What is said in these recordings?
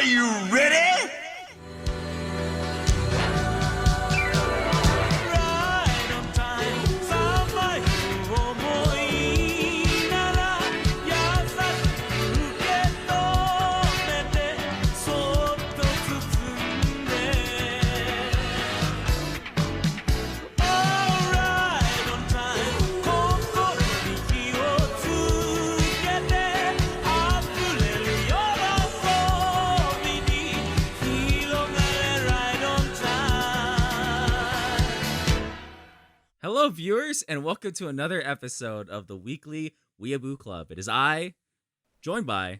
you ready? Hello, viewers, and welcome to another episode of the weekly Weeaboo Club. It is I, joined by...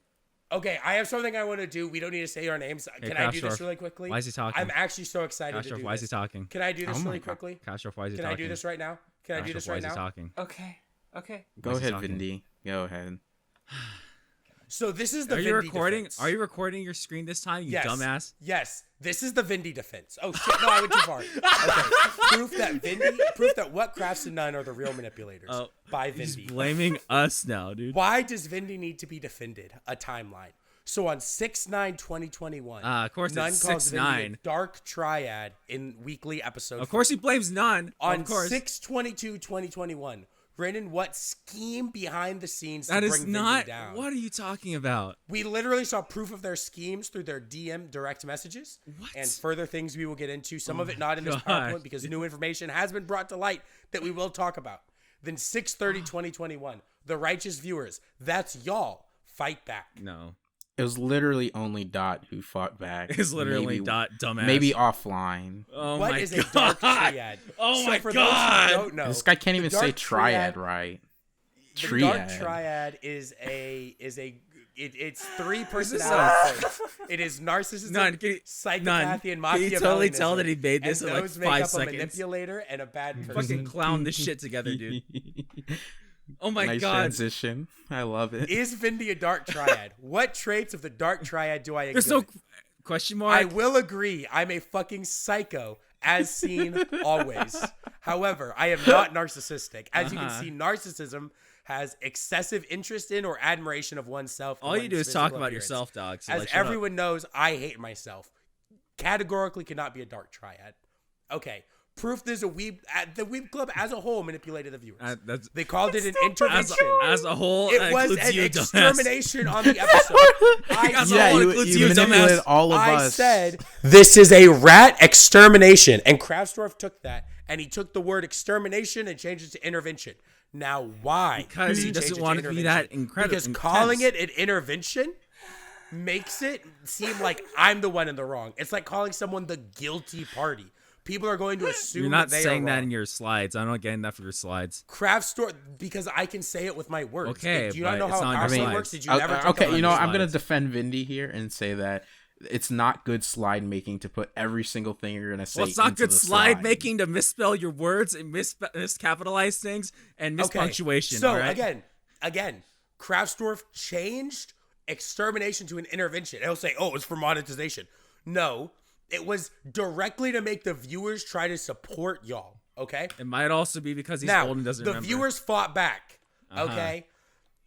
Okay, I have something I want to do. We don't need to say our names. Hey, Can I do this really quickly? Why is he talking? I'm actually so excited to do this. Why is he talking? Can I do this really quickly? Craftsdwarf, why is he Can talking? I do this right now? Can I do this right now? Why is he talking? Okay. Go ahead, Vindy. Go ahead. So this is the Are you Vindy recording? defense. Are you recording your screen this time, you Yes. dumbass? Yes. This is the Vindy defense. Oh shit! No, I went too far. Okay. Proof that What Crafts and None are the real manipulators by He's Vindy. blaming us now, dude. Why does Vindy need to be defended? A timeline. So on 6/9/2021, of course None it's calls Vindy 6/9. a dark triad in weekly episodes. Of course he blames none. On of course. 6/22/2021, Brandon, what scheme behind the scenes That to is bring not... Vindy down? What are you talking about? We literally saw proof of their schemes through their DM direct messages. What? And further things we will get into. Some of it not in this God. PowerPoint because new information has been brought to light that we will talk about. Then 6/30/2021, the righteous viewers, that's y'all, fight back. No. It was literally only Dot who fought back. It's literally Dot, dumbass. Maybe offline. Oh What my is God. a dark triad? Oh So my for God. those who don't know, This guy can't even the say dark triad right. The dark triad is it's three this personality traits. It is narcissism, None. psychopathy, and Can you Machiavellianism. totally tell that he made this and in like those make 5 up seconds? a manipulator and a bad person. Fucking clown this shit together, dude. Oh my nice God. transition. I love it. Is Vindy a dark triad? What traits of the dark triad do I There's exhibit? no question mark. I will agree. I'm a fucking psycho, as seen always. However, I am not narcissistic. As you can see, narcissism has excessive interest in or admiration of oneself. All you do is talk about yourself, dog. So As like, shut up. everyone knows, I hate myself. Categorically cannot be a dark triad. Okay. Proof there's a Weeb... The Weeb Club as a whole manipulated the viewers. That's, They called it an intervention. as a whole, It that was includes an you, dumbass. extermination on the episode. As a Yeah, whole, you includes you, manipulated dumbass. all of I us. said, this is a rat extermination. And Craftsdwarf took that, and he took the word extermination and changed it to intervention. Now, why? Because did he doesn't change it want to be that incredible. Because calling it an intervention makes it seem like I'm the one in the wrong. It's like calling someone the guilty party. People are going to assume You're not that they saying are that wrong. in your slides. I'm not getting that for your slides. Craftsdwarf, because I can say it with my words. Okay, Do you not but know it's how not a on your PowerPoint slides. works? Did you never take okay, a you know, look? I'm gonna slides. defend Vindy here and say that it's not good slide making to put every single thing you're gonna say. Well, it's not into good the slide making to misspell your words and miscapitalize things and mispunctuation. So all right? again, Craftsdwarf changed extermination to an intervention. It'll say, "Oh, it's for monetization." No, it was directly to make the viewers try to support y'all. Okay. It might also be because he's Now old and doesn't the remember. viewers fought back. Okay.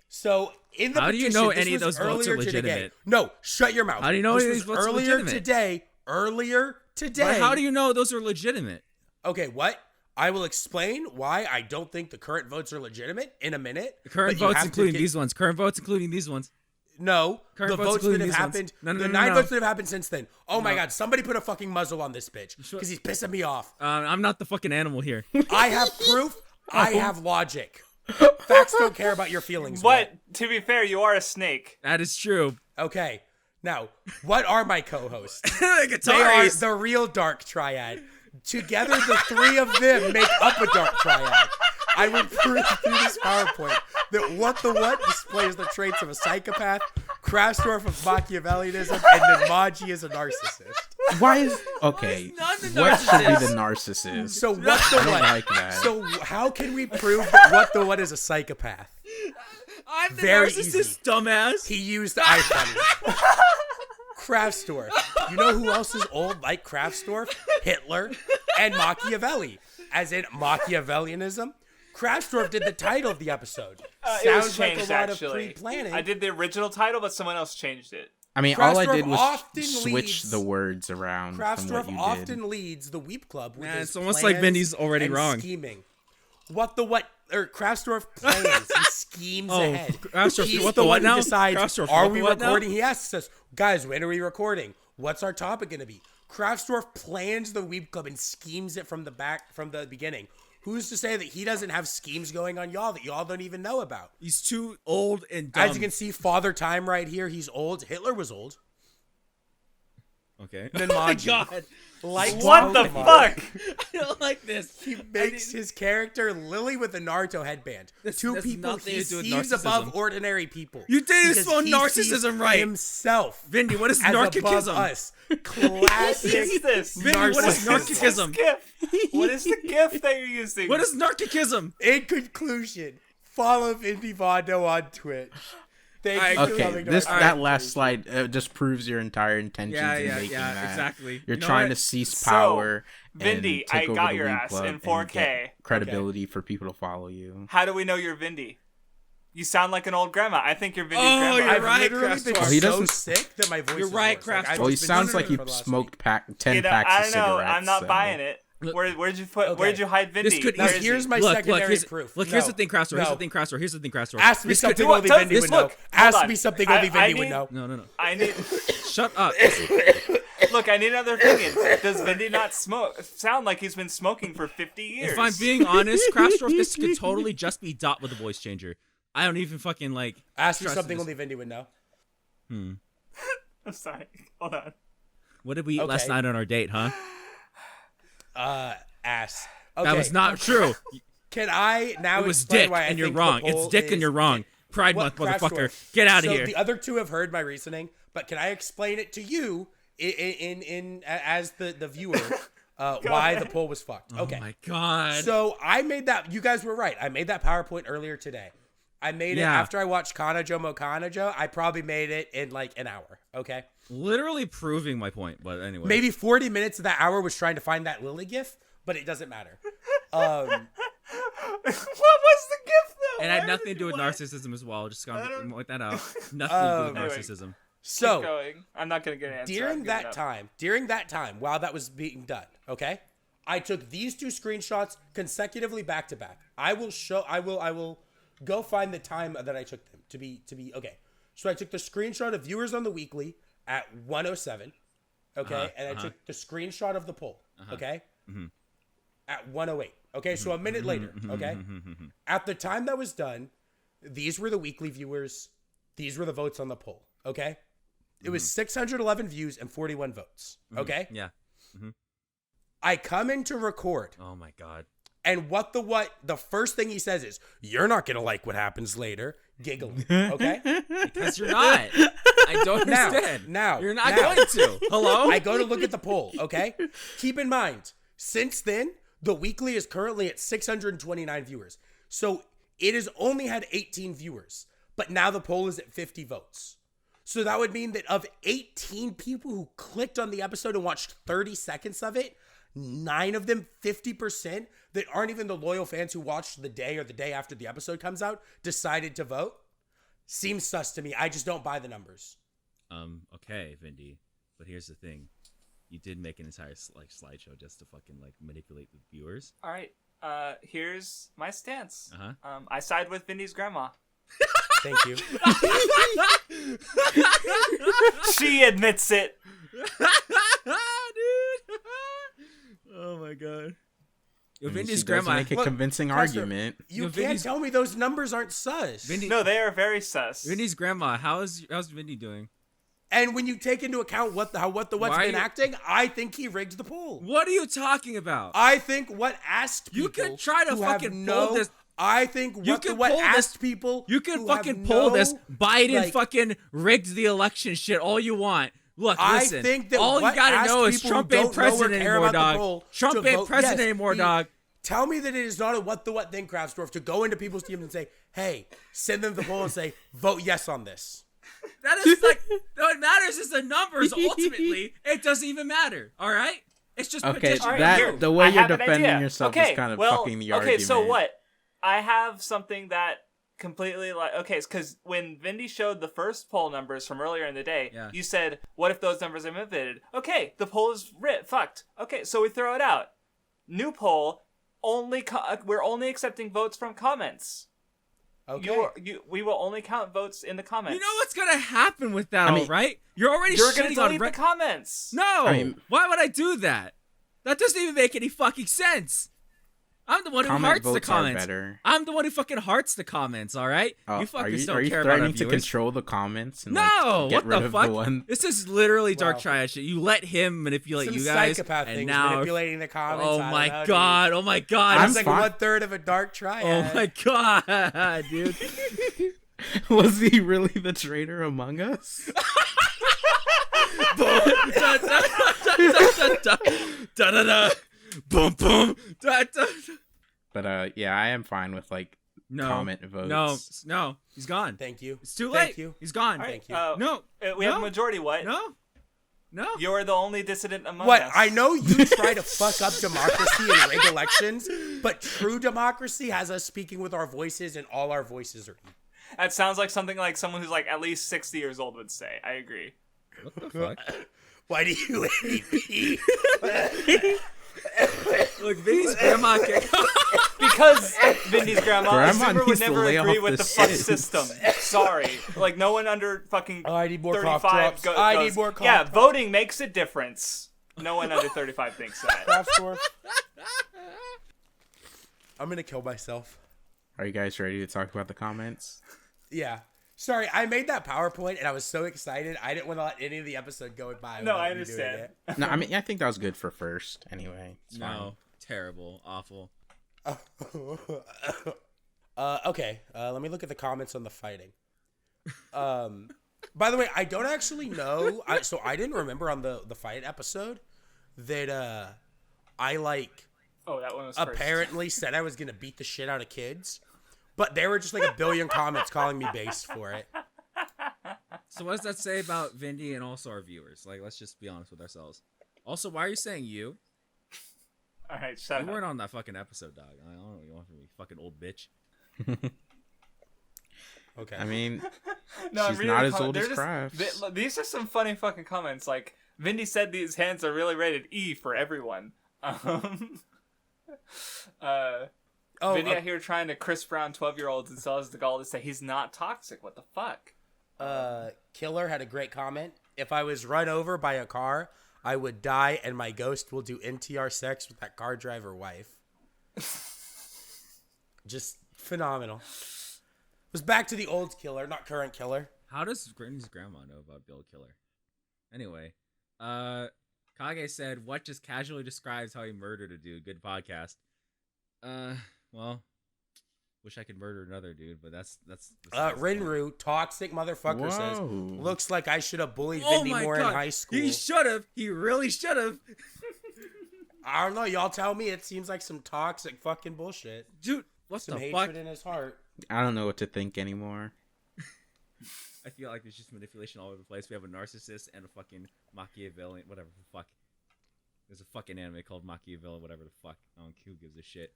So in the How do you petition, know this any of was those votes are earlier today. legitimate? No, shut your mouth. How do you know this any of was these votes are earlier legitimate? today? Earlier today. But how do you know those are legitimate? Okay, what? I will explain why I don't think the current votes are legitimate in a minute. The current but you votes have to including get- these ones. Current votes including these ones. No, Current the votes votes that including have these ones. happened. No, no, the no, 9 no. votes that have happened since then. Oh my No. God, somebody put a fucking muzzle on this bitch Sure. because he's pissing me off. I'm not the fucking animal here. I have proof. Oh. I have logic. Facts don't care about your feelings. But Will. to be fair, you are a snake. That is true. Okay, now what are my co-hosts? Guitar They are Ace. the real dark triad. Together, the three of them make up a dark triad. I will prove through this PowerPoint that WattheWut displays the traits of a psychopath, Craftsdwarf of Machiavellianism, and Nunmanji is a narcissist. Why is okay? not the What should be narcissist. the narcissist? So I don't WattheWut. like that. So how can we prove that WattheWut is a psychopath? I'm the Very narcissist, easy. dumbass. He used iFunny. Craftsdwarf. You know who else is old like Craftsdwarf? Hitler and Machiavelli. As in Machiavellianism. Craftsdwarf did the title of the episode. It was Sounds like a changed, lot actually. of pre-planning. I did the original title, but someone else changed it. I mean, all I Craftsdwarf did was often switch leads- the words around from what Craftsdwarf you did. often leads the Weeb Club with Man, his it's almost like plans Vindy's already and wrong. scheming. Craftsdwarf plans and schemes ahead. Craftsdwarf, He's what the the what one who now? decides, Craftsdwarf, are what we the what now? recording? He asks us, guys, when are we recording? What's our topic going to be? Craftsdwarf plans the Weeb Club and schemes it from the beginning. Who's to say that he doesn't have schemes going on y'all that y'all don't even know about? He's too old and dumb. As you can see, Father Time right here, he's old. Hitler was old. Okay. Nunmanji. Oh my god. Likes What the Pokemon. fuck? I don't like this. He makes his character Lily with a Naruto headband. Two that's people nothing he to do with sees narcissism. above ordinary people. You didn't Because spell he narcissism sees right. Himself. Vindy, what is as above narcissism? us. What Classic. is this? Vindy, what is Narcissism. This narcissism? GIF? What is the GIF that you're using? What is narcissism? In conclusion, follow Vindy Vondo on Twitch. Thank you for Okay, coming to this our that podcast. last slide just proves your entire intentions Yeah, in yeah, making yeah, that. exactly. You're You know trying what? to seize So, power. Vindy, and take I over got the your Weeb ass Club in and 4K. get credibility for people to follow you. How do we know you're Vindy? You sound like an old grandma. I think you're Vindy's Oh, grandma. you're I've right, literally been Craftsdwarf. Oh, he so doesn't- sick that my voice You're is right, hoarse. Like, Craftsdwarf. I've Well, he just been sounds doing like it he for the last smoked week. 10 You know, packs I of don't know. cigarettes. I'm not so- buying it. Where'd you put? Okay. Where'd you hide Vindy? This could Now, Where is he? here's my look, secondary here's, proof. Look, here's No. the thing, Craftsdwarf. No. Here's the thing, Craftsdwarf. Here's the thing, Craftsdwarf. Ask me This could- something do what? only Tell- Vindy this- would look, know. hold Ask on. me something I- only I Vindy would need- know. No. I need. Shut up. Look, I need another opinion. Does Vindy not smoke? Sound like he's been smoking for 50 years? If I'm being honest, Craftsdwarf, this could totally just be Dot with a voice changer. I don't even fucking like. Ask me trust something this. only Vindy would know. I'm sorry. Hold on. What did we eat last Okay. night on our date, huh? Ass. Okay. That was not true. Can I now It was explain dick, why I and you're think wrong. the It's poll dick, and is you're wrong. Pride What Month, motherfucker. Craftsdwarf? Get out of So here. the other two have heard my reasoning, but can I explain it to you in as the viewer why the poll was fucked? Okay. Oh my god. So I made that. You guys were right. I made that PowerPoint earlier today. I made it Yeah. after I watched Kanojo Mo Kanojo. I probably made it in like an hour. Okay. Literally proving my point, but anyway. Maybe 40 minutes of that hour was trying to find that Lily gif, but it doesn't matter. What was the gift though? It had nothing to do with narcissism as well. Just gonna point that out. Nothing to do with Anyway. narcissism. So Going. I'm not gonna get an answer. I'm during giving that up. time, while that was being done, okay, I took these two screenshots consecutively back to back. I will go find the time that I took them to be okay. So I took the screenshot of viewers on the weekly at 107, okay, and I took the screenshot of the poll, okay, at 108. Okay, so a minute later, okay, at the time that was done, these were the weekly viewers, these were the votes on the poll, okay. It was 611 views and 41 votes. Okay. Yeah. I come in to record, Oh my god. and the first thing he says is, "You're not gonna like what happens later." Giggling. Okay. Because you're not. I don't Now, understand. now, You're not now. going to. Hello? I go to look at the poll. Okay. Keep in mind, since then, the weekly is currently at 629 viewers. So it has only had 18 viewers, but now the poll is at 50 votes. So that would mean that of 18 people who clicked on the episode and watched 30 seconds of it, 9 of them, 50%, that aren't even the loyal fans who watched the day or the day after the episode comes out, decided to vote. Seems sus to me. I just don't buy the numbers. Okay, Vindy. But here's the thing. You did make an entire slideshow just to fucking manipulate the viewers. All right. Here's my stance. Uh-huh. I side with Vindy's grandma. Thank you. She admits it. Dude. Oh my god. Yo, I mean, Vindy's she does grandma. make a Look, convincing Craftsdwarf, argument. You Yo, can't Vindy's- tell me those numbers aren't sus. Vindy, No, they are very sus. Vindy's grandma. How's Vindy doing? And when you take into account what's Why been are you- acting, I think he rigged the poll. What are you talking about? I think what asked people You could try to who have fucking pull this- I think You what could what pull this- asked people You can who fucking have pull no, this Biden like- fucking rigged the election shit all you want. Look, I listen. think that all you what gotta asked know is people Trump who ain't don't know or president care anymore, about the dog. poll Trump to ain't vote- president yes, anymore, he- dog. Tell me that it is not a what the what thing, Craftsdwarf, to go into people's DMs and say, "Hey, send them the poll and say vote yes on this." That is what matters is the numbers. Ultimately, it doesn't even matter. All right, it's just Okay, petition. All right, that here, the way I you're have an defending idea. yourself okay, is kind of well, fucking the okay, argument. so what? I have something that completely like okay, because when Vindy showed the first poll numbers from earlier in the day, Yeah. you said, "What if those numbers are manipulated?" Okay, the poll is fucked. Okay, so we throw it out. New poll. We're only accepting votes from comments. Okay. We will only count votes in the comments. You know what's gonna happen with that, I mean, all right? You're already You're gonna shitting on delete the comments. No! I mean- Why would I do that? That doesn't even make any fucking sense. I'm the one who Comment hearts the votes are comments. better. I'm the one who fucking hearts the comments, all right? You Are fuckers you, don't are you care about our threatening to viewers. control the comments and No! like, get What rid the of fuck? the one? This is literally dark Wow. triad shit. You let him manipulate Some you guys, psychopath and things now... manipulating the comments. Oh I don't my know, dude. god, oh my god. I'm It's like fine. 1/3 of a dark Oh triad. my god, dude. Was he really the traitor among us? Boom. Da, da, da, da, da, da, da, da. Boom, boom. Da, da. But yeah, I am fine with like No. comment votes. No. He's gone. Thank you. It's too Thank late. you. He's gone. All right, Thank you. No. We have No. a majority. What? No. You're the only dissident among What? us. I know you try to fuck up democracy and rig elections, but true democracy has us speaking with our voices, and all our voices are. That sounds like something like someone who's like at least 60 years old would say. I agree. What the fuck? Why do you hate me? Look, Vinny's grandma can Because Vindy's grandma, Grandma a Zoomer would needs to never lay agree off with the the fuck shit. system. Sorry. Like, no one under fucking Oh, I need more cough 35 drops. I need goes, more cough yeah, drops. voting makes a difference. No one under 35 thinks that. Craftsdwarf. I'm gonna kill myself. Are you guys ready to talk about the comments? Yeah. Sorry, I made that PowerPoint and I was so excited. I didn't want to let any of the episode go by. No, without I me doing understand. it. No, I mean I think that was good for first. Anyway, it's fine. No. Terrible. Awful. Okay. Let me look at the comments on the fighting. By the way, I don't actually know. So I didn't remember on the fight episode that I like Oh, that one was first. apparently said I was gonna beat the shit out of kids, but there were just like a billion comments calling me based for it. So what does that say about Vindy and also our viewers? Like, let's just be honest with ourselves. Also, why are you saying you? All right, shut You up. weren't on that fucking episode, dog. I don't know what you want from me, fucking old bitch. Okay. I mean, No, I'm she's reading not the as comment- old they're as just- Crafts. These are some funny fucking comments. Like, Vindy said these hands are really rated E for everyone. Vindy out here trying to Chris Brown 12-year-olds and still has the gall to say he's not toxic. What the fuck? Killer had a great comment. If I was run over by a car, I would die, and my ghost will do NTR sex with that car driver wife. Just phenomenal. It was back to the old Killer, not current Killer. How does Granny's grandma know about Bill Killer? Anyway, Kage said, "What just casually describes how he murdered a dude." Good podcast. Well, wish I could murder another dude, but that's Rinru, toxic motherfucker, says, Whoa. looks like I should have bullied Oh Vindy my more god, in high school. he should have. He really should have. I don't know. Y'all tell me. It seems like some toxic fucking bullshit. Dude, what Some the hatred fuck? in his heart. I don't know what to think anymore. I feel like there's just manipulation all over the place. We have a narcissist and a fucking Machiavellian, whatever the fuck. There's a fucking anime called Machiavelli, whatever the fuck. I don't know who gives a shit.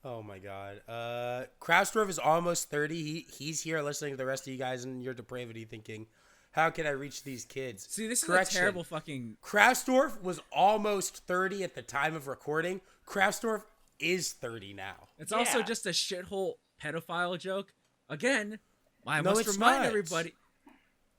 Oh my god. Craftsdwarf is almost 30. He's here listening to the rest of you guys and your depravity thinking, how can I reach these kids? See, this is Correction. a terrible fucking... Craftsdwarf was almost 30 at the time of recording. Craftsdwarf is 30 now. It's also Yeah. just a shithole pedophile joke. Again, I No, must it's remind not. everybody,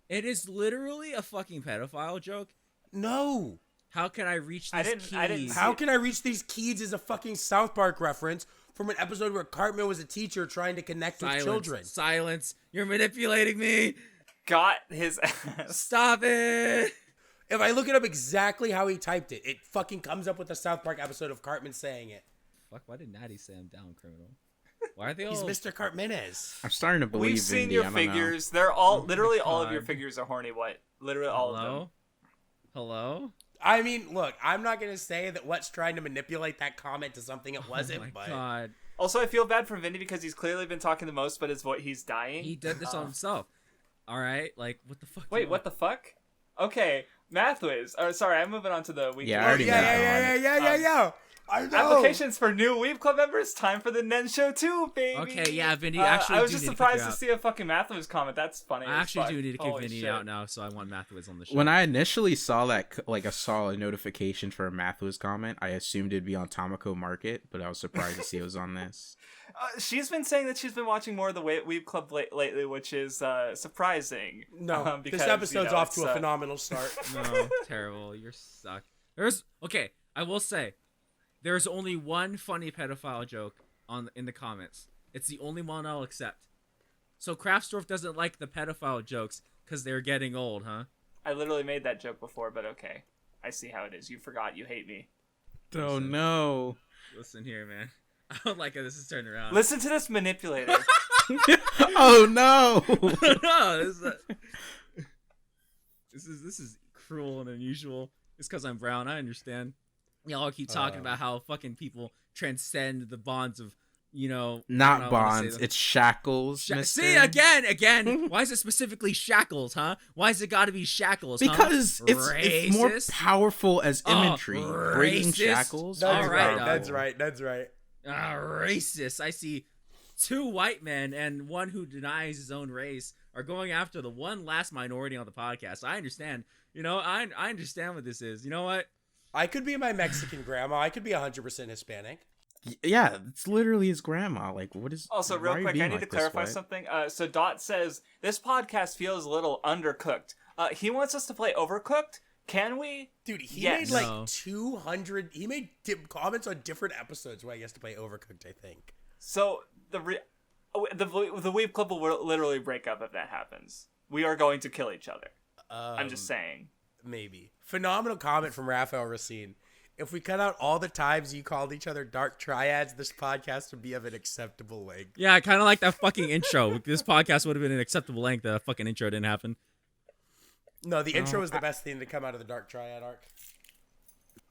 it is literally a fucking pedophile joke. No. How can I reach I these didn't- I didn't keys? How can I reach these kids is a fucking South Park reference from an episode where Cartman was a teacher trying to connect with children. Silence. You're manipulating me. Got his ass. Stop it. If I look it up exactly how he typed it, it fucking comes up with a South Park episode of Cartman saying it. Fuck, why did Natty say I'm down, criminal? Why are they all... He's Mr. Cartmanez. I'm starting to believe We've seen Vindy, your I don't figures. They're all, literally all of your God. figures are horny white. Literally all of them. Hello? Hello? I mean, look, I'm not going to say that what's trying to manipulate that comment to something it wasn't, Oh my but god. Also, I feel bad for Vindy because he's clearly been talking the most, but he's dying. He did this on himself. Alright? Like, what the fuck? do Wait, you what the fuck? Okay, MathWiz. Sorry, I'm moving on to the weekly. Yeah, I already got yeah. I know. Applications for new Weeb Club members. Time for the Nen Show 2, baby. Okay, yeah, Vindy. Actually, I was do just need surprised to to kick see a fucking WattheWut comment. That's funny. I actually do need to kick Holy Vindy shit. out now, so I want WattheWut on the show. When I initially saw that, like, I saw a notification for a Mathwas comment, I assumed it'd be on Tomoko Market, but I was surprised to see it was on this. She's been saying that she's been watching more of the Weeb Club lately, which is surprising. No, because, this episode's off to a it's, phenomenal start. No, terrible. You're suck. Okay. I will say, there's only one funny pedophile joke in the comments. It's the only one I'll accept. So Craftsdwarf doesn't like the pedophile jokes because they're getting old, huh? I literally made that joke before, but okay. I see how it is. You forgot. You hate me. Oh no. Listen here, man. I don't like how this is turned around. Listen to this manipulator. Oh no. No, this is cruel and unusual. It's because I'm brown. I understand. Y'all keep talking about how fucking people transcend the bonds of, Not bonds. It's shackles. Mister. See, again. Why is it specifically shackles, huh? Why has it got to be shackles? Because huh? it's more powerful as imagery. Breaking racist. shackles. That's right, right. That's right. Racist. I see 2 white men and one who denies his own race are going after the one last minority on the podcast. I understand. I understand what this is. You know what? I could be my Mexican grandma. I could be 100% Hispanic. Yeah, it's literally his grandma. Like, what is... Also, real quick, I need to clarify something. So Dot says, this podcast feels a little undercooked. He wants us to play Overcooked. Can we? Dude, he Yes. made like No. 200... He made comments on different episodes where he has to play Overcooked, I think. So the Weeb Club will literally break up if that happens. We are going to kill each other. I'm just saying. Maybe. Phenomenal comment from Raphael Racine. If we cut out all the times you called each other dark triads, this podcast would be of an acceptable length. Yeah, I kind of like that fucking intro. This podcast would have been an acceptable length. The fucking intro didn't happen. No, the intro was the best thing to come out of the dark triad arc.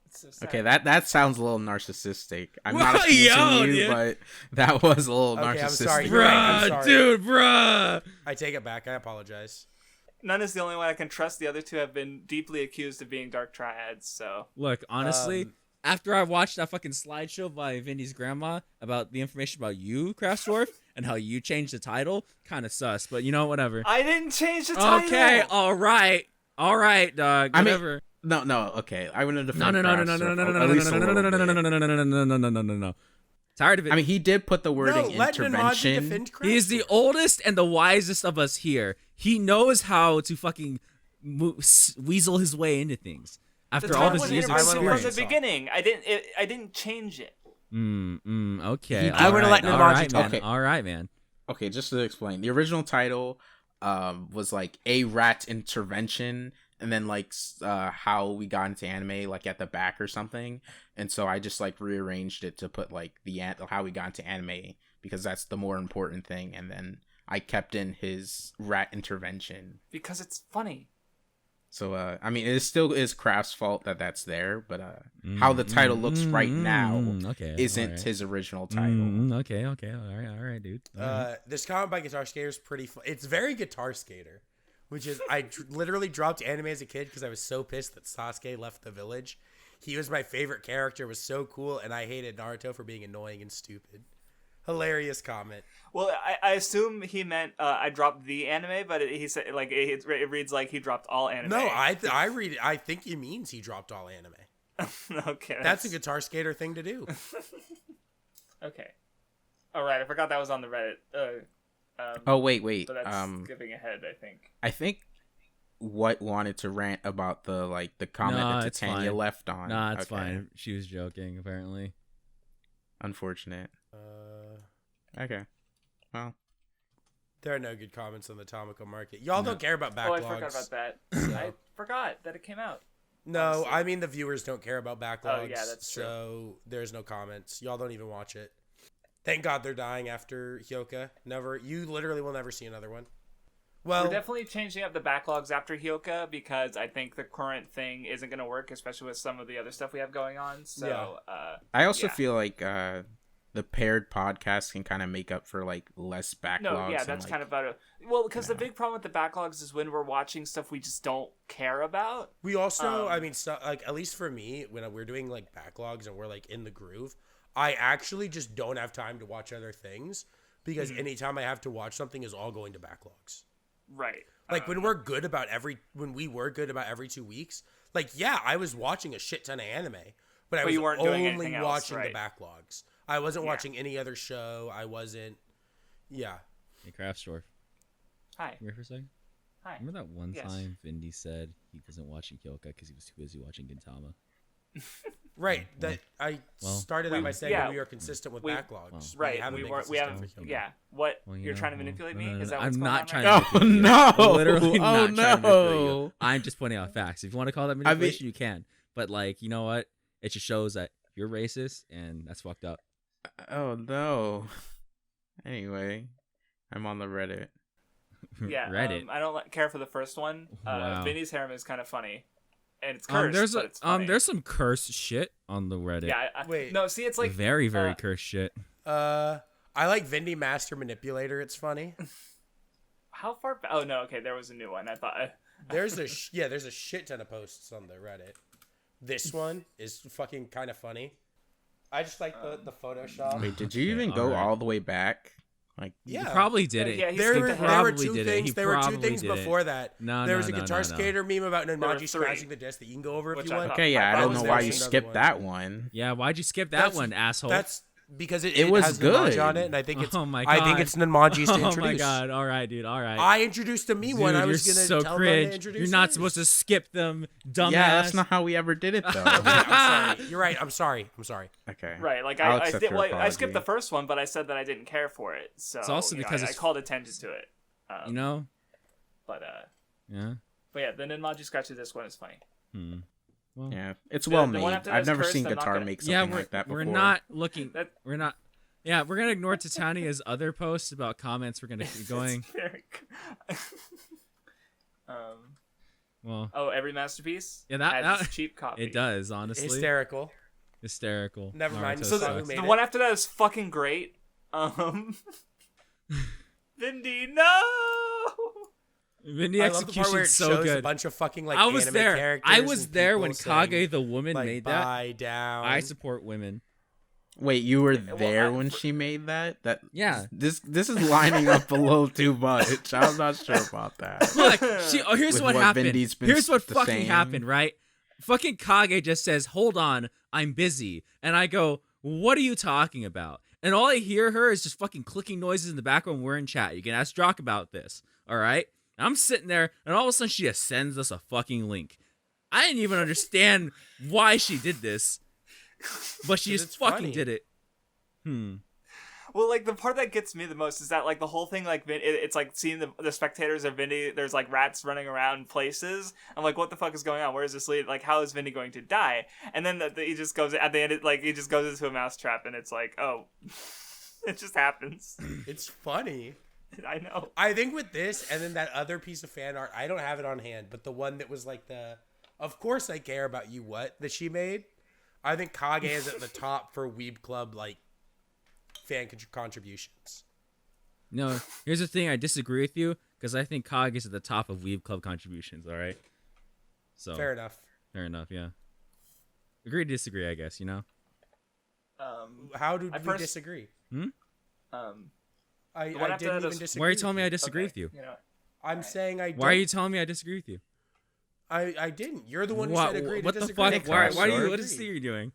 It's so sad. Okay, that sounds a little narcissistic. I'm not Well, accusing you, dude. but that was a little Okay, I'm narcissistic. sorry. You're right, I'm Bruh, sorry. dude, bruh. I take it back. I apologize. None is the only one I can trust. The other 2 have been deeply accused of being dark triads, so... Look, honestly, after I watched that fucking slideshow by Vindy's grandma about the information about you, Craftsdwarf, and how you changed the title, kind of sus, but whatever. I didn't change the title! Okay, all right, dog, whatever. No, okay. I want to defend No. Tired of it. I mean, he did put the wording let Nunmanji intervention. defend Craftsdwarf. He's the oldest and the wisest of us here. He knows how to fucking weasel his way into things. The After all title this was years of intervention from experience. the beginning. I didn't change it. Okay. I would've let Nunmanji man. talk. All right, man. Okay, just to explain, the original title was like a rat intervention, and then like how we got into anime, like at the back or something. And so I just like rearranged it to put like how we got into anime, because that's the more important thing. And then I kept in his rat intervention Because it's funny. So I mean, it still is Kraft's fault that that's there, but how the title looks right now isn't his original title. Okay, all right, dude. This comment by Guitar Skater is pretty fun. It's very Guitar Skater, which is I literally dropped anime as a kid because I was so pissed that Sasuke left the village. He was my favorite character, was so cool, and I hated Naruto for being annoying and stupid. Hilarious comment. Well, I assume he meant I dropped the anime, but he said like it reads like he dropped all anime. No, I read it. I think he means he dropped all anime. Okay, That's a Guitar Skater thing to do. Okay. All right, I forgot that was on the Reddit. Oh wait. But that's skipping ahead, I think. I think what wanted to rant about the comment No, that it's Titania fine. left on. Nah, it's Okay. fine. She was joking, apparently. Unfortunate. Okay. Well, There are no good comments on the Tomoko market. Y'all don't care about backlogs. Oh, I forgot about that. I forgot that it came out. No, honestly. I mean the viewers don't care about backlogs. Oh, yeah, that's true. So there's no comments. Y'all don't even watch it. Thank God they're dying after Hyoka. Never. You literally will never see another one. Well, We're definitely changing up the backlogs after Hyoka because I think the current thing isn't going to work, especially with some of the other stuff we have going on. So, I also yeah. feel like the the paired podcast can kind of make up for like less backlogs. No, yeah, and, that's like, kind of about it. Well, because the big problem with the backlogs is when we're watching stuff we just don't care about. We also, I mean, so, like at least for me, when we're doing like backlogs and we're like in the groove, I actually just don't have time to watch other things because anytime I have to watch something is all going to backlogs. Right. Like when we were good about every 2 weeks, like yeah, I was watching a shit ton of anime, but I was you weren't doing only anything else, watching right. the backlogs. I wasn't watching any other show. I wasn't. Yeah. Hey, Craftsdwarf. Hi. You here for a second? Hi. Remember that one Yes. time Vindy said he wasn't watching Kyoka because he was too busy watching Gintama? Right. That I started that by saying yeah, that we are consistent with backlogs. Right. haven't We been weren't. We consistent haven't. with Yeah. What? Well, you You're know, trying to well, manipulate no, me? no, Is no, that what's I'm going not on trying right to Oh manipulate you. no! I'm literally not Oh trying to manipulate you. no! I'm just pointing out facts. If you want to call that manipulation, you can. But like, you know what? It just shows that you're racist, and that's fucked up. Oh no! Anyway, I'm on the Reddit. Yeah. Reddit. I don't care for the first one. Wow. Vinny's harem is kind of funny, and it's cursed. But it's there's some cursed shit on the Reddit. Yeah. Wait. No. See, it's like very cursed shit. I like Vindy Master Manipulator. It's funny. how far? Oh no. Okay, there was a new one. I thought. There's a there's a shit ton of posts on the Reddit. This one is fucking kind of funny. I just like the Photoshop. Wait, did you even all go right. all the way back? Like, Yeah. He probably did it. Yeah, he There skipped were, ahead. there were Probably two did it. things. He There were two probably things did it. before that. No, there no, was a no, Guitar no. Skater meme about were Nunmanji three. scratching the disc that you can go over if Which you I want. thought- okay, yeah, I I don't was know there why for you another skipped one. that one. Yeah, why'd you skip that That's- one, asshole? That's because It was has good. Nunmanji on it, and I think it's. Oh my I think God. it's Nunmanji's to Oh introduce. my god! All right, dude. All right. I introduced a me Dude, one. I you're was gonna so tell them to cringe. introduce. You're not theirs. supposed to skip them, dumbass. Yeah, that's not how we ever did it though. I'm sorry. You're right. I'm sorry. Okay. Right, like I'll I accept did. your Well, I skipped the apology. first one, but I said that I didn't care for it. So It's also you know, because I it's- called attention to it. You know? But Yeah. yeah, the Nunmanji scratch of this one is funny. Well, Yeah, it's The- well the one made. after that I've is never cursed, seen I'm not Guitar gonna- make yeah, something like that before. we're not looking. That- We're not. Yeah, we're gonna ignore Titania's other posts about comments. We're gonna keep going. It's very Well, oh, every masterpiece. Yeah, that- has that- cheap copy. it does honestly. Hysterical. Hysterical. Never mind. Naruto So So who sucks. made the it? one after that is fucking great. Vindy, no. Vindy I love the part where execution it so shows a good. bunch of fucking like I was anime there. characters I was and there when people saying, Kage the woman like, made that. Bye down. I support women. Wait, you were well, there I- when she made that? That Yeah. This is lining up a little too much. I'm not sure about that. Look, here's With what what happened. Vindy's been Here's what fucking saying. happened, right? Fucking Kage just says, "Hold on, I'm busy," and I go, "What are you talking about?" And all I hear her is just fucking clicking noises in the background. We're in chat. You can ask Jock about this. All right. I'm sitting there, and all of a sudden she just sends us a fucking link. I didn't even understand why she did this, but she 'Cause just it's fucking funny. did it. Well, like the part that gets me the most is that like the whole thing, like it's like seeing the spectators of Vindy. There's like rats running around places. I'm like, what the fuck is going on? Where is this lead? Like, how is Vindy going to die? And then he just goes at the end. Like he just goes into a mousetrap, and it's like, oh, it just happens. It's funny. I know. I think with this and then that other piece of fan art, I don't have it on hand, but the one that was like of course I care about you what that she made. I think Kage is at the top for Weeb Club like fan contributions. No, here's the thing. I disagree with you because I think Kage is at the top of Weeb Club contributions. All right. So Fair enough. Fair enough. Yeah. Agree to disagree, I guess. You know. How did I we disagree? I one after didn't that even is- disagree. Why are you with telling me I disagree Okay, with you? You know, I'm saying I. Why are don't- you telling me I disagree with you? I didn't. You're the one who What, said agree what to the disagree. fuck? Why do you? Sorry. What is you're doing?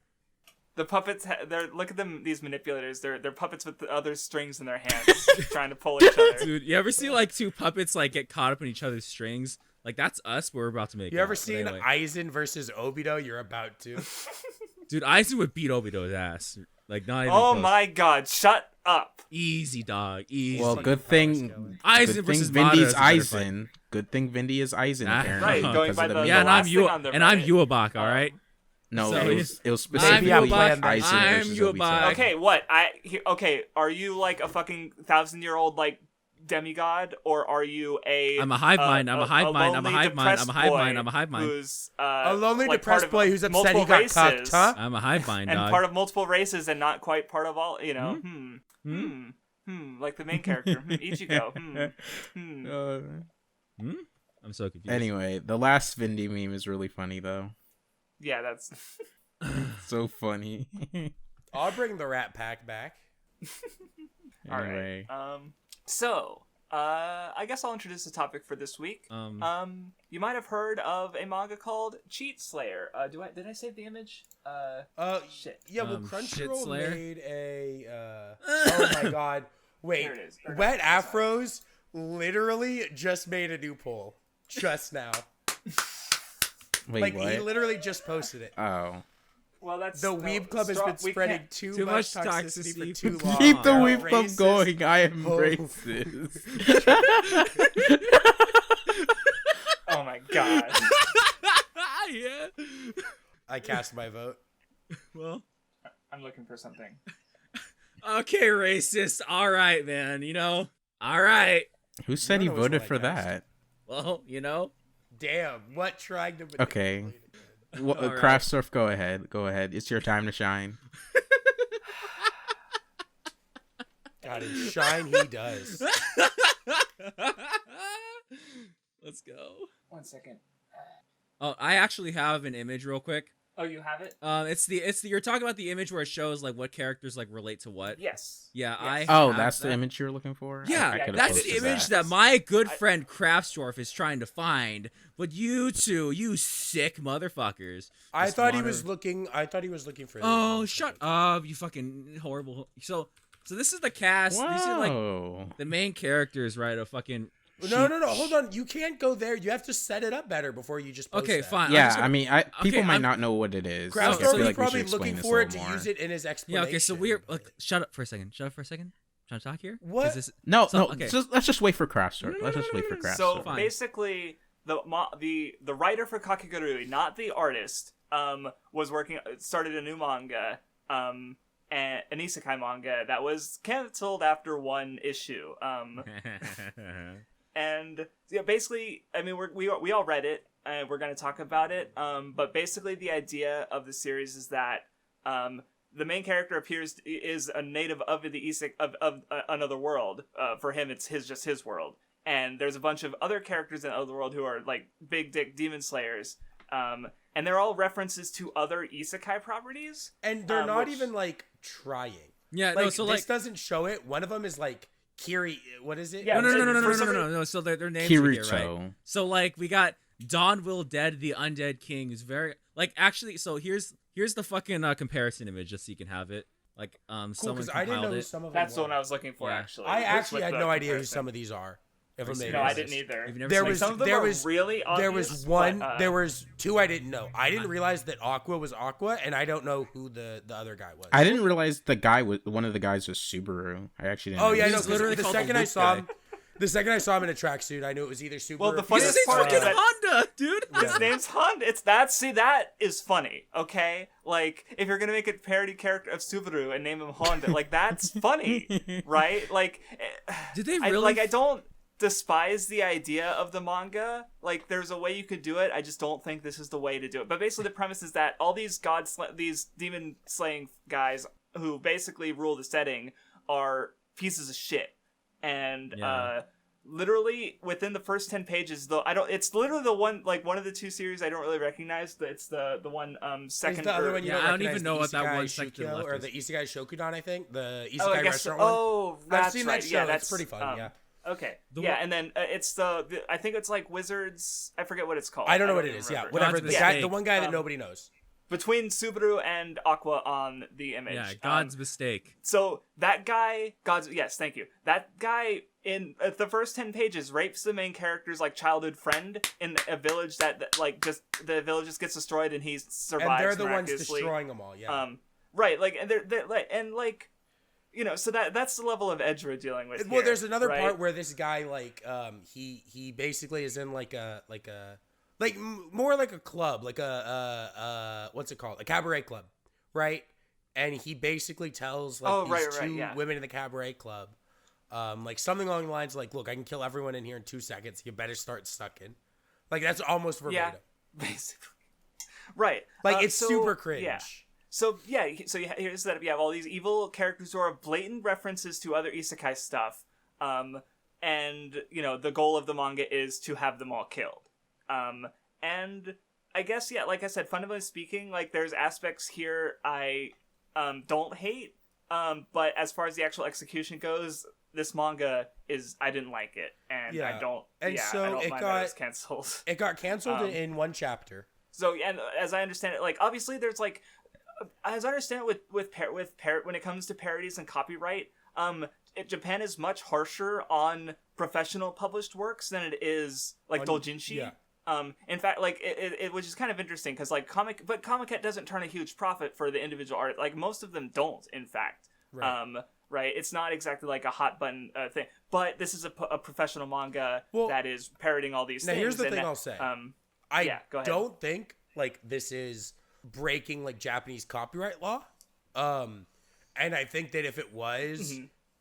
the puppets. They're look at them. These manipulators. They're puppets with the other strings in their hands, trying to pull each other. Dude, you ever see like two puppets like get caught up in each other's strings? Like that's us. We're about to make. You out. ever But seen anyway. Aizen versus Obito? You're about to. Dude, Aizen would beat Obito's ass. Like not even. Oh close. my god! Shut up. Easy dog. Easy. Well, good thing. Aizen Good thing versus Mada Vindy's is a better fight. Aizen. Good thing Vindy is Aizen. Ah, Apparently, Right, going because by of the- Yeah, and I'm last thing you. on the And I'm Reddit. Yuabak. All right. No, So it he's- was I'm specifically Yuabak. Aizen I'm versus Yuabak. Obito. Okay, what? Okay, are you like a fucking 1,000-year-old like demigod, or are you a? I'm a hive mind. I'm a hive mind. I'm a lonely, hive mind. I'm a hive depressed mind. boy I'm a hive mind. Who's A lonely, like, depressed part of boy who's upset he multiple got cucked, races, huh? I'm a hive mind, and dog. part of multiple races, and not quite part of all. You know, like the main character, Ichigo. I'm so confused. Anyway, the last Vindy meme is really funny though. Yeah, that's. So funny. I'll bring the Rat Pack back. Anyway. All right. So, I guess I'll introduce the topic for this week. You might have heard of a manga called Cheat Slayer. Did I save the image? Shit. Yeah, well, Shit Crunchyroll Slayer? made a. Oh my god! Wait, Here it is. Wet Afros literally just made a new poll just now. Wait, Like what? he literally just posted it. Oh. Well, that's The Weeb Club has been spreading too much toxicity for too long. Keep the They're Weeb Club racist. going. I embrace Oh. this. Oh my god. Yeah. I cast my vote. Well. I'm looking for something. Okay, racist. All right, man. All right. Who said he None of us voted like for that. that? Well, Damn, what trying to Okay. All right. Craftsdwarf, go ahead. Go ahead. It's your time to shine. God, and shine he does. Let's go. 1 second. Oh, I actually have an image real quick. Oh, you have it? It's the you're talking about the image where it shows like what characers like relate to what. Yes. Yeah, Yes. I. Oh, have that's that. the image you're looking for? Yeah, I could've that's the posted image that my good friend Craftsdwarf is trying to find. But you two, you sick motherfuckers. I just thought he wanna- was looking. I thought he was looking for. Oh, shut up, you fucking horrible. So this is the cast. These are like Whoa. the main characters, right? Of fucking. No. Hold on. You can't go there. You have to set it up better before you just post Okay, that. fine. Yeah, just gonna- I mean, people Okay, might I'm- not know what it is. Craftsdwarf I feel is like we probably should explain looking this for a it to little more. use it in his Yeah. explanation. Okay. So we're like, shut up for a second. Shut up for a second. Trying to talk here. What? Is this- No, So, no. okay. Let's just wait for Craftsdwarf. Let's just wait for Craftsdwarf. So Fine. basically, the writer for Kakegurui, not the artist, started a new manga, an isekai manga that was canceled after one issue. And yeah, basically, I mean, we all read it, and we're going to talk about it. But basically, the idea of the series is that the main character is a native of the of another world. For him, it's just his world, and there's a bunch of other characters in the other world who are like big dick demon slayers. And they're all references to other isekai properties, And they're not which- even like trying. Yeah. Like No. So this like. doesn't show it. One of them is like Kiri. What is it? Yeah, No. So their names are here, right? Kirito. So like we got Dawn Will Dead, the Undead King is very like actually. So here's the fucking comparison image just so you can have it. Like Cool, someone because I didn't know compiled who it. some of them That's the were. one I was looking for. Yeah. Actually, I actually With had the no idea who comparison. some of these are. If I'm being No, I honest. didn't either. You've never There seen was Some of them there are was really obvious, there was one. but, There was two I didn't know. I didn't realize that Aqua was Aqua, and I don't know who the other guy was. I didn't realize one of the guys was Subaru. I actually didn't. Oh yeah, He's no. 'Cause literally the called second the I Luke saw guy. him, the second I saw him in a tracksuit, I knew it was either Subaru. Well, the or funniest His part name's is fucking that- Honda, dude. His name's Honda. That is funny, okay? Like, if you're gonna make a parody character of Subaru and name him Honda, like, that's funny, right? Like, Did they I really? don't despise the idea of the manga. Like, there's a way you could do it. I just don't think this is the way to do it. But basically, the premise is that all these these demon slaying guys who basically rule the setting are pieces of shit, and Yeah. literally within the first 10 pages, though, it's literally the one of the two series I don't really recognize. It's the one second. Is the other one you Yeah, don't I don't recognize even know the what that Isekai one section Shukyo, left or is. the Isekai Shokudan, I think the Isekai Oh, I guess restaurant so. one. Oh, that's I've seen right. that show. Yeah, That's pretty fun. Yeah. Okay. The yeah, one- and then it's I think it's like Wizards. I forget what it's called. I don't know what even it is. Yeah, remember. whatever. God's The guy, Mistake. the one guy that nobody knows. Between Subaru and Aqua on the image. Yeah, God's mistake. So that guy, yes, thank you. That guy in the first 10 pages rapes the main character's like childhood friend in a village that like just the village just gets destroyed and he survives. And they're the ones miraculously. destroying them all. Yeah. Right, like and they're like and like. You know, so that's the level of edge we're dealing with. Well, here, there's another right? part where this guy he basically is in more like a club, like a what's it called, a cabaret club, right? And he basically tells like these two yeah. women in the cabaret club, Like something along the lines like, look, I can kill everyone in here in 2 seconds. You better start sucking. Like that's almost verbatim. Yeah, basically. Right. Like it's so, super cringe. Yeah. So here's that you have all these evil characters who are blatant references to other isekai stuff. And the goal of the manga is to have them all killed. And I guess, yeah, like I said, fundamentally speaking, like there's aspects here I don't hate. But as far as the actual execution goes, this manga I didn't like it, and Yeah. I don't. And yeah, so I don't it mind got- that it was canceled. It got canceled in one chapter. So, and as I understand it, like obviously there's like, as I understand it, with when it comes to parodies and copyright, Japan is much harsher on professional published works than it is like doujinshi. Yeah. In fact, like it which is kind of interesting because like Comiket doesn't turn a huge profit for the individual art. Like most of them don't, in fact. Right. Right. It's not exactly like a hot button thing, but this is a professional manga Well, that is parodying all these now things. here's the and thing that, I'll say. yeah, go ahead. don't think like this is breaking like Japanese copyright law. And I think that if it was,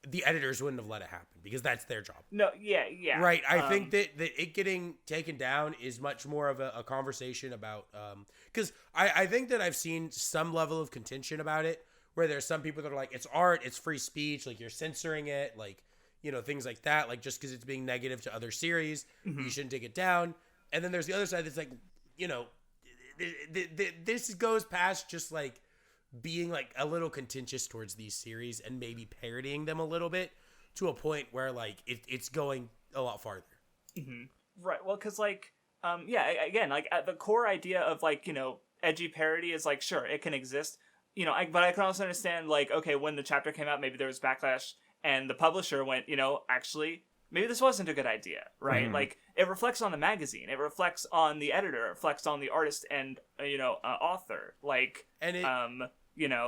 the editors wouldn't have let it happen because that's their job. No, yeah. Right. I think that it getting taken down is much more of a conversation about because I think that I've seen some level of contention about it where there's some people that are like, it's art, it's free speech, like you're censoring it, like, things like that, like just because it's being negative to other series, you shouldn't take it down. And then there's the other side that's like, this goes past just like being like a little contentious towards these series and maybe parodying them a little bit to a point where like it's going a lot farther. Right. Well, because like, again, like at the core idea of like, edgy parody is like, sure, it can exist, but I can also understand like, okay, when the chapter came out, maybe there was backlash and the publisher went, actually, maybe this wasn't a good idea, right? Like it reflects on the magazine, it reflects on the editor, it reflects on the artist and, author, like, And it,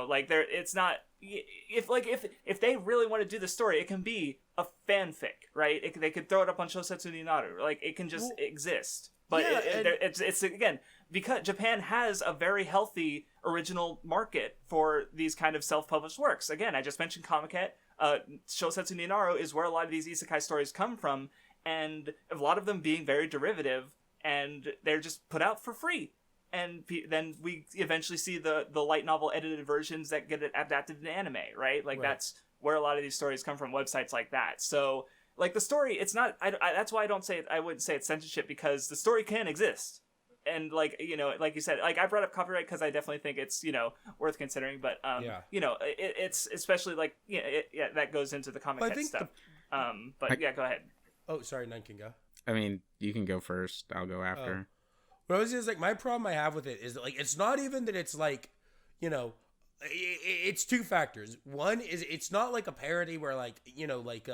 like there, it's not, if they really want to do the story, it can be a fanfic, right? They could throw it up on Shosetsu ni Naru, like it can just exist. But yeah, it's again, because Japan has a very healthy original market for these kind of self-published works. Again, I just mentioned Comiket. Shosetsu ni Naru is where a lot of these isekai stories come from, and a lot of them being very derivative, and they're just put out for free. And then we eventually see the light novel edited versions that get adapted into anime, right? Like that's where a lot of these stories come from, websites like that. So like the story, it's not. That's why I wouldn't say it's censorship, because the story can exist. And like like you said, like I brought up copyright because I definitely think it's worth considering. But it's especially like that goes into the comic stuff. But go ahead. Oh, sorry, None can go. I mean, you can go first. I'll go after. What I was is like my problem I have with it is that like it's not even that it's like it's two factors. One is it's not like a parody where like like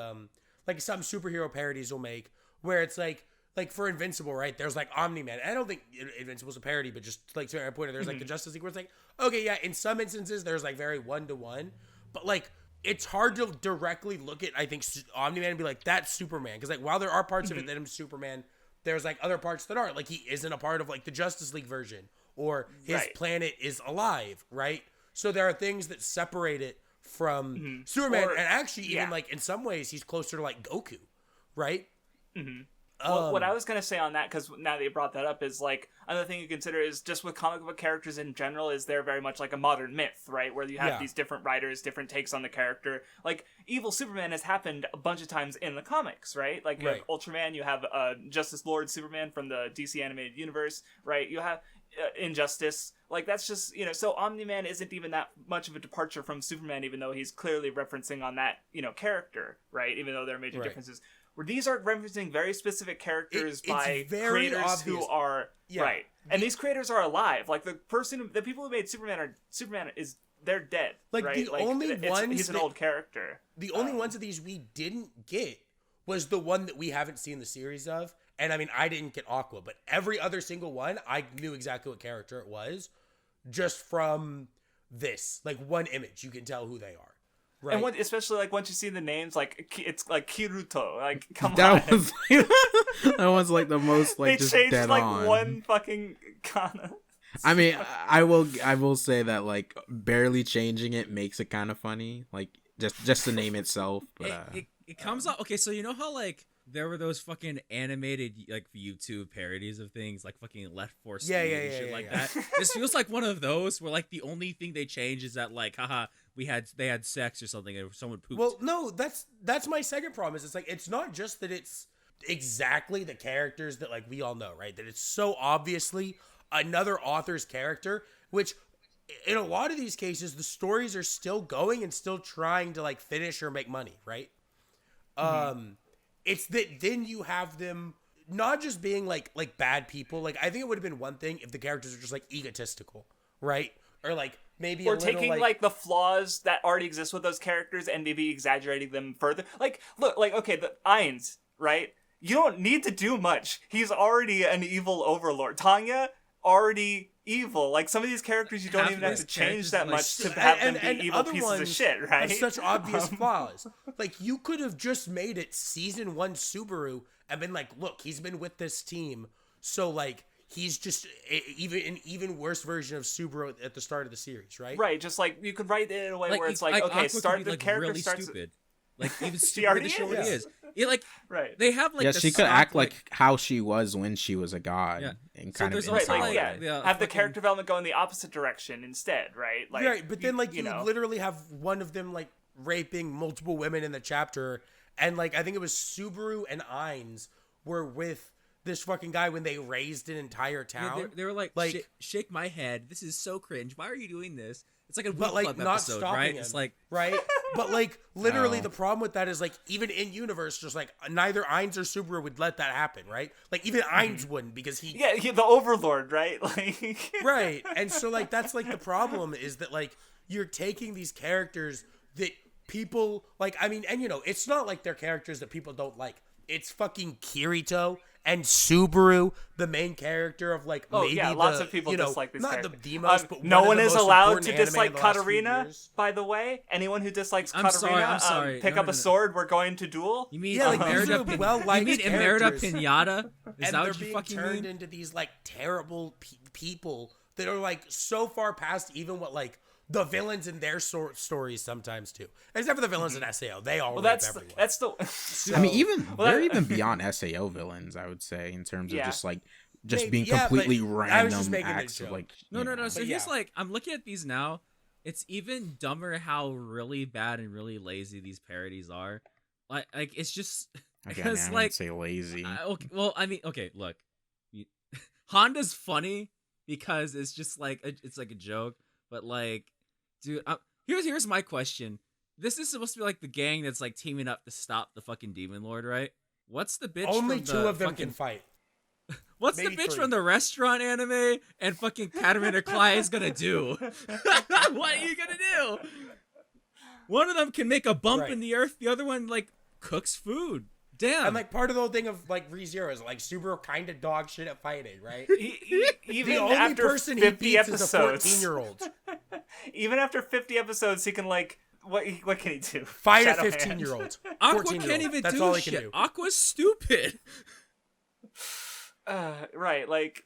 some superhero parodies will make where it's like for Invincible, right? There's like Omni-Man. I don't think Invincible's a parody, but just like to my point, there's like the Justice League where it's like, okay, yeah, in some instances there's like very one-to-one, but like it's hard to directly look at, I think, Omni-Man and be like, that's Superman. Because like while there are parts of it that him Superman, there's like other parts that aren't. Like he isn't a part of like the Justice League version, or his planet is alive, right? So there are things that separate it from Superman, and actually even like in some ways he's closer to like Goku, right? Well, what I was going to say on that, because now that you brought that up, is like another thing you consider is just with comic book characters in general is they're very much like a modern myth, right? Where you have these different writers, different takes on the character. Like evil Superman has happened a bunch of times in the comics, right? Like you have Ultraman, you have Justice Lord Superman from the DC animated universe, right? You have Injustice. Like that's just so Omni-Man isn't even that much of a departure from Superman, even though he's clearly referencing on that character, right? Even though there are major differences. Where these are referencing very specific characters by creators obvious. Who are right, and these creators are alive. Like the people who made Superman they're dead. Like right? the only ones he's an old character. The only ones of these we didn't get was the one that we haven't seen the series of. And I mean, I didn't get Aqua, but every other single one, I knew exactly what character it was, just from this. Like one image, you can tell who they are. Right. And especially like once you see the names, like it's like Kiruto. Like come that on, was that was like the most like they just changed dead like on. one fucking kana. I mean, I will say that like barely changing it makes it kind of funny, like just the name itself. But it comes out. Okay, so you know how like there were those fucking animated like YouTube parodies of things like fucking Left 4 Speed and shit like that. This feels like one of those where like the only thing they change is that like, haha, they had sex or something and someone pooped. Well, no, that's my second problem. Is it's like it's not just that it's exactly the characters that like we all know, right? That it's so obviously another author's character, which in a lot of these cases the stories are still going and still trying to like finish or make money, right? It's that then you have them not just being like bad people. Like I think it would have been one thing if the characters are just like egotistical, right? Or like maybe or a little, taking like the flaws that already exist with those characters and maybe exaggerating them further. Like look, like okay, the Ainz, right? You don't need to do much. He's already an evil overlord. Tanya, already evil. Like some of these characters you don't even have to change that much to have them be evil pieces of shit, right? Have such obvious flaws. Like you could have just made it season 1 Subaru and been like, look, he's been with this team, so like he's just an even worse version of Subaru at the start of the series, right? Right, just like you could write it in a way where it's like okay, Aqua start could be, the like, character really starts stupid. Like even She stupider already than she is. already is. Yeah, like right. they have like she could act like how she was when she was a god, and kind of there's Right, also, like, like, yeah, the have the fucking- character development go in the opposite direction instead, right? Like, Right, but then like you know, literally have one of them like raping multiple women in the chapter, and like I think it was Subaru and Ainz were with this fucking guy when they raised an entire town. Yeah, they were like shake my head. This is so cringe. Why are you doing this? It's like a but Weeb like Club not episode, stopping right? him, It's like right, but like literally No. the problem with that is like even in universe, just like neither Ainz or Subaru would let that happen, right? Like even Ainz wouldn't because he the overlord, right? Like, right, and so like that's like the problem is that like you're taking these characters that people like. I mean, and you know, it's not like they're characters that people don't like. It's fucking Kirito and Subaru, the main character of like maybe lots of people you know, dislike this not character. the most, but no one one of the is most allowed important to anime dislike in the last few Katarina. years. By the way, anyone who dislikes I'm sorry, Katarina, I'm sorry. pick No, up no, a no. sword. We're going to duel. you mean Yeah, like these Emerita are well-liked You mean Emerita characters. Pinata? Is And that they're what you being fucking turned mean? into these like terrible people that are like so far past even what like the villains in their stories sometimes too. Except for the villains in SAO, they all Well, rape that's everyone. that's the. I mean, even Well, they're that- even beyond SAO villains, I would say, in terms of Yeah. just like Maybe, being yeah, but completely I was just random making the acts of joke. like. No, you no, know. no. So But here's yeah. like I'm looking at these now. It's even dumber how really bad and really lazy these parodies are. Like it's just Again, because I like would say lazy. okay, well, I mean, okay, look, Honda's funny because it's just like it's like a joke, but like, dude, here's my question. This is supposed to be like the gang that's like teaming up to stop the fucking demon lord, right? What's the bitch? Only from two the of them fucking, can fight. What's maybe the bitch 3. from the restaurant anime and fucking Katarina Clay is gonna do? What are you gonna do? One of them can make a bump Right. in the earth. The other one like cooks food. Damn. And like part of the whole thing of like ReZero is like Subaru kind of dog shit at fighting, right? Even The only after person he 50 beats is a episodes, 14-year-old. even after 50 episodes, he can like what can he do? Fight a Shadow hand. 15-year-old. Aqua 14-year-old. can't even That's do all he shit. can do. Aqua's stupid. Right, like,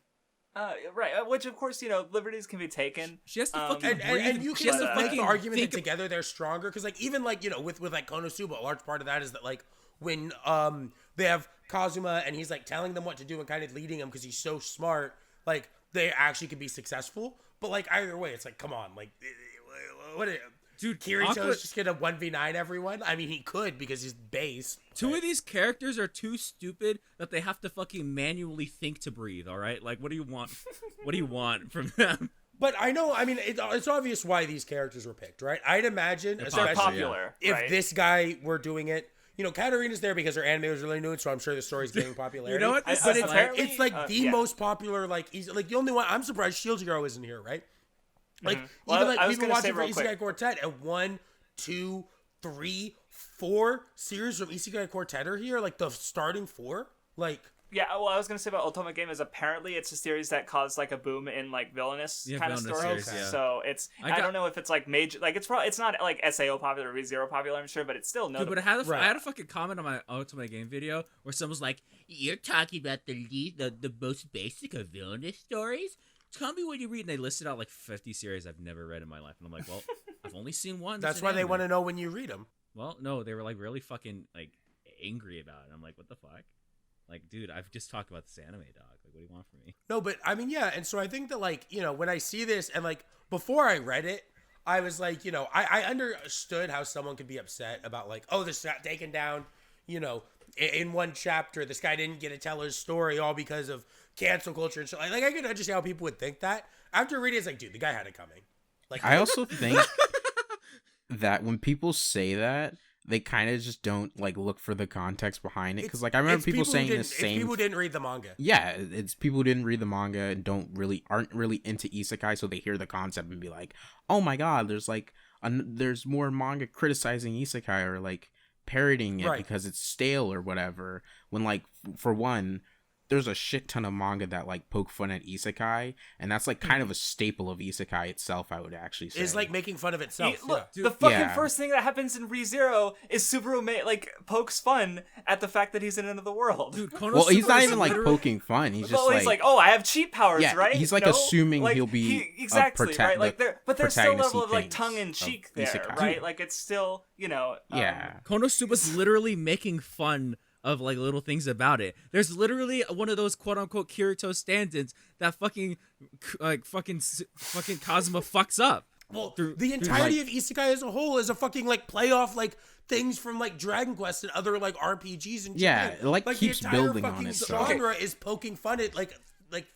right. Which of course, you know, liberties can be taken. She has to Um, fucking And breathe. you She has can to make fucking the argument think that together they're stronger because like even like you know with like Konosuba, a large part of that is that like when they have Kazuma and he's like telling them what to do and kind of leading them because he's so smart, like they actually could be successful. But like either way, it's like come on, like what? Dude, Kirito's Aqua, just gonna 1v9 everyone. I mean, he could because he's base. two of these characters are too stupid that they have to fucking manually think to breathe. All right, like what do you want? What do you want from them? But I know, I mean, it's obvious why these characters were picked, right? I'd imagine, They're especially popular. if right? this guy were doing it. You know, Katarina's there because her anime was really new, so I'm sure the story's getting popularity. You know what? This But is it's, like, it's like the yeah. most popular, like, like the only one. I'm surprised Shield Hero isn't here, right? Like, Well, even like I was we've been gonna say watching for real Isekai quick. Quartet, and 1, 2, 3, 4 series from Isekai Quartet are here, like the starting 4. Like, Yeah, well, I was gonna say about Ultimate Game is apparently it's a series that caused like a boom in like villainous Yeah, kind of villainous stories. series, yeah. So it's I don't know if it's like major, like it's probably it's not like SAO popular or ReZero popular, I'm sure, but it's still Dude, notable. but Right. I had a fucking comment on my Ultimate Game video where someone's like, "You're talking about the most basic of villainous stories. Tell me what you read." And they listed out like 50 series I've never read in my life, and I'm like, "Well, I've only seen one." that's why they want to know when you read them. Well, no, they were like really fucking like angry about it. I'm like, what the fuck? Like, dude, I've just talked about this anime, dog. Like, what do you want from me? No, but I mean, yeah, and so I think that, like, you know, when I see this, and like before I read it, I was like, you know, I understood how someone could be upset about like, oh, this got taken down, you know, in one chapter, this guy didn't get to tell his story all because of cancel culture and shit. Like I could understand how people would think that. After reading it, it's like, dude, the guy had it coming. Like, I also think that when people say that, they kind of just don't like look for the context behind it, because like I remember people saying the same. People didn't read the manga. Yeah, it's people who didn't read the manga and aren't really into isekai, so they hear the concept and be like, oh my god, there's like there's more manga criticizing isekai or like parodying it because it's stale or whatever. When like for one, there's a shit ton of manga that like poke fun at isekai, and that's like kind of a staple of isekai itself, I would actually say. It's like making fun of itself. Look, the fucking first thing that happens in ReZero is Subaru like pokes fun at the fact that he's in another world. Dude, well, he's not even like poking fun. He's just he's like, oh, I have cheat powers, right? He's like assuming like, he'll be exactly right. Like but there's still a level of like things tongue in cheek there, isekai. right? Like it's still, you know. Konosuba's literally making fun of like little things about it. There's literally one of those quote unquote Kirito stand-ins that fucking Kazuma fucks up. Well, the entirety of isekai as a whole is a fucking like playoff like things from like Dragon Quest and other like RPGs and Japan. Yeah, it like keeps the entire building on it. Genre is poking fun at like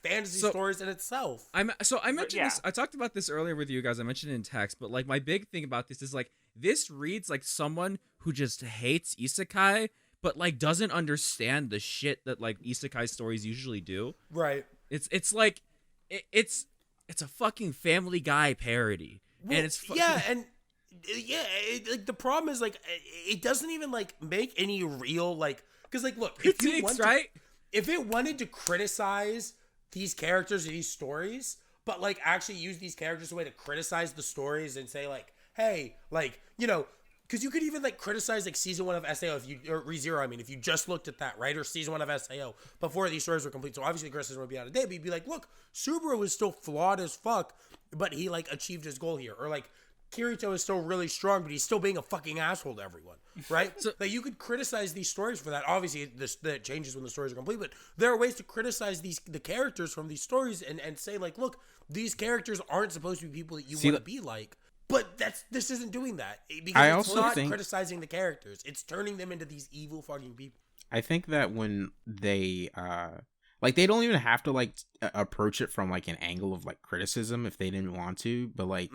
fantasy stories in itself. I mentioned this. I talked about this earlier with you guys. I mentioned it in text, but like my big thing about this is like this reads like someone who just hates isekai, but like doesn't understand the shit that like isekai stories usually do. Right. It's like it's a fucking Family Guy parody, and it's like the problem is like it doesn't even like make any real like, because like look, if it wanted to criticize these characters and these stories, but like actually use these characters as a way to criticize the stories and say like, hey, like, you know, because you could even like criticize like season 1 of SAO or ReZero. I mean, if you just looked at that, right, or season 1 of SAO before these stories were complete. So obviously criticism would be out of date, but you'd be like, look, Subaru is still flawed as fuck, but he like achieved his goal here, or like Kirito is still really strong, but he's still being a fucking asshole to everyone, right? So like you could criticize these stories for that. Obviously, that changes when the stories are complete, but there are ways to criticize the characters from these stories and say like, look, these characters aren't supposed to be people that you want to be like. But this isn't doing that, because it's not criticizing the characters. It's turning them into these evil fucking people. I think that when they like they don't even have to like approach it from like an angle of like criticism if they didn't want to, but like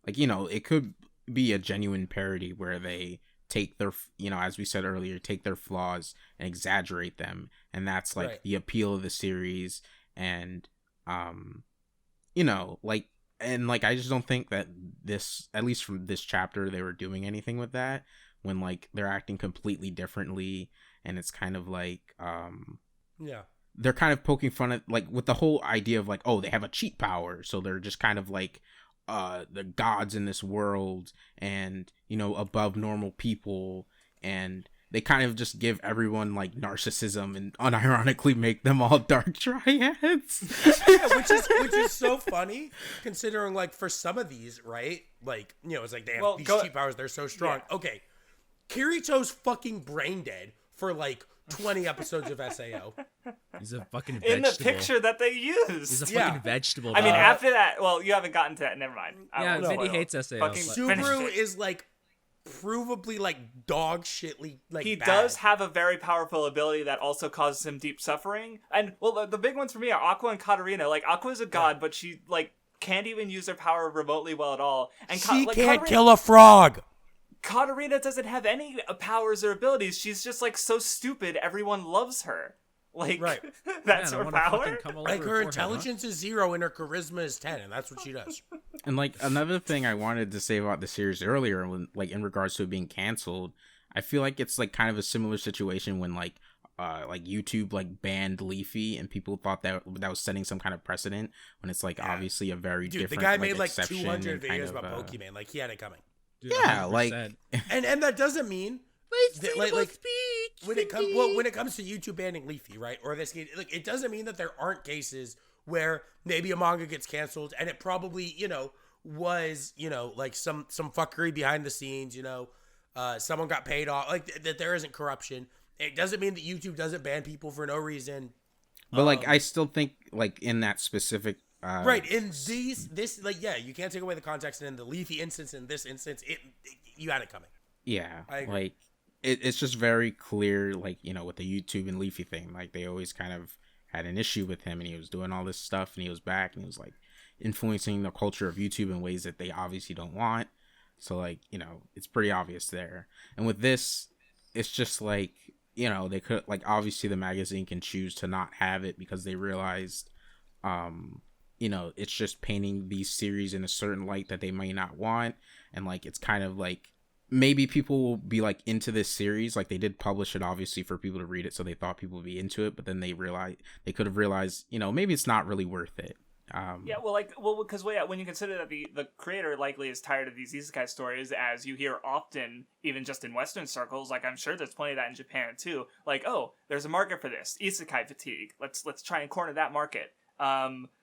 like, you know, it could be a genuine parody where they take their, you know, as we said earlier, take their flaws and exaggerate them, and that's like the appeal of the series. And you know, like, and like I just don't think that this, at least from this chapter, they were doing anything with that, when like they're acting completely differently, and it's kind of like they're kind of poking fun at like with the whole idea of like, oh, they have a cheat power, so they're just kind of like the gods in this world, and, you know, above normal people, and they kind of just give everyone like narcissism and unironically make them all dark triads. which is so funny, considering like for some of these, right, like, you know, it's like they have these cheat powers, they're so strong. Okay, Kirito's fucking brain dead for like 20 episodes of SAO. He's a fucking vegetable. In the picture that they used. He's a fucking vegetable. I mean, after that, well, you haven't gotten to that. Never mind. Vindy hates SAO. Subaru is like provably like dog shitly. Like he bad. does have a very powerful ability that also causes him deep suffering. And well, the big ones for me are Aqua and Katarina. Like Aqua is a god, but she like can't even use her power remotely well at all. And she can't kill a frog. Katarina doesn't have any powers or abilities. She's just like so stupid. Everyone loves her. Like that's her power. Like her intelligence is 0 and her charisma is 10, and that's what she does. And like another thing I wanted to say about the series earlier, when like in regards to it being canceled, I feel like it's like kind of a similar situation when like YouTube like banned Leafy, and people thought that was setting some kind of precedent, when it's like obviously a very different. The guy made like 200 videos about Pokemon. Like he had it coming. Dude, yeah, 100%. Like and that doesn't mean that, like when it comes to YouTube banning Leafy, right? Or this game, like it doesn't mean that there aren't cases where maybe a manga gets canceled and it probably, you know, was, you know, like some fuckery behind the scenes, you know, someone got paid off, like that there isn't corruption. It doesn't mean that YouTube doesn't ban people for no reason. But like, I still think like in that specific right in this like you can't take away the context, and in the Leafy instance, in this instance, you had it coming. Yeah, I agree. like it's just very clear, like, you know, with the YouTube and Leafy thing, like they always kind of had an issue with him, and he was doing all this stuff, and he was back, and he was like influencing the culture of YouTube in ways that they obviously don't want. So like, you know, it's pretty obvious there. And with this, it's just like, you know, they could, like, obviously the magazine can choose to not have it because they realized, you know, it's just painting these series in a certain light that they may not want. And like, it's kind of like, maybe people will be like into this series. Like, they did publish it obviously for people to read it, so they thought people would be into it, but then they could have realized, you know, maybe it's not really worth it. Because when you consider that the creator likely is tired of these isekai stories, as you hear often, even just in Western circles, like I'm sure there's plenty of that in Japan too. Like, oh, there's a market for this isekai fatigue. Let's try and corner that market.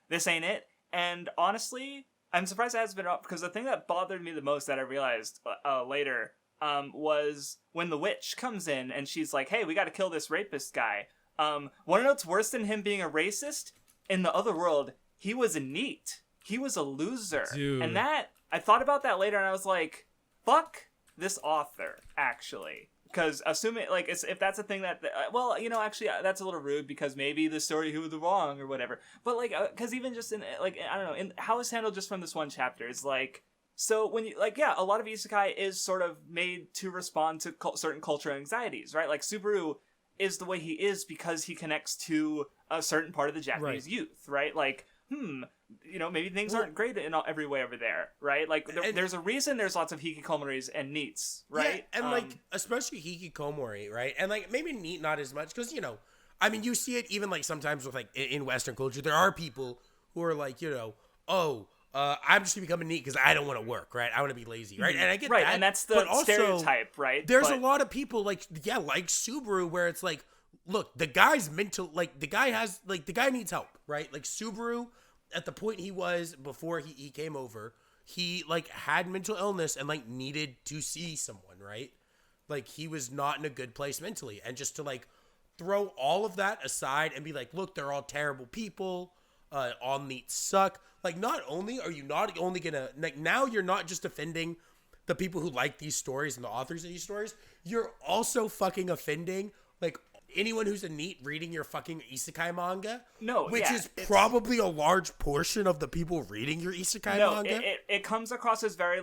This ain't it. And honestly, I'm surprised it hasn't been up, because the thing that bothered me the most that I realized later was when the witch comes in and she's like, "Hey, we got to kill this rapist guy." Want to know what's worse than him being a racist? In the other world, he was a NEET. He was a loser. Dude. And that, I thought about that later, and I was like, fuck this author, actually. Because assuming, like, if that's a thing that, well, you know, actually, that's a little rude, because maybe the story who was wrong or whatever. But, like, because even just in, like, I don't know, in how it's handled just from this one chapter is, like, so when you, like, yeah, a lot of isekai is sort of made to respond to certain cultural anxieties, right? Like, Subaru is the way he is because he connects to a certain part of the Japanese youth, right? Like, you know, maybe things aren't great in every way over there, right? Like, there's a reason there's lots of hikikomoris and NEETs, right? Yeah, and like, especially hikikomori, right? And like, maybe NEET not as much, because, you know, I mean, you see it even like sometimes with like in Western culture, there are people who are like, you know, I'm just gonna become a NEET because I don't want to work, right? I want to be lazy, right? And I get that, and that's the stereotype, right? There's a lot of people like Subaru, where it's like, look, the guy's mental, like the guy needs help, right? Like Subaru, at the point he was before he came over, he like had mental illness and like needed to see someone, right? Like, he was not in a good place mentally, and just to like throw all of that aside and be like, look, they're all terrible people, all NEETs suck. Like, not only are you not only gonna, like, now you're not just offending the people who like these stories and the authors of these stories, you're also fucking offending like anyone who's a NEET reading your fucking isekai manga. Which is probably a large portion of the people reading your isekai manga. It comes across as very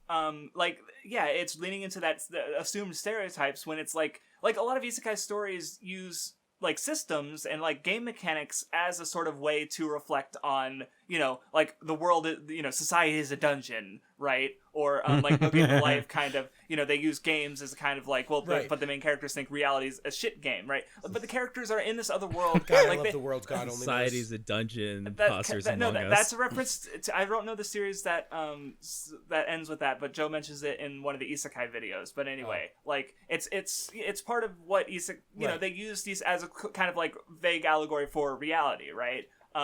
it's leaning into the assumed stereotypes, when it's like a lot of isekai stories use like systems and like game mechanics as a sort of way to reflect on, you know, like the world, you know, society is a dungeon, right? Or like No Game of Life, kind of, you know, they use games as a kind of like, well, but the main characters think reality is a shit game, right? But the characters are in this other world. God, like, I love the world's God only knows. Society's a dungeon, imposters among us. That's a reference to, I don't know the series that that ends with that, but Joe mentions it in one of the isekai videos. But anyway, like, it's part of what isekai, you know, they use these as a kind of like vague allegory for reality, right?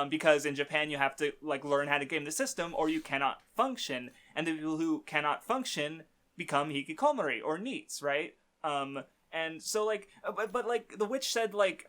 Because in Japan you have to like learn how to game the system, or you cannot function, and the people who cannot function become hikikomori or NEETs, right? And so like, but like the witch said, like,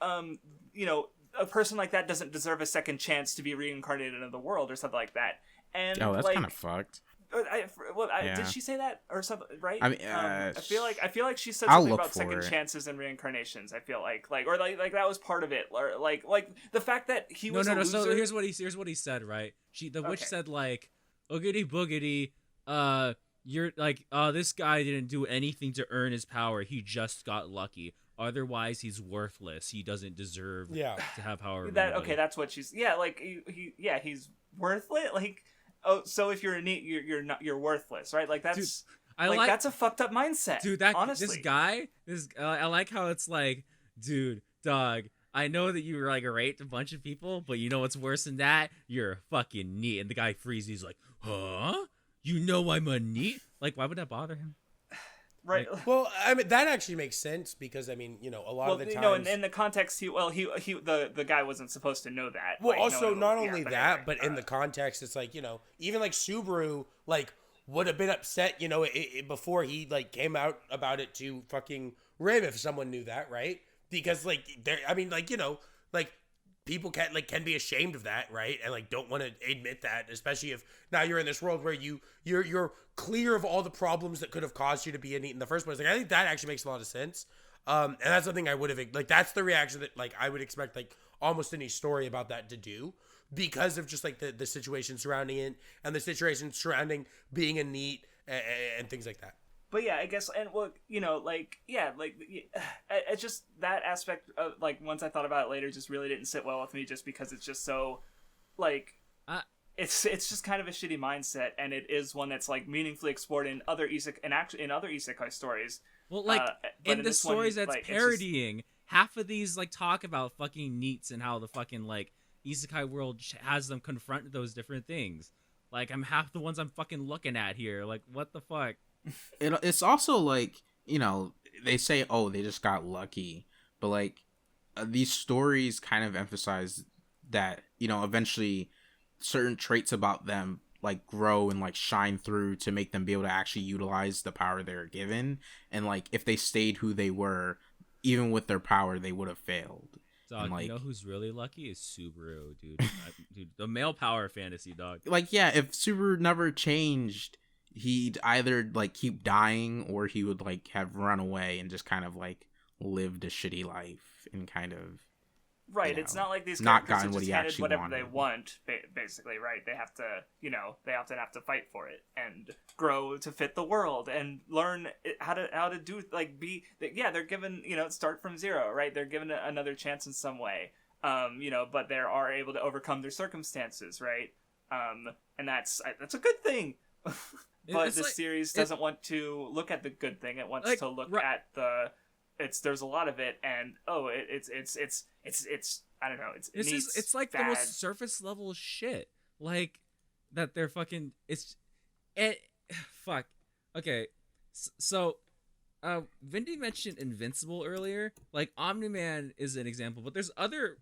you know, a person like that doesn't deserve a second chance to be reincarnated into the world or something like that. And that's like, kind of fucked. Did she say that or something? Right? I mean, I feel like she said I'll something look about for second it. chances and reincarnations. I feel like that was part of it, or like the fact that he was a loser. So here's what he said. Right? The witch said like, "Oogity boogity, you're like, this guy didn't do anything to earn his power. He just got lucky. Otherwise, he's worthless. He doesn't deserve to have power." That's what she's. Yeah, like he's worthless. Like. Oh, so if you're a NEET, you're worthless, right? Like that's that's a fucked up mindset. Dude, honestly, this guy, I like how it's like, dude, dog, I know that you like raped a bunch of people, but you know what's worse than that? You're a fucking NEET. And the guy freezes. He's like, huh? You know I'm a NEET? Like, why would that bother him? Right. Well, I mean, that actually makes sense, because I mean, you know, a lot of the times, no, in the context, the guy wasn't supposed to know that. Well, like, also not only that, but in the context, it's like, you know, even like Subaru, like would have been upset, you know, before he like came out about it to fucking Rim if someone knew that, right? Because like there, I mean, like, you know, like people can be ashamed of that, right? And like don't want to admit that, especially if now you're in this world where you're clear of all the problems that could have caused you to be a NEET in the first place. Like I think that actually makes a lot of sense. And that's something I would have like. That's the reaction that like I would expect like almost any story about that to do, because of just like the situation surrounding it and the situation surrounding being a NEET and things like that. But yeah, I guess, and well, you know, like, yeah, like, it's just that aspect of, like, once I thought about it later, just really didn't sit well with me, just because it's just so, like, it's just kind of a shitty mindset, and it is one that's, like, meaningfully explored in other isekai stories. Well, like, in the stories that's like, parodying, half of these, like, talk about fucking NEETs and how the fucking, like, isekai world has them confront those different things. Like, I'm half the ones I'm fucking looking at here. Like, what the fuck? It's also like, you know, they say, oh, they just got lucky, but like these stories kind of emphasize that, you know, eventually certain traits about them like grow and like shine through to make them be able to actually utilize the power they're given. And like if they stayed who they were, even with their power, they would have failed. Dog, like, you know who's really lucky is Subaru, dude. Dude, the male power fantasy, dog. Like, yeah, if Subaru never changed, he'd either like keep dying or he would like have run away and just kind of like lived a shitty life and kind of, right, you know, it's not like these not characters gotten are what just he handed actually whatever wanted. they want, basically, right? They have to, you know, they often have to fight for it and grow to fit the world and learn how to do, like, they're given, you know, start from zero, right? They're given another chance in some way, you know, but they are able to overcome their circumstances, right? And that's a good thing. But It's the like, series doesn't want to look at the good thing. It wants like, to look at there's a lot of it, and it's I don't know. It's like bad. the most surface level shit. Like that they're fucking. Fuck. Okay, so Vindy mentioned Invincible earlier. Like Omni-Man is an example, but there's other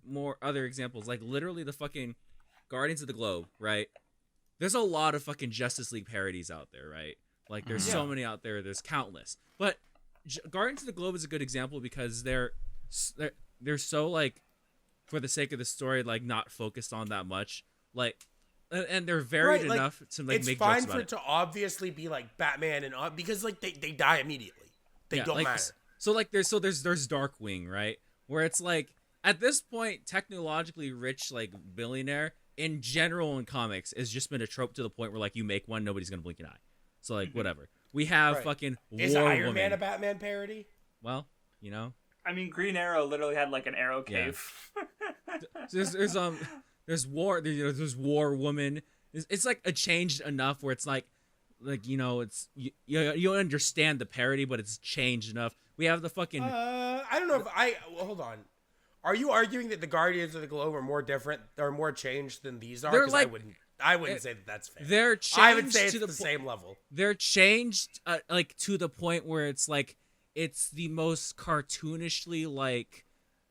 examples. Like literally the fucking Guardians of the Globe, right? There's a lot of fucking Justice League parodies out there, right? Like, there's so many out there. There's countless. But Guardians of the Globe is a good example because they're so, like, for the sake of the story, like, not focused on that much. Like, and they're varied enough to, like, make jokes about it. It's fine for it to obviously be, like, Batman and... Because, like, they die immediately. They don't like, matter. So, like, there's Darkwing, right? Where it's, like, at this point, technologically rich, like, billionaire... in general in comics has just been a trope to the point where like you make one, nobody's gonna blink an eye. So like whatever. We have fucking Is War Iron Woman. Man a Batman parody? Well, you know. I mean, Green Arrow literally had like an arrow cave. There's War Woman. It's like a changed enough where it's like you know it's you understand the parody, but it's changed enough. We have the fucking. I don't know if hold on. Are you arguing that the Guardians of the Globe are more different or more changed than these are? They're 'Cause like, I wouldn't say that that's fair. They're changed. I would say it's to the same level. They're changed like to the point where it's like it's the most cartoonishly like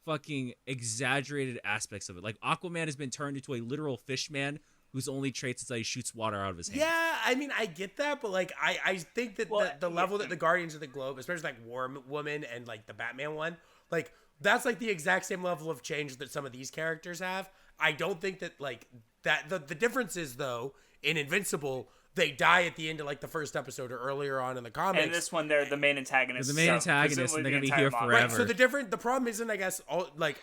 fucking exaggerated aspects of it. Like Aquaman has been turned into a literal fish man whose only traits is that he shoots water out of his hand. Yeah, I mean, I get that, but like I think that the level that the Guardians of the Globe, especially like War Woman and like the Batman one, like that's like the exact same level of change that some of these characters have. I don't think that like that the difference is though in Invincible they die at the end of like the first episode or earlier on in the comics. And this one they're the main antagonist. They're the main antagonist and they're gonna be here forever. Right, so the problem isn't I guess all, like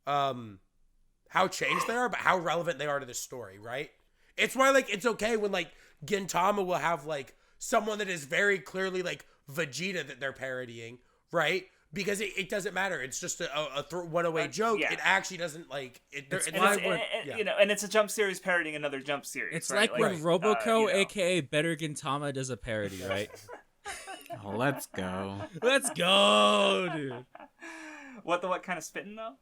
how changed they are, but how relevant they are to the story, right? It's why like it's okay when like Gintama will have like someone that is very clearly like Vegeta that they're parodying, right? Because it doesn't matter. It's just a one-away joke. Yeah. It actually doesn't like it. You know, and it's a Jump series parodying another Jump series. It's right? like when Roboco, aka Better Gintama, does a parody, right? Oh, let's go. Let's go, dude. What kind of spitting though?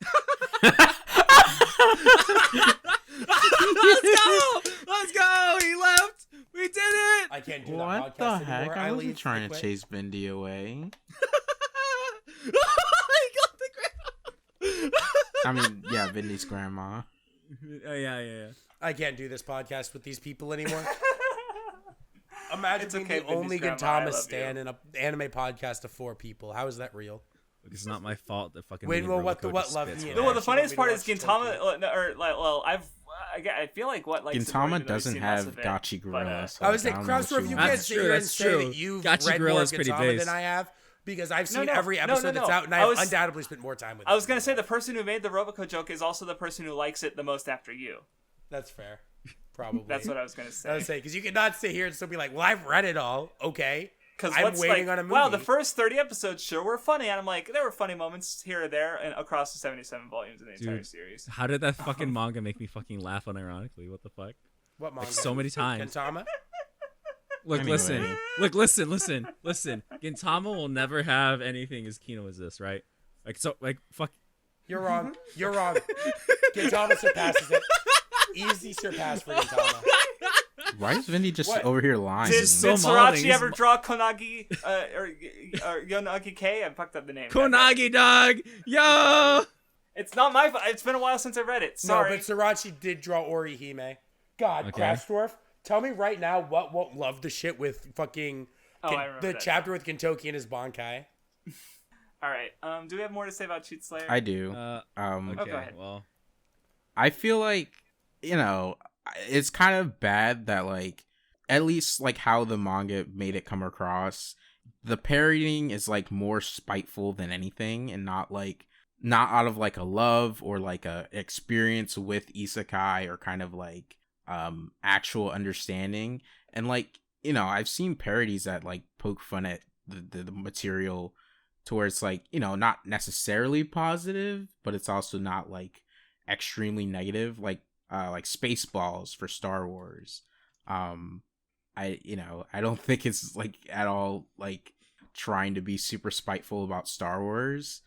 Let's go! He left! We did it! I can't do what that podcast the anymore. heck? I wasn't trying to chase Vindy away. He got the ground! I mean, yeah, Vindy's grandma. Oh, yeah. I can't do this podcast with these people anymore. Imagine It's being okay, the Vindy's only grandma, I Gintama love stan you. in an anime podcast of 4 people. How is that real? It's not my fault that fucking. Wait, me well, and what the Roboco what just love spits me one and Well, the Actually, funniest part want is me to watch Gintama, I feel like what like Gintama doesn't have Gachi but, Gorilla. So I was saying, don't know what Craftsdwarf, you want. can't That's sit true, here and that's say true. that you've Gachi read Gorilla more is of pretty Gintama based. than I have, because I've seen no, every episode that's out, and I I've was- undoubtedly spent more time with it. I was gonna say the person who made the Roboco joke is also the person who likes it the most after you. That's fair. Probably. That's what I was gonna I say. was saying, because you cannot sit here and still be like, well, I've read it all. Okay. Because I'm what's waiting like, on a movie. wow, the first 30 episodes sure were funny, and I'm like, there were funny moments here or there, and across the 77 volumes of the entire Dude. series. How did that fucking manga make me fucking laugh unironically? What the fuck? What manga? so many times. Gintama? Look, Anyway. listen. Gintama will never have anything as kino as this, right? Fuck. You're wrong. You're wrong. Gintama surpasses it. Easy surpass for Gintama. Why is Vindy just What? over here lying? Did, is so did mauling. Sorachi ever draw Konagi or Yonagi K? I fucked up the name. Konagi dog, yo. It's not my. It's been a while since I read it. Sorry. No, but Sriracha did draw Orihime. God, Okay. Craftsdwarf, tell me right now what won't love the shit with fucking Oh, I remember the that. chapter with Kentoki and his Bankai. All right. Do we have more to say about Cheat Slayer? I do. Okay, go ahead. well, I feel like, it's kind of bad that, like, at least, like, how the manga made it come across, the parodying is, like, more spiteful than anything, and not out of, like, a love or, like, a experience with isekai or kind of, like, actual understanding. And, like, I've seen parodies that, like, poke fun at the material to where it's, like, not necessarily positive, but it's also not, like, extremely negative, like Spaceballs for Star Wars. I don't think it's, like, at all, like, trying to be super spiteful about Star Wars.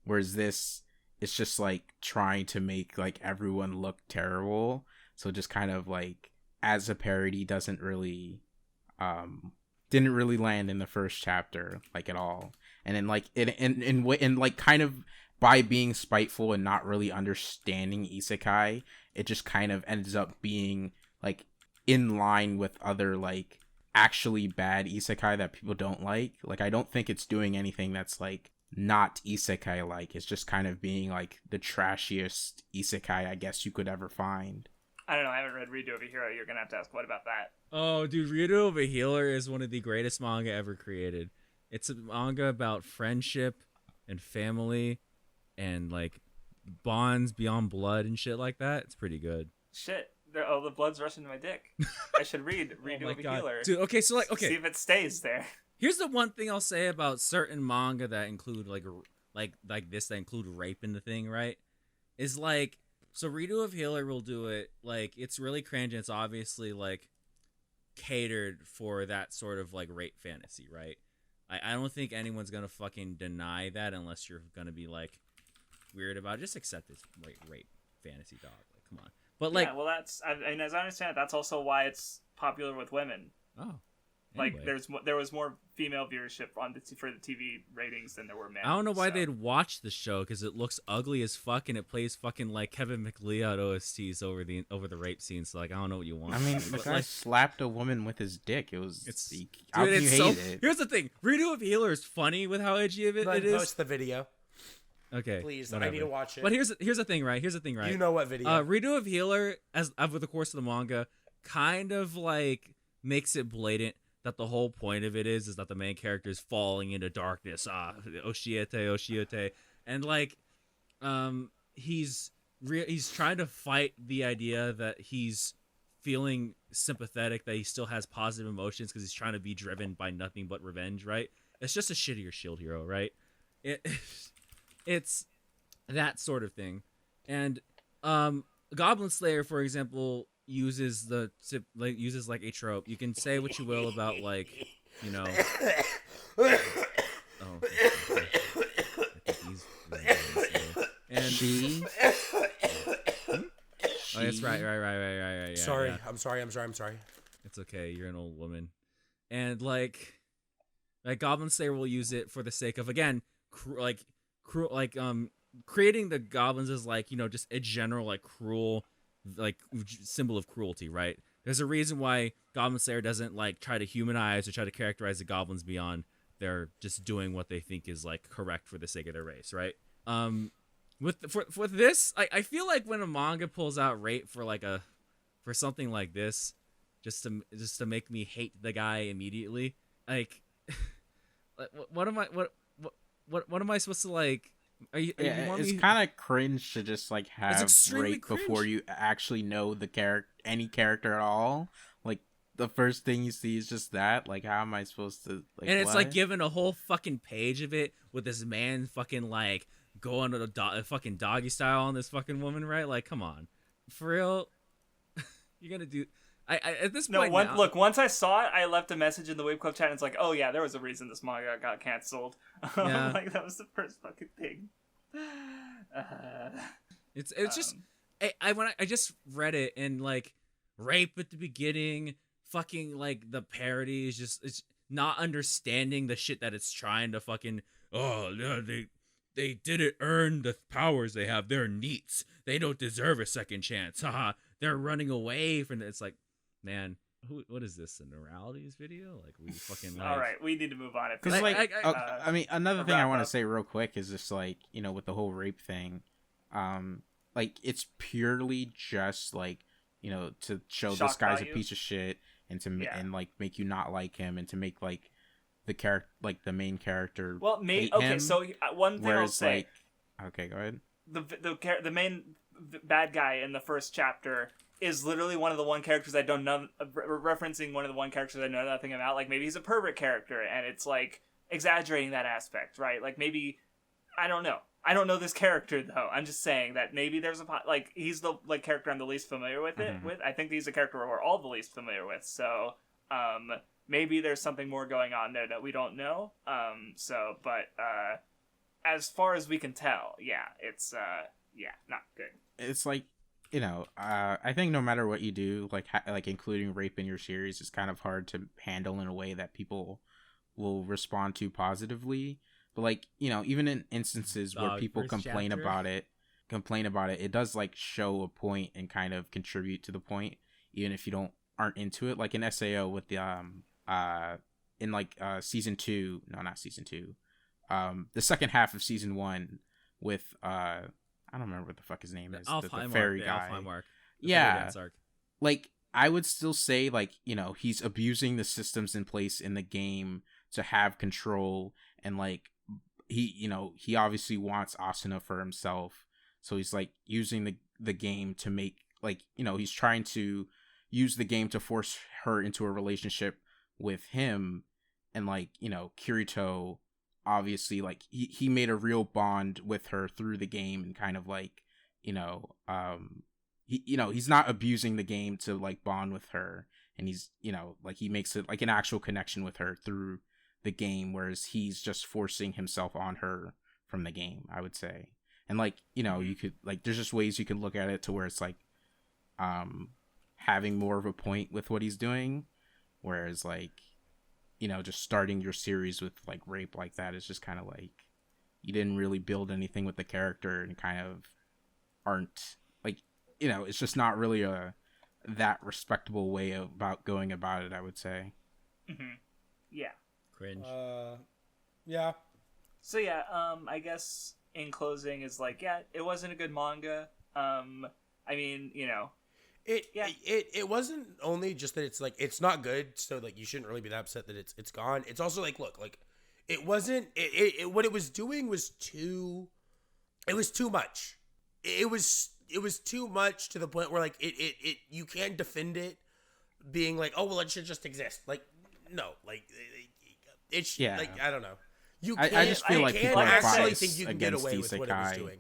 Whereas this, it's just, like, trying to make, like, everyone look terrible. So just kind of, like, as a parody, didn't really land in the first chapter, like, at all. And then, like, in like, kind of, by being spiteful and not really understanding isekai, it just kind of ends up being, like, in line with other, like, actually bad isekai that people don't like. Like, I don't think it's doing anything that's, like, not isekai like. It's just kind of being, like, the trashiest isekai I guess you could ever find. I don't know. I haven't read Redo of a Hero. You're gonna have to ask what about that. oh, dude, Ryu of a Healer is one of the greatest manga ever created. It's a manga about friendship and family and, like, bonds beyond blood and shit like that. It's pretty good. Shit. The blood's rushing to my dick. I should read Oh Redo my of a god, Healer. dude. Okay, so, like, See if it stays there. here's the one thing I'll say about certain manga that include like this, that include rape in the thing, right? Is like, so Redo of Healer will do it, like, it's really cringe and it's obviously, like, catered for that sort of, like, rape fantasy, right? I don't think anyone's gonna fucking deny that unless you're gonna be, like, weird about it. Just accept it's rape fantasy, dog. Like, come on. But, like, Yeah, well, and as I understand it, that's also why it's popular with women. oh, Like, anyway. there was more female viewership for the TV ratings than there were men. I don't know why so. they'd watch the show, because it looks ugly as fuck and it plays fucking like Kevin McLeod OSTs over the rape scenes. So, like, I don't know what you want. I mean, the But, guy like, slapped a woman with his dick. It was. How dude, can you it's hate so. it? Here's the thing: Redo of Healer is funny with how edgy of it is. Post the video, Okay, please. whatever. I need to watch it. But here's the thing, right? You know what video? Redo of Healer, as over the course of the manga, kind of, like, makes it blatant that the whole point of it is that the main character is falling into darkness. Oshiete, and, like, he's trying to fight the idea that he's feeling sympathetic, that he still has positive emotions because he's trying to be driven by nothing but revenge, right? It's just a shittier Shield Hero, right? It's that sort of thing. And Goblin Slayer, for example, uses like a trope. You can say what you will about, like, oh, okay. He's really good at this, and She. oh, that's right. Yeah, sorry, yeah. I'm sorry. It's okay. You're an old woman, and like Goblin Slayer will use it for the sake of, again, creating the goblins as, like, just a general, like, cruel, like, symbol of cruelty, right? there's a reason why Goblin Slayer doesn't like try to humanize or try to characterize the goblins beyond they're just doing what they think is like correct for the sake of their race, right? With this, I feel like when a manga pulls out rape for something like this, just to make me hate the guy immediately, like what am I supposed to like? It's kind of cringe to just like have rape cringe. before you actually know the any character at all. Like the first thing you see is just that. Like, how am I supposed to? Like, and it's what? like given a whole fucking page of it with this man fucking like going to the fucking doggy style on this fucking woman, right? Like, come on, for real. You're gonna do. I at this point. No, look. Once I saw it, I left a message in the Weeb Club chat, and it's like, oh yeah, there was a reason this manga got canceled. Yeah. Like that was the first fucking thing. It's just I just read it and like rape at the beginning, fucking like the parody is just it's not understanding the shit that it's trying to fucking they didn't earn the powers they have. They're neats. They don't deserve a second chance. Haha. They're running away from it. It's like, man, what is this? A neuralities video? Like we fucking like... All right, we need to move on. Because I mean, another thing I want to say real quick is just like, you know, with the whole rape thing, like it's purely just like, you know, to show this guy's a piece of shit and to and like make you not like him and to make like the character, like the main character. Well, okay. So one thing I'll say. Like, okay, go ahead. The main bad guy in the first chapter is literally one of the one characters I don't know, referencing one of the one characters I know nothing about. Like maybe he's a pervert character, and it's like exaggerating that aspect, right? Like maybe I don't know. I don't know this character though. I'm just saying that maybe there's like he's the like character I'm the least familiar with. I think he's a character we're all the least familiar with. So maybe there's something more going on there that we don't know. But as far as we can tell, yeah, it's not good. It's like, you know, I think no matter what you do, like including rape in your series is kind of hard to handle in a way that people will respond to positively. But like, you know, even in instances where people complain about it, it does like show a point and kind of contribute to the point, even if you aren't into it. Like in SAO with the season 2, no, not season 2, the second half of season 1 with I don't remember what the fuck his name is. The fairy guy. Yeah. Like, I would still say, like, you know, he's abusing the systems in place in the game to have control. And, like, he obviously wants Asuna for himself. So he's, like, using the game to make, like, you know, he's trying to use the game to force her into a relationship with him. And, like, you know, Kirito... obviously like he made a real bond with her through the game and kind of like, you know, he's not abusing the game to like bond with her, and he's, you know, like he makes it like an actual connection with her through the game, whereas he's just forcing himself on her from the game, I would say. And like, you know, you could like there's just ways you can look at it to where it's like having more of a point with what he's doing, whereas like, you know, just starting your series with like rape like that is just kind of like you didn't really build anything with the character and kind of aren't like, you know, it's just not really that respectable way about going about it, I would say. Mm-hmm. Yeah. Cringe. Yeah. So yeah, I guess in closing is like, yeah, it wasn't a good manga. I mean, you know, It wasn't only just that it's like it's not good, so like you shouldn't really be that upset that it's gone. It's also like, look, like it wasn't what it was doing was too much. It was too much to the point where like it you can't defend it being like, oh well, it should just exist. Like no, like it's like I don't know. You can't, I just feel like people are actually biased think you can get against away with what it was isekai. doing.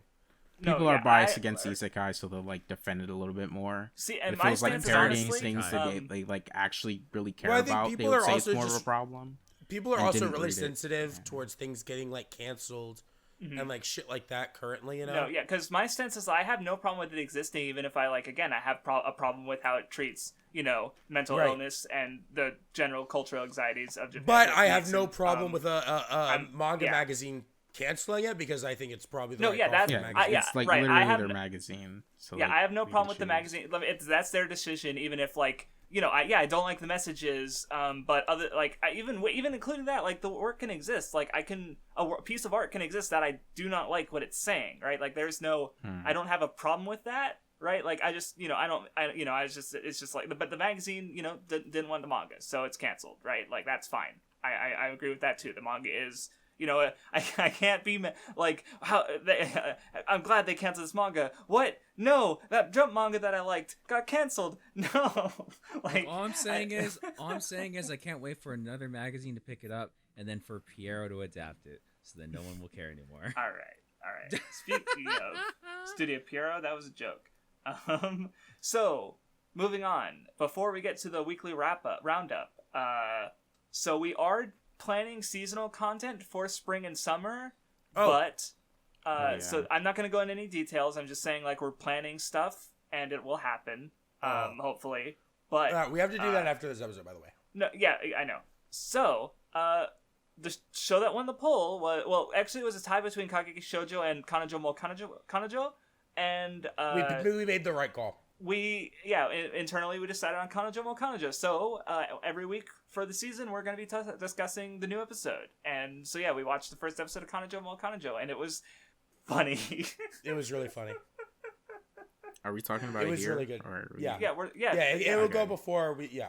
People are biased against isekai, so they'll like defend it a little bit more. See, and it my feels like stance is parodying honestly, things that they like actually really care Well, I think about. They people would are say also it's more of a just- problem. People are and also didn't really read it. sensitive towards things getting like canceled and like shit like that currently, you know? No, yeah, because my stance is I have no problem with it existing, even if I like again I have a problem with how it treats, you know, mental illness and the general cultural anxieties of Japan. But I have no problem with a manga magazine canceling it because I think it's probably the right call for the magazine. It's like right, literally their magazine. So yeah, like, I have no we problem can with the choose. magazine. That's their decision, even if like I don't like the messages, but other like even including that, like the work can exist. Like a piece of art can exist that I do not like what it's saying, right? Like there's no, I don't have a problem with that, right? Like I just, it's just like, but the magazine, didn't want the manga, so it's canceled, right? Like that's fine. I agree with that too. The manga is. I can't be like how I'm glad they canceled this manga. What? No, that Jump manga that I liked got canceled. No, like all I'm saying is I can't wait for another magazine to pick it up and then for Piero to adapt it, so then no one will care anymore. All right. Speaking of Studio Piero, that was a joke. So moving on. Before we get to the weekly roundup, so we are planning seasonal content for spring and summer, but so I'm not going to go into any details. I'm just saying like we're planning stuff and it will happen, hopefully. But we have to do that after this episode, by the way. No, yeah, I know. So the show that won the poll was actually it was a tie between Kageki Shoujo and Kanojo mo Kanojo, and we made the right call. Internally we decided on Kanojo mo Kanojo. So every week for the season we're going to be discussing the new episode. And so we watched the first episode of Kanojo mo Kanojo, and it was funny. It was really funny. Are we talking about it was here? really good. It will go before we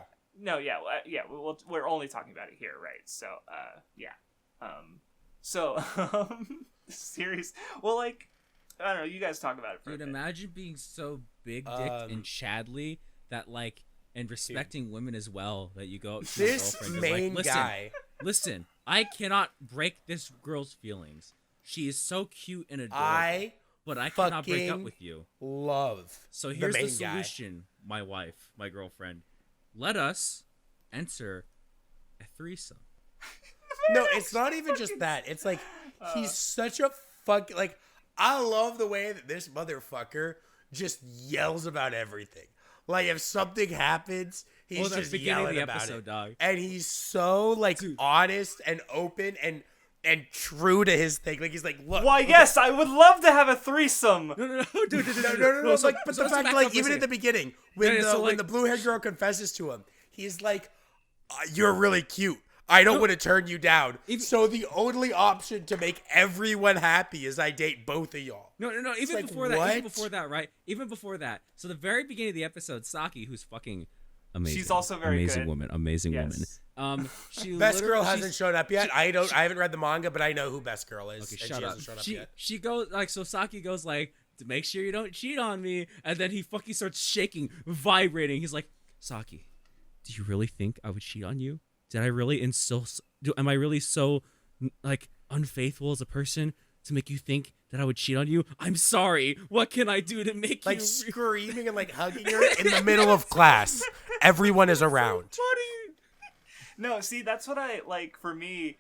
we're only talking about it here, right? So series, well, like I don't know, you guys talk about it for a bit. Imagine being so big dicked and Chadley that like and respecting women as well, that you go up to this your girlfriend main like, guy. Listen, I cannot break this girl's feelings. She is so cute and adorable, but I cannot break up with you. Love. So here's the solution, my wife, my girlfriend. Let us enter a threesome. No, it's not even just that. It's like he's such a like. I love the way that this motherfucker just yells about everything. Like if something happens, he's just yelling about it. Dog. And he's so like honest and open and true to his thing. Like he's like, look. Why, yes, I would love to have a threesome. No, dude. No. Like, but the fact, like, even at the beginning, when the blue-haired girl confesses to him, he's like, "You're really cute. I don't want to turn you down. So the only option to make everyone happy is I date both of y'all." No. Even before that, right? Even before that. So the very beginning of the episode, Saki, who's fucking amazing. She's also very amazing good. Amazing woman. She Best Girl hasn't showed up yet. I haven't read the manga, but I know who Best Girl is. Okay, and shut she up. hasn't showed up yet. She goes like, so Saki goes like, to make sure you don't cheat on me, and then he fucking starts shaking, vibrating. He's like, Saki, do you really think I would cheat on you? Did I really am I really so like unfaithful as a person to make you think that I would cheat on you? I'm sorry. What can I do to make like you screaming and like hugging her in the middle of class? Everyone is around. No, see, that's what I like for me.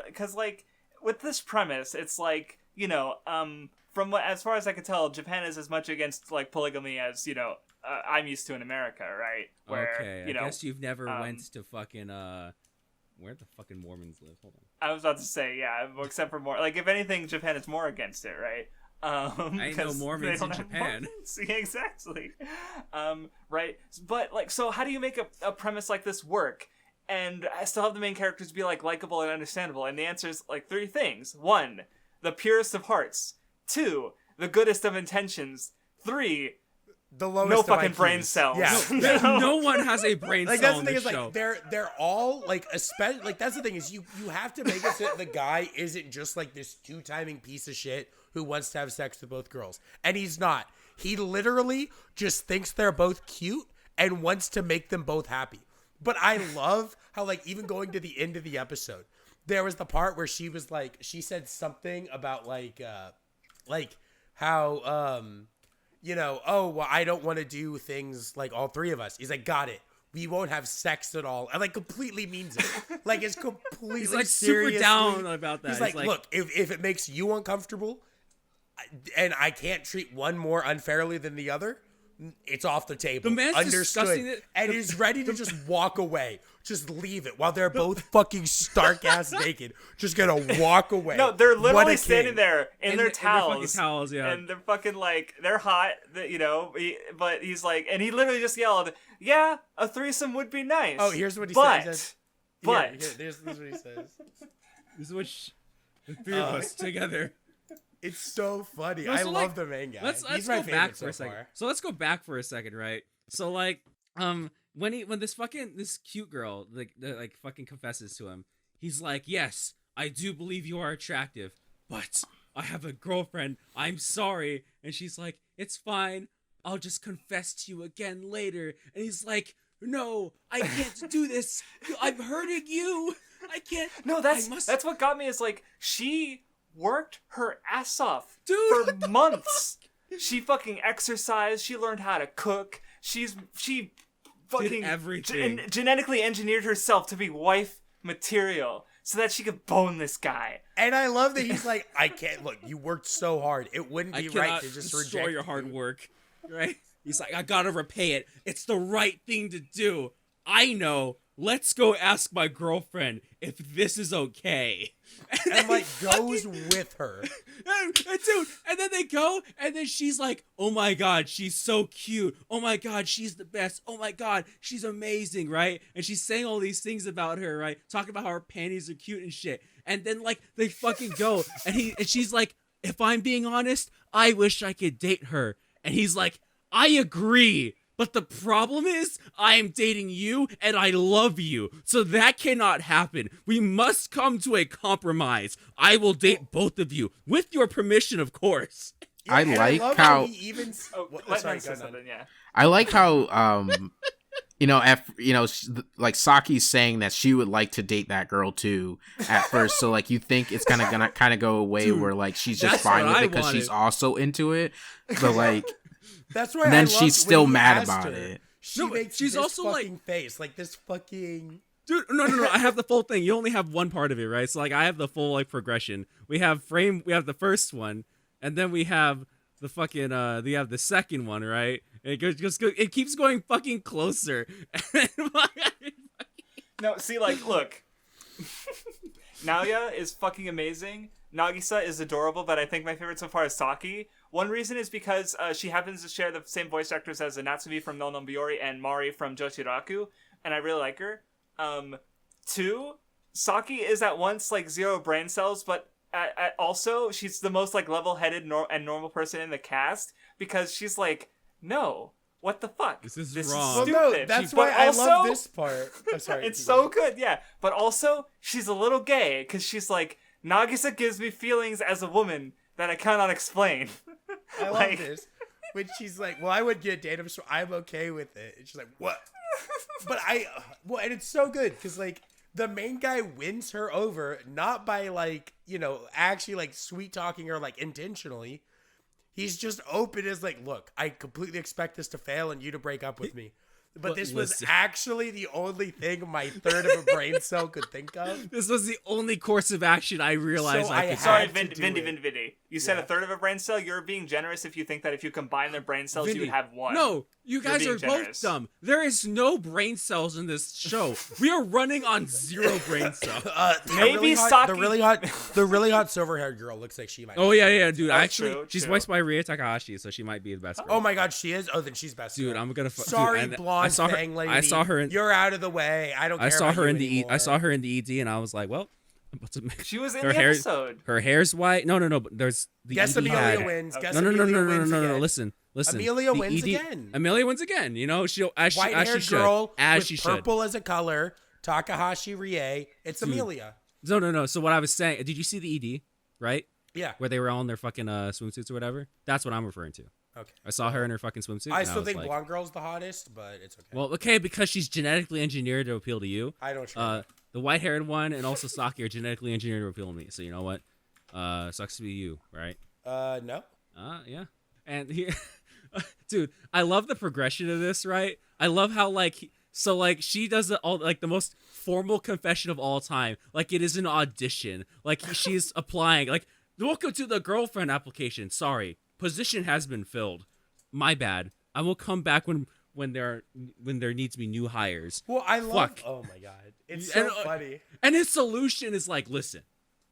Because like with this premise, it's like from what as far as I could tell, Japan is as much against like polygamy as I'm used to in America, right? Where, okay, I guess you've never went to fucking where the fucking Mormons live. Hold on. I was about to say, yeah, except for more like if anything, Japan is more against it, right? I know Mormons in Japan. Mormons. Yeah, exactly. Right, but like, so how do you make a premise like this work? And I still have the main characters be like likable and understandable, and the answer is like 3 things: 1, the purest of hearts; 2, the goodest of intentions; 3, the lowest no of fucking IQs. brain cells. Yeah. No one has a brain like cell that's the in thing this is show. like they're all like especially like that's the thing is you have to make it so that the guy isn't just like this 2-timing piece of shit who wants to have sex with both girls, and he's not. He literally just thinks they're both cute and wants to make them both happy. But I love how, like, even going to the end of the episode, there was the part where she was like, she said something about like how, oh, well, I don't want to do things like all 3 of us. He's like, got it. We won't have sex at all. And like completely means it. Like it's completely He's like super down about that. He's like, look, if it makes you uncomfortable and I can't treat one more unfairly than the other, it's off the table. The man's discussing Understood. it. And he's ready to just walk away. Just leave it while they're both fucking stark ass naked. Just gonna walk away. No, they're What literally a standing king. there in their towels. fucking towels, yeah. And they're fucking like, they're hot, you know, but he's like, and he literally just yelled, yeah, a threesome would be nice. Oh, here's what he but, says. But, This is what he says. This is what the three of us together. It's so funny. No, I so, love the main guy. Let's He's go my back favorite for so a second. far. So let's go back for a second, right? So like, when this cute girl like fucking confesses to him, he's like, yes, I do believe you are attractive, but I have a girlfriend. I'm sorry. And she's like, it's fine. I'll just confess to you again later. And he's like, no, I can't do this. I'm hurting you. I can't. no, that's what got me is like, she worked her ass off Dude, for months. She fucking exercised. She learned how to cook. She fucking everything. Genetically engineered herself to be wife material so that she could bone this guy. And I love that he's like, I can't look. You worked so hard. It wouldn't I be cannot right to just destroy reject your hard you. work, right? He's like, I gotta repay it. It's the right thing to do. I know. Let's go ask my girlfriend if this is okay. And like goes with her. Dude, and then they go, and then she's like, oh my god, she's so cute. Oh my god, she's the best. Oh my god, she's amazing, right? And she's saying all these things about her, right? Talking about how her panties are cute and shit. And then like they fucking go, and she's like, if I'm being honest, I wish I could date her. And he's like, I agree. But the problem is, I am dating you and I love you. So that cannot happen. We must come to a compromise. I will date both of you. With your permission, of course. Yeah, I and like love how- he even. Let Sorry, me say go on. something, yeah. I like how like Saki's saying that she would like to date that girl too at first. So like you think it's gonna kind of go away Dude, where like she's just that's fine what with I it because she's wanted. also into it. But like That's why. and then I loved she's when still he mad asked about her, it. She No, but makes she's this also, like- fucking face, like this fucking. Dude, no. I have the full thing. You only have one part of it, right? So like I have the full like progression. We have the first one, and then we have the fucking we have the second one, right? And it keeps going fucking closer. No, see, like, look. Naoya is fucking amazing. Nagisa is adorable, but I think my favorite so far is Saki. One reason is because she happens to share the same voice actors as Natsume from No no Biori and Mari from Joshiraku, and I really like her. Two, Saki is at once, like, zero brain cells, but also, she's the most, like, level-headed and normal person in the cast, because she's like, no, what the fuck? This is Well, wrong. no, Stupid. that's But why I also- love this part. I'm sorry. It's keep so going. good, yeah. But also, she's a little gay, because she's like, Nagisa gives me feelings as a woman that I cannot explain. I love like- this. When she's like, well, I would get dated, so I'm okay with it. And she's like, what? But and it's so good because, like, the main guy wins her over, not by, like, you know, actually, like, sweet talking her, like, intentionally. He's just open as, like, look, I completely expect this to fail and you to break up with me. But this was listen. actually the only thing my third of a brain cell could think of. This was the only course of action I realized So I I could had Sorry, to Vindy. do it. You said Yeah. a third of a brain cell? You're being generous if you think that if you combine their brain cells, you would Vindy, have one. No, you guys being are generous. both dumb. There is no brain cells in this show. We are running on zero brain cells. Maybe the Saki- really hot silver-haired girl looks like she might. Oh yeah, dude. Oh, Actually, true, she's true. voiced by Rie Takahashi, so she might be the best. Oh my god, she is. Oh, then she's best. dude, girl. I'm gonna. Sorry, dude, and blonde I saw her. fang lady. I saw her in. You're out of the way. I don't. I care saw about her you in the. anymore. I saw her in the ED, and I was like, well, I'm about to make. She was in Her the hair- episode. Her hair's white. No. But there's the Guess ED Amelia had- wins. Guess No. Amelia wins again. Listen. Amelia The wins ED again. Amelia wins again. You know, she'll as she White-haired should. girl As with she should. purple as a color. Takahashi Rie. It's Amelia. No. So what I was saying, did you see the ED? Right? Yeah. Where they were all in their fucking swimsuits or whatever. That's what I'm referring to. Okay. I saw her in her fucking swimsuit. I and still was think like, blonde girl's the hottest, but it's okay. well, okay, because she's genetically engineered to appeal to you. I don't. Sure. The white-haired one and also Saki are genetically engineered to appeal to me. So you know what? Sucks to be you, right? No. Yeah. And here, dude, I love the progression of this, right? I love how she does the most formal confession of all time. Like it is an audition. Like she's applying. Like, welcome to the girlfriend application. Sorry, position has been filled. My bad. I will come back when there needs to be new hires. Well, I love. Fuck. Oh my god, it's so funny. And his solution is like, listen,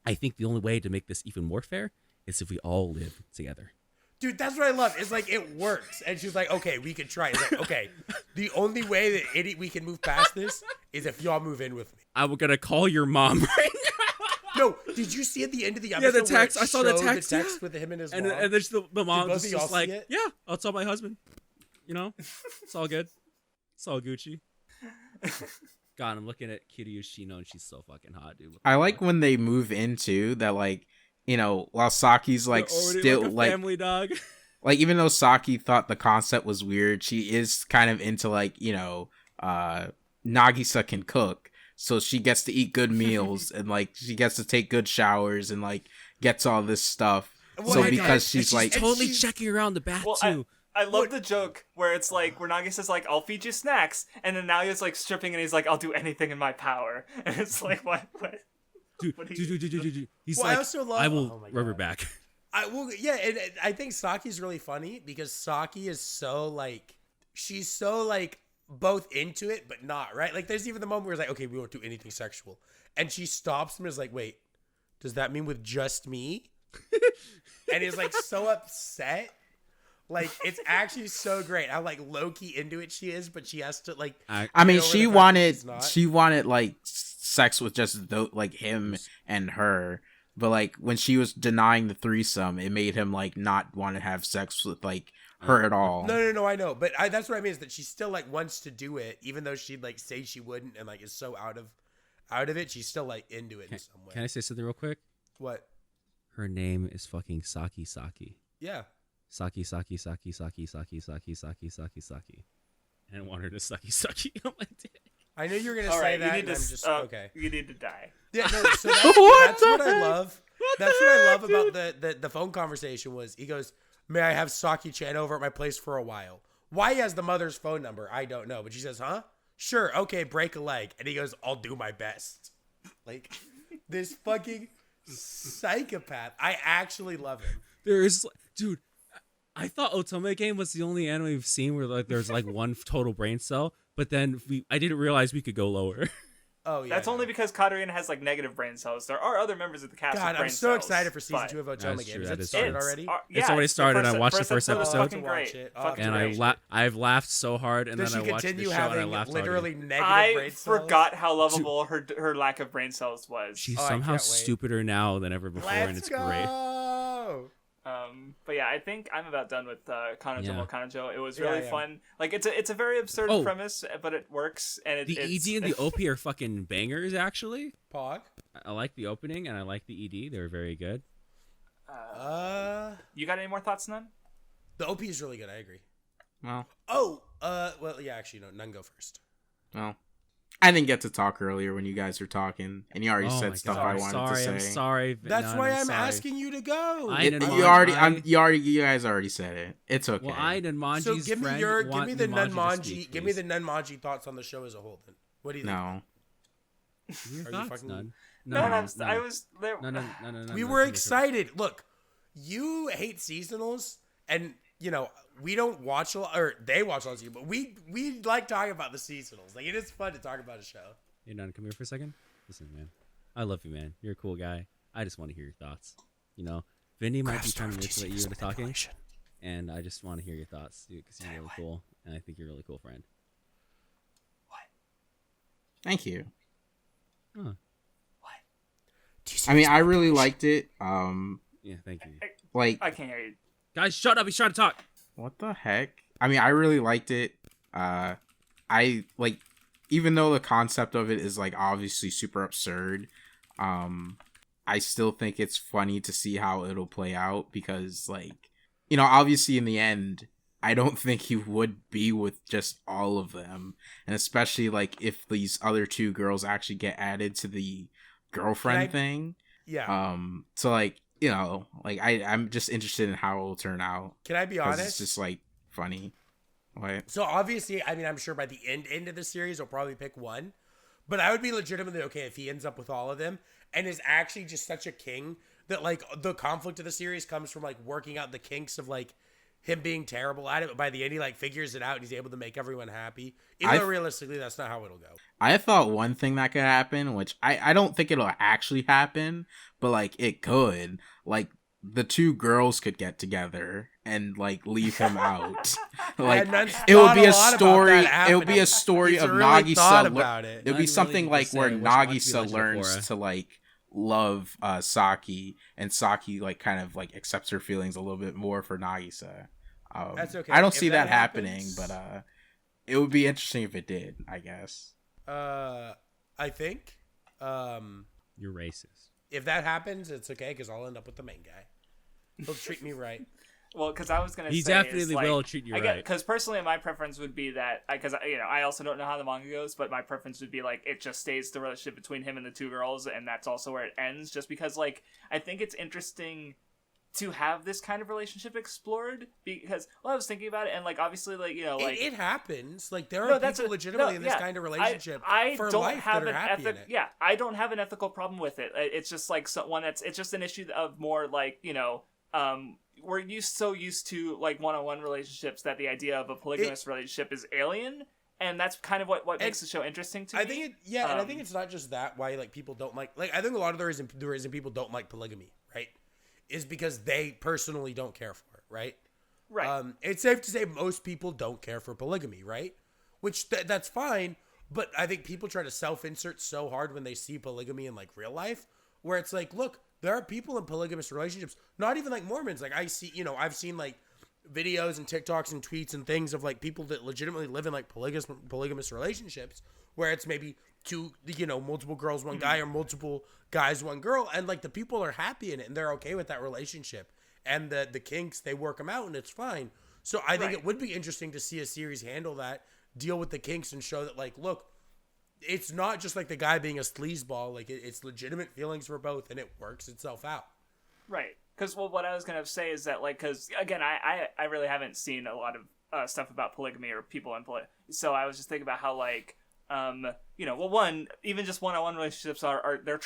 I think the only way to make this even more fair is if we all live together. Dude, that's what I love. It's like it works, and she's like, "Okay, we can try." It's like, okay, the only way that we can move past this is if y'all move in with me. I'm gonna call your mom right now. No, did you see at the end of the Yeah, episode? the text. Where it I saw the showed text. The text with him and his mom. And there's the mom both just, of y'all just like, see it? yeah, I'll tell my husband. You know, it's all good. It's all Gucci. God, I'm looking at Kiryu Shino and she's so fucking hot, dude. I like when they move into that, like, you know, while Saki's like They're already still like a like family dog. like even though Saki thought the concept was weird, she is kind of into like, you know, Nagisa can cook, so she gets to eat good meals and like she gets to take good showers and like gets all this stuff. Well, So I know. because she's she's like Totally checking around the bath Well, too. I love the joke where it's like where Nagi says like I'll feed you snacks, and then now he's like stripping and he's like I'll do anything in my power, and it's like what? Dude, what do you- dude. He's Well, I like, also love- I will oh my rub her God. back. And I think Saki's really funny because Saki is so like she's so like both into it but not, right? Like there's even the moment where it's like, okay, we won't do anything sexual, and she stops him and is like, wait, does that mean with just me? And is like so upset. Like it's actually so great. How like low key into it she is, but she has to like. I get mean, over she the fact that wanted she's not. she wanted like sex with just like him and her, but like when she was denying the threesome, it made him like not want to have sex with like her at all. No, I know, but that's what I mean is that she still like wants to do it, even though she'd like say she wouldn't, and like is so out of it. She's still like into it in some way. Can I say something real quick? What? Her name is fucking Saki. Yeah. Saki. And I want her to Saki on my dick. I knew you were gonna All say right, that. you need And to I'm just okay. You need to die. Yeah, no. So that's what I love. That's what I love about the phone conversation was he goes, "May I have Saki-chan over at my place for a while?" Why he has the mother's phone number, I don't know. But she says, "Huh? Sure. Okay. Break a leg." And he goes, "I'll do my best." Like this fucking psychopath. I actually love him. Dude, I thought Otome Game was the only anime we've seen where like there's like one total brain cell, but then I didn't realize we could go lower. Oh yeah. That's only because Katarina has like negative brain cells. There are other members of the cast with God, brain I'm so cells, excited for season but- 2 of Otome That's Game. true, Is that it is started true. already? It's already started, and I watched the first was episode. Fucking Watch great. it. Fucking And great. I've laughed so hard, and Does then she I watched the continue show and I having laughed literally harder. negative I brain cells? forgot how lovable her lack of brain cells was. She's Oh, I somehow can't wait. stupider now than ever before, and it's Let's great. go! But yeah, I think I'm about done with Kanojo Yeah. no Kanojo. It was Yeah, really yeah. fun. Like it's a very absurd Oh. premise, but it works. And The it's, ED and the OP are fucking bangers, actually. Pog. I like the opening, and I like the ED. They were very good. You got any more thoughts, Nun? The OP is really good. I agree. Well, Well, yeah, actually, no, none go first. well, I didn't get to talk earlier when you guys were talking, and you already Oh my said stuff God. I wanted I'm to say. sorry. That's None, why I'm sorry. asking you to go. I It- didn't you mind. you guys already said it. It's okay. Well, I Nunmanji's So give me friend give want me the Nunmanji to Nunmanji, speak, give me please. the Nunmanji thoughts on the show as a whole. Then what do you think? No. Your Are you thoughts, fucking- Nun? No, I was there. No. We were excited. Look, you hate seasonals, and you know we don't watch a lot, or they watch a lot of seasonals, but we like talking about the seasonals. Like it is fun to talk about a show. Hey, Nun, come here for a second. Listen, man. I love you, man. You're a cool guy. I just want to hear your thoughts. You know, Vindy might be trying to manipulate you into talking, and I just want to hear your thoughts, dude, because you're really cool, and I think you're a really cool friend. Thank you. Huh. I mean, I really liked it. Yeah, thank you. Like, I can't hear you. Guys, shut up. He's trying to talk. what the heck? I mean, I really liked it. I like, even though the concept of it is like obviously super absurd, I still think it's funny to see how it'll play out because, like, you know, obviously in the end, I don't think he would be with just all of them, and especially like if these other two girls actually get added to the girlfriend thing. Yeah. So like, you know, like I'm just interested in how it will turn out. Can I be 'Cause honest? it's just like funny. What? So obviously, I mean, I'm sure by the end of the series, he'll probably pick one. But I would be legitimately okay if he ends up with all of them and is actually just such a king that like the conflict of the series comes from like working out the kinks of like him being terrible at it, but by the end he like figures it out and he's able to make everyone happy. Even though realistically that's not how it'll go. I thought one thing that could happen, which I don't think it'll actually happen, but like it could. Like the two girls could get together and like leave him out. Like it would be a story. It would be a story of really Nagisa. It would be I something really like where say, watch me Nagisa Legend of learns Korra. to like love Saki, and Saki like kind of like accepts her feelings a little bit more for Nagisa. That's okay. I don't If see that happens, happening, but it would be interesting if it did, I guess. I think You're racist. if that happens, it's okay because I'll end up with the main guy. He'll treat me right. Well, because I was gonna He say definitely is, like, will treat you right. Because personally, my preference would be that because I also don't know how the manga goes, but my preference would be like it just stays the relationship between him and the two girls, and that's also where it ends. Just because like I think it's interesting to have this kind of relationship explored because I was thinking about it, and like obviously like like it happens. Like there are people legitimately in this kind of relationship I for don't life have that are happy in it. Yeah, I don't have an ethical problem with it. It's just like it's just an issue of more like we're so used to like one-on-one relationships that the idea of a polygamous relationship is alien, and that's kind of what makes the show interesting to me. I think and I think it's not just that why like people don't like I think a lot of the reason people don't like polygamy, right, is because they personally don't care for it, right? Right. It's safe to say most people don't care for polygamy, right? Which that's fine, but I think people try to self-insert so hard when they see polygamy in like real life, where it's like, look, there are people in polygamous relationships, not even like Mormons. Like I see, I've seen like videos and TikToks and tweets and things of like people that legitimately live in like polygamous relationships where it's maybe two, multiple girls, one guy, or multiple guys, one girl. And like the people are happy in it and they're okay with that relationship. And the kinks, they work them out and it's fine. So I think it would be interesting to see a series handle that, deal with the kinks and show that like, look, it's not just like the guy being a sleazeball. Like it's legitimate feelings for both, and it works itself out. Right. Because what I was gonna say is that like, because again, I really haven't seen a lot of stuff about polygamy or people in polygamy. So I was just thinking about how like, one, even just one-on-one relationships are they're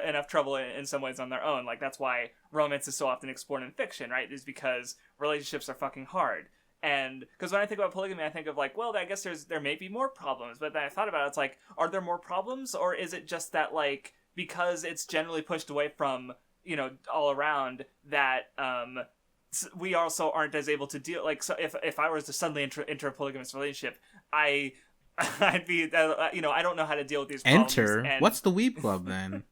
enough trouble in some ways on their own. Like that's why romance is so often explored in fiction, right? Is because relationships are fucking hard. And because when I think about polygamy, I think of like, well, I guess there may be more problems. But then I thought about it, it's like, are there more problems, or is it just that like because it's generally pushed away from all around that we also aren't as able to deal like so if I was to suddenly enter a polygamous relationship, I'd be I don't know how to deal with these problems. What's the Weeb Club then?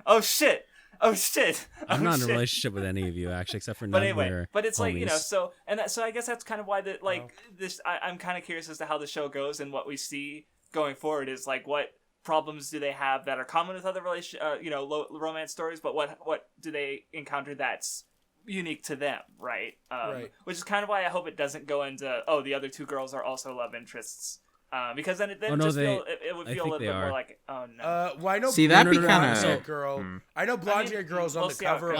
Oh shit. I'm not in a relationship with any of you actually, except for but anyway, but it's homies. like so I guess that's kind of why this. I'm kind of curious as to how the show goes and what we see going forward is like what problems do they have that are common with other romance stories, but what do they encounter that's unique to them, right? Right. Which is kind of why I hope it doesn't go into the other two girls are also love interests. Because then it would feel a little bit more like well, I know. See, that'd be kind of girl. I know blonde hair girls on the cover.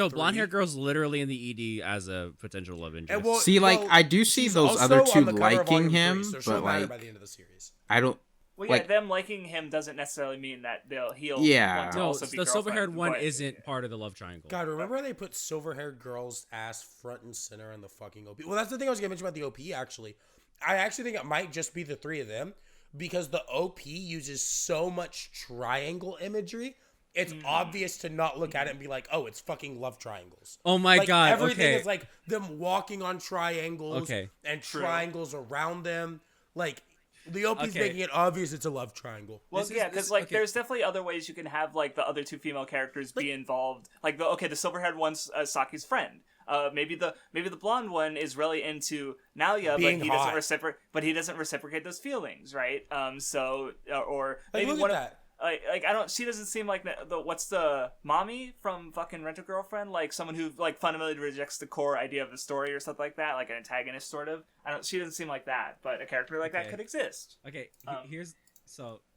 Blonde hair girls literally in the ED as a potential love interest. I do see those other two liking him, but like by the end of the series, I don't. Well, yeah, them liking him doesn't necessarily mean that he'll. Yeah. Want to also be the silver-haired one but, isn't part of the love triangle. God, remember they put silver-haired girls ass front and center on the fucking OP? Well, that's the thing I was gonna mention about the OP. Actually, I actually think it might just be the three of them because the OP uses so much triangle imagery. It's obvious to not look at it and be like, oh, it's fucking love triangles. Oh my god! Everything is like them walking on triangles and triangles around them, like. The OP's making it obvious it's a love triangle. Well, because there's definitely other ways you can have like the other two female characters be involved. Like the silver-haired one's Saki's friend. Maybe the blonde one is really into Nalia, but he doesn't reciprocate those feelings, right? Or maybe look at that. She doesn't seem like what's the mommy from fucking Rent-A-Girlfriend, like someone who like fundamentally rejects the core idea of the story or something like that, like an antagonist sort of. She doesn't seem like that, but a character like that could exist. Okay,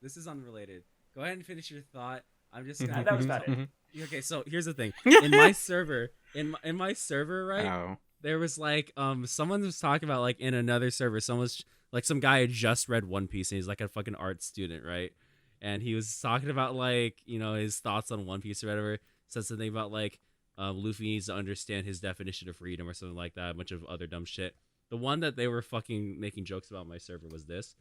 this is unrelated. Go ahead and finish your thought. I'm just gonna. That was about it. Okay, so here's the thing. In my server, right? Oh. There was like someone was talking about like in another server, some guy had just read One Piece and he's like a fucking art student, right? And he was talking about like, his thoughts on One Piece or whatever. Said something about like Luffy needs to understand his definition of freedom or something like that. A bunch of other dumb shit. The one that they were fucking making jokes about on my server was this.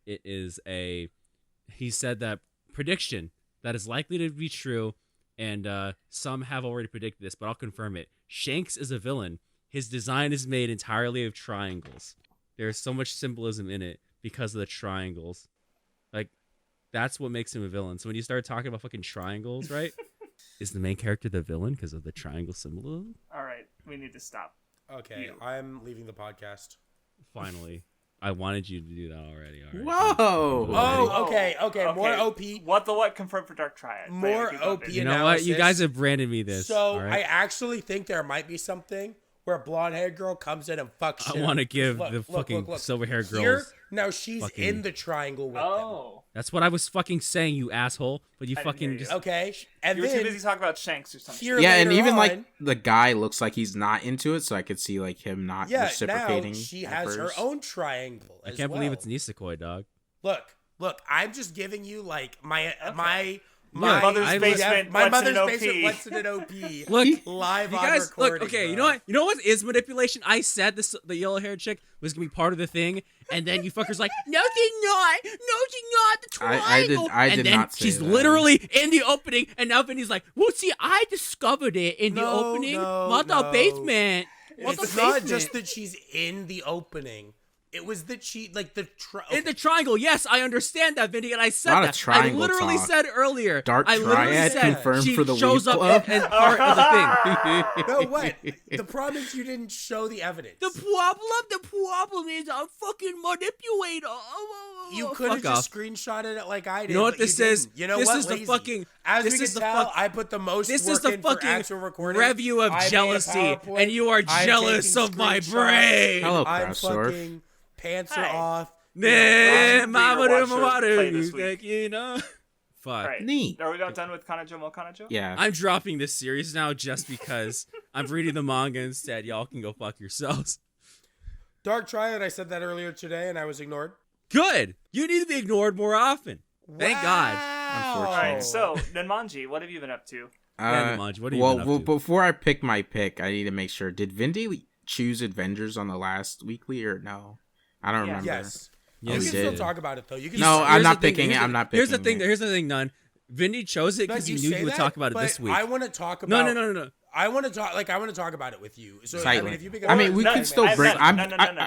It is he said that prediction that is likely to be true, and some have already predicted this, but I'll confirm it. Shanks is a villain. His design is made entirely of triangles. There's so much symbolism in it because of the triangles. Like, that's what makes him a villain. So when you start talking about fucking triangles, right? Is the main character the villain because of the triangle symbolism? All right, we need to stop. Okay, I'm leaving the podcast. Finally. I wanted you to do that already. All right. Whoa! Oh, okay. More OP. What confirmed for Dark Triad? More OP. You know what? You guys have branded me this. So right? I actually think there might be something where a blonde-haired girl comes in and fucks shit. I want to give Look, the fucking silver-haired girls. Here, now she's fucking... in the triangle with them. That's what I was fucking saying, you asshole. But you fucking just... Okay. And you were then, too busy talking about Shanks or something. Yeah, and even like the guy looks like he's not into it, so I could see like him not reciprocating. Now she has her own triangle. I can't believe it's Nisekoi, dog. Look, I'm just giving you like my mother's basement. My mother's basement. What's in an OP? Look, live on guys, recording. Look, okay, bro. you know what is manipulation? I said this, the yellow-haired chick was gonna be part of the thing, and then you fuckers like, no, she's not. The triangle. I did and then not say she's that. literally in the opening, and now Vinny's like, well, see, I discovered it in the opening. Basement. It's not just that she's in the opening. It was that she, like, in the triangle. Yes, I understand that, Vindy, and I said Not a that. triangle I literally talk. said earlier. Dark I literally Triad said confirmed she for the shows Weeb up Club. and part of the thing. No, what? The problem is you didn't show the evidence. The problem is I'm fucking manipulator. You could have just screenshotted it like I did. You know what this is? You know this what? is Lazy. the fucking. As this we can is the tell, I put the most This work is the in for actual fucking recording. review of I made a jealousy, PowerPoint. and you are I'm jealous taking of my screenshots. brain. Hello, I'm Craftsdwarf. fucking pants are off. Nah, mama do Rewatch mama or play do, this week. you know. Fuck. Right. Neat. Are we not done with Kanojo Mo Kanojo? Yeah. I'm dropping this series now just because I'm reading the manga instead. Y'all can go fuck yourselves. Dark Triad, I said that earlier today, and I was ignored. Good. You need to be ignored more often. Thank God. All right. So, Nunmanji, what have you been up to? Nunmanji, what have you been up to? Before I pick my pick, I need to make sure. Did Vindy choose Avengers on the last weekly or no? I don't remember. Yes. Yes, You he can still did. talk about it though. You can. No, just, I'm not picking it. I'm not picking Here's the thing. it. Here's the thing, Nun. Vindy chose it because he knew you would talk about it this week. I want to talk about. No. I want to talk. Like I want to talk about it with you. So Silent. I mean, if you pick we can still bring. No.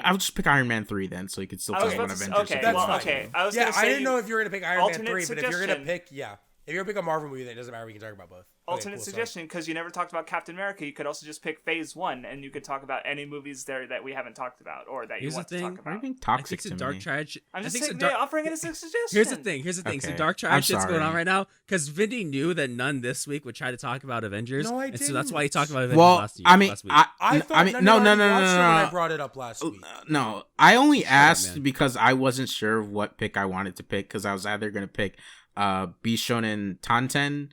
I'll just pick Iron Man 3 then, so you can still talk about Avengers. Okay, That's well, fine. okay. I was yeah, gonna say I didn't know if you were gonna pick Iron Man 3, but if you're gonna suggestion. pick, if you're gonna pick a Marvel movie, then it doesn't matter. We can talk about both. Alternate suggestion, because you never talked about Captain America, you could also just pick Phase 1, and you could talk about any movies there that we haven't talked about, or that you want to talk Why are you about. being I toxic think to Dark me? Triad. I'm just I think saying, Dark- offering it as a suggestion. Here's the thing. So Okay. Dark I'm Triad shit's going on sorry. right now because Vindy knew that none this week would try to talk about Avengers. No, I and so that's why he didn't. talked about Avengers Well, last week. I mean, last week. I thought I mean, no. When I brought it up last week. No, I only asked man. because I wasn't sure what pick I wanted to pick because I was either gonna pick Bishonen Tanten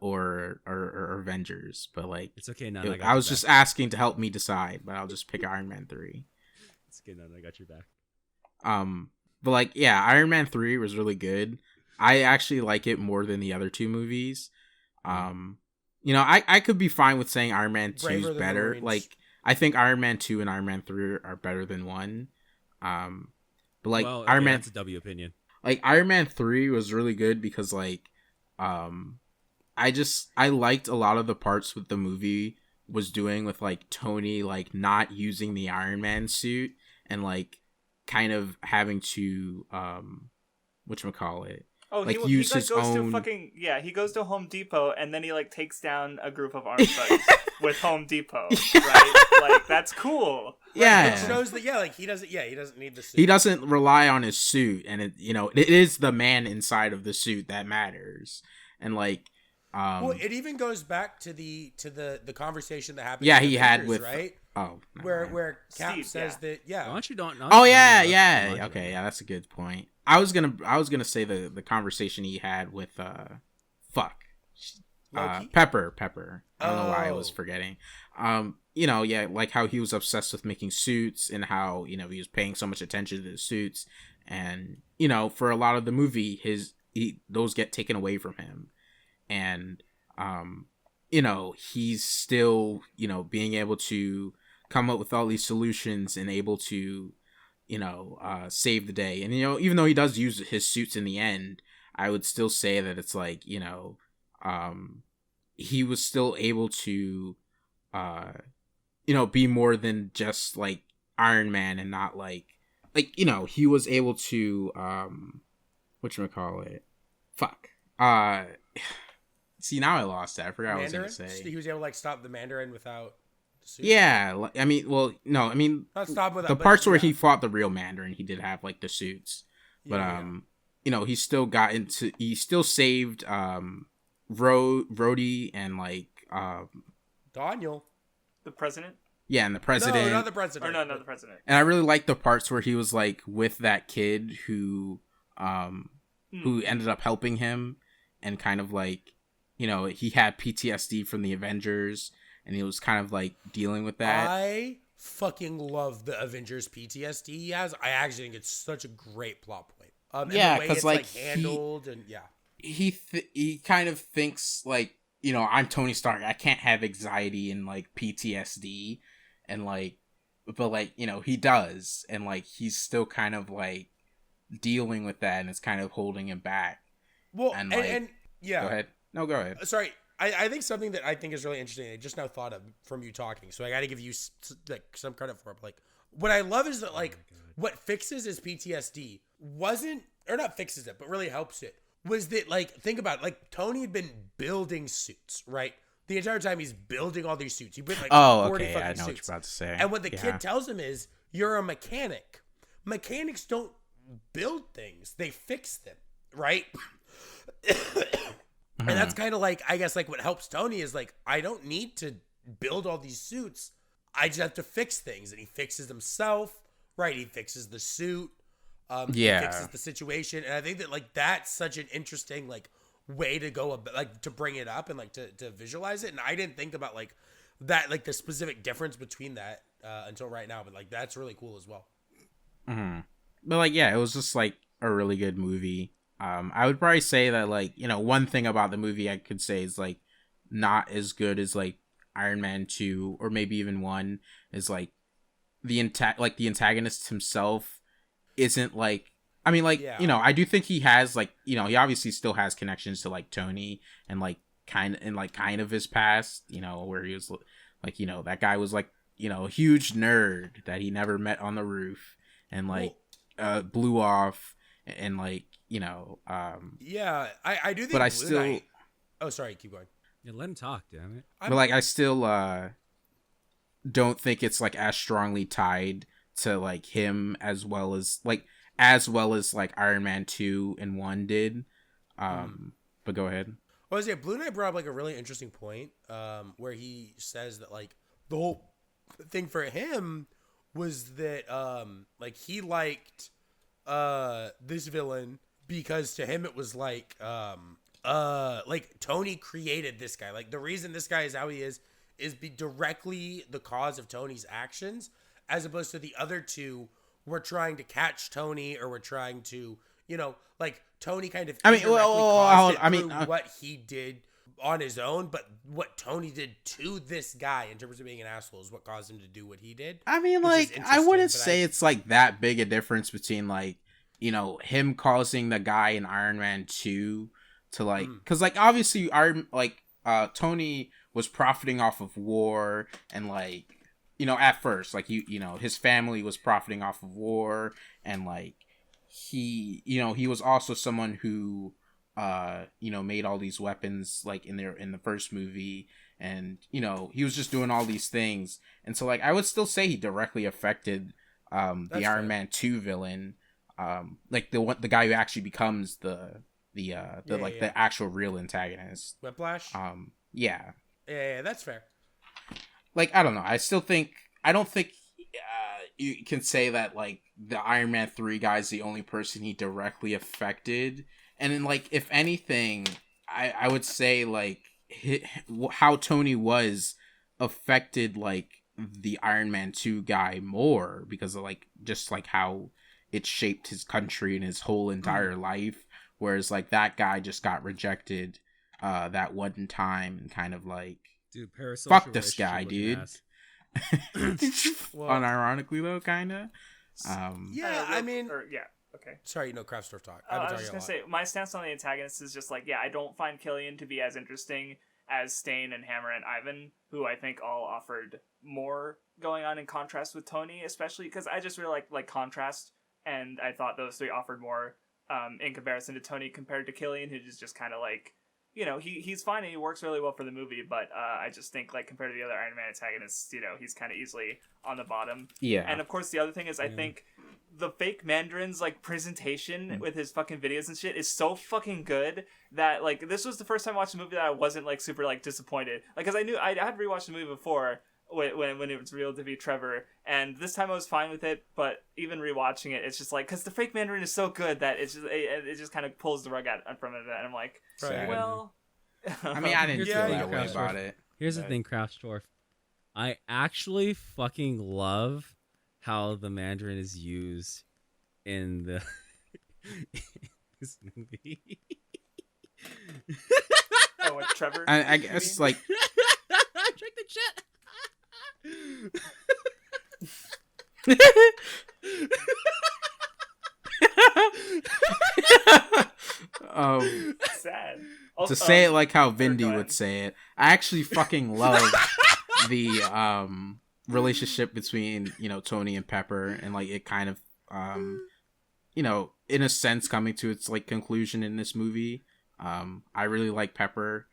or Avengers, but like It's okay, Nun. I was just asking to help me decide, but I'll just pick Iron Man 3. It's okay, Nun. I got your back. But like yeah, Iron Man 3 was really good. I actually like it more than the other two movies. You know, I could be fine with saying Iron Man 2 is better. Like I think Iron Man 2 and Iron Man 3 are better than 1. But like Iron Man, that's a W opinion. like Iron Man 3 was really good because like I liked a lot of the parts with the movie was doing with like Tony like not using the Iron Man suit and like kind of having to whatchamacallit. Oh, like he use like his goes own... to he goes to Home Depot and then he like takes down a group of armed thugs with Home Depot, right? Like that's cool. Yeah, It shows that like he doesn't need the suit. He doesn't rely on his suit, and it is the man inside of the suit that matters. And like well, it even goes back to the conversation that happened. Yeah, in he Avengers, had with right. Oh, where Cap Steve, says that Why don't you don't? Oh yeah. Okay, yeah, that's a good point. I was gonna say the conversation he had with Pepper. I don't know why I was forgetting. Like how he was obsessed with making suits and how he was paying so much attention to the suits, and for a lot of the movie those get taken away from him, and you know, he's still, you know, being able to come up with all these solutions and able to, you know, save the day. And, you know, even though he does use his suits in the end, I would still say that it's like, you know, he was still able to, you know, be more than just like Iron Man and not like, you know, he was able to, whatchamacallit? Fuck. See, now I lost it. I forgot Mandarin? what I was going to say. He was able to like stop the Mandarin without the suit. Yeah, I mean, well, no, I mean, Not stop without the but, parts where yeah. he fought the real Mandarin, he did have like the suits, but you know, he still saved Rhodey and like Daniel. The president? yeah, and the president. No, not the president. Or no, not the president. And I really like the parts where he was like with that kid who ended up helping him, and kind of like, you know, he had PTSD from the Avengers, and he was kind of like dealing with that. I fucking love the Avengers PTSD he has. I actually think it's such a great plot point. Yeah, and the way 'cause, it's like, handled and yeah. He kind of thinks like, you know, I'm Tony Stark. I can't have anxiety and like PTSD, and like, but like, you know, he does, and like he's still kind of like dealing with that, and it's kind of holding him back. Well, and, and, like, and yeah. Go ahead. No, go ahead. Sorry, I think something that I think is really interesting. I just now thought of from you talking, so I got to give you like some credit for it. But, like, what I love is that like what fixes his PTSD wasn't, or not fixes it, but really helps it, was that like think about it, like Tony had been building suits, right? The entire time he's building all these suits. He built like 40 okay, fucking I know suits. what you're about to say. And what the kid tells him is, you're a mechanic. Mechanics don't build things; they fix them, right? And that's kind of like, I guess, like what helps Tony is like, I don't need to build all these suits. I just have to fix things. And he fixes himself, right? He fixes the suit. He fixes the situation. And I think that like, that's such an interesting like way to go, like to bring it up and like to visualize it. And I didn't think about like that, like the specific difference between that until right now. But like, that's really cool as well. Mm-hmm. But like, yeah, it was just like a really good movie. I would probably say that, like, you know, one thing about the movie I could say is like not as good as like Iron Man 2 or maybe even 1 is like the antagonist himself isn't like, I mean, like, you know, I do think he has like, you know, he obviously still has connections to like Tony and like kind of his past, you know, where he was like, you know, that guy was like, you know, a huge nerd that he never met on the roof and like blew off and like, you know, yeah, I do think, but I still Knight... oh, sorry, keep going. Yeah, let him talk, damn it. But like, I still don't think it's like as strongly tied to like him as well as like Iron Man 2 and 1 did. But go ahead. Well, yeah, Blue Knight brought up like a really interesting point, where he says that like the whole thing for him was that like he liked this villain because to him it was like Tony created this guy. Like the reason this guy is how he is directly the cause of Tony's actions, as opposed to the other two were trying to catch Tony or were trying to, you know, like Tony kind of what he did on his own, but what Tony did to this guy in terms of being an asshole is what caused him to do what he did. I mean, like, I wouldn't say it's like that big a difference between like, you know, him causing the guy in Iron Man 2 to like, because like obviously Tony was profiting off of war and like, you know, at first like you know his family was profiting off of war and like he, you know, he was also someone who you know, made all these weapons like in the first movie, and you know he was just doing all these things, and so like I would still say he directly affected the Iron Man 2 villain, like the guy who actually becomes the actual real antagonist. Whiplash. Yeah, that's fair. Like, I don't know. I don't think you can say that like the Iron Man 3 guy is the only person he directly affected. And then, like, if anything, I would say, like, how Tony was affected, like, the Iron Man 2 guy more because of, like, just, like, how it shaped his country and his whole entire life. Whereas, like, that guy just got rejected that one time and kind of like Dude, parasocial fuck this relationship guy, with dude. an ass. Well, Unironically though, kind of. yeah, I mean, Okay. sorry, Craftsdwarf talk. I was just gonna say, my stance on the antagonist is just like, yeah, I don't find Killian to be as interesting as Stain and Hammer and Ivan, who I think all offered more going on in contrast with Tony, especially because I just really like contrast, and I thought those three offered more in comparison to Tony compared to Killian, who is just kind of like, you know, he's fine and he works really well for the movie, but I just think like compared to the other Iron Man antagonists, you know, he's kind of easily on the bottom. Yeah. And of course, the other thing is, I think the fake Mandarin's like presentation with his fucking videos and shit is so fucking good that like this was the first time I watched a movie that I wasn't like super like disappointed. Like, because I knew I had rewatched the movie before when it was revealed to be Trevor, and this time I was fine with it. But even rewatching it, it's just like, because the fake Mandarin is so good that it just kind of pulls the rug out from it, and I'm like, Right. well. I mean, I didn't feel Yeah, that way Craftsdwarf. about it. Here's the thing, Craftsdwarf. I actually fucking love how the Mandarin is used in the this movie. Oh, what, Trevor? I you guess mean? like I drank the shit. Sad. to say it like how go Vindy ahead. would say it, I actually fucking love the relationship between, you know, Tony and Pepper, and like it kind of you know, in a sense coming to its like conclusion in this movie. I really like Pepper.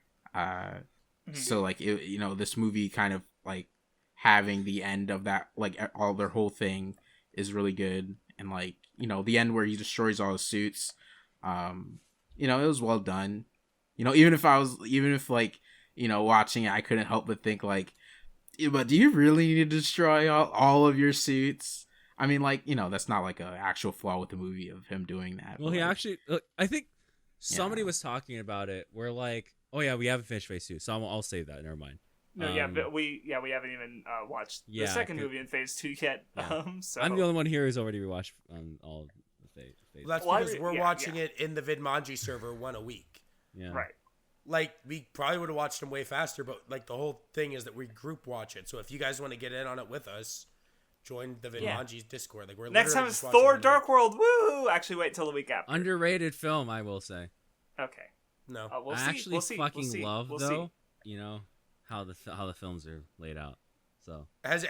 So like it, you know, this movie kind of like having the end of that, like all their whole thing is really good, and like, you know, the end where he destroys all the suits, you know, it was well done. You know, even if like, you know, watching it, I couldn't help but think like, but do you really need to destroy all of your suits? I mean, like, you know, that's not like a actual flaw with the movie of him doing that. Well, but, he like, actually, I think somebody was talking about it. We're like, oh yeah, we haven't finished phase 2, so I'll save that. Never mind. No, but we haven't even watched the second movie in phase 2 yet. Yeah. So I'm the only one here who's already rewatched all the phase. Well, that's Well, because we're watching it in the Vinmanji server one a week. Yeah. right. Like, we probably would have watched them way faster, but like the whole thing is that we group watch it. So if you guys want to get in on it with us, join the Vinmanji's Discord. Like, we're Next time literally it's just watching Thor: it. Dark World. Woo! Actually, wait till the week after. Underrated film, I will say. Okay. No. We'll I see. actually We'll see. fucking We'll see. love We'll though, see. you know, how the films are laid out. So Has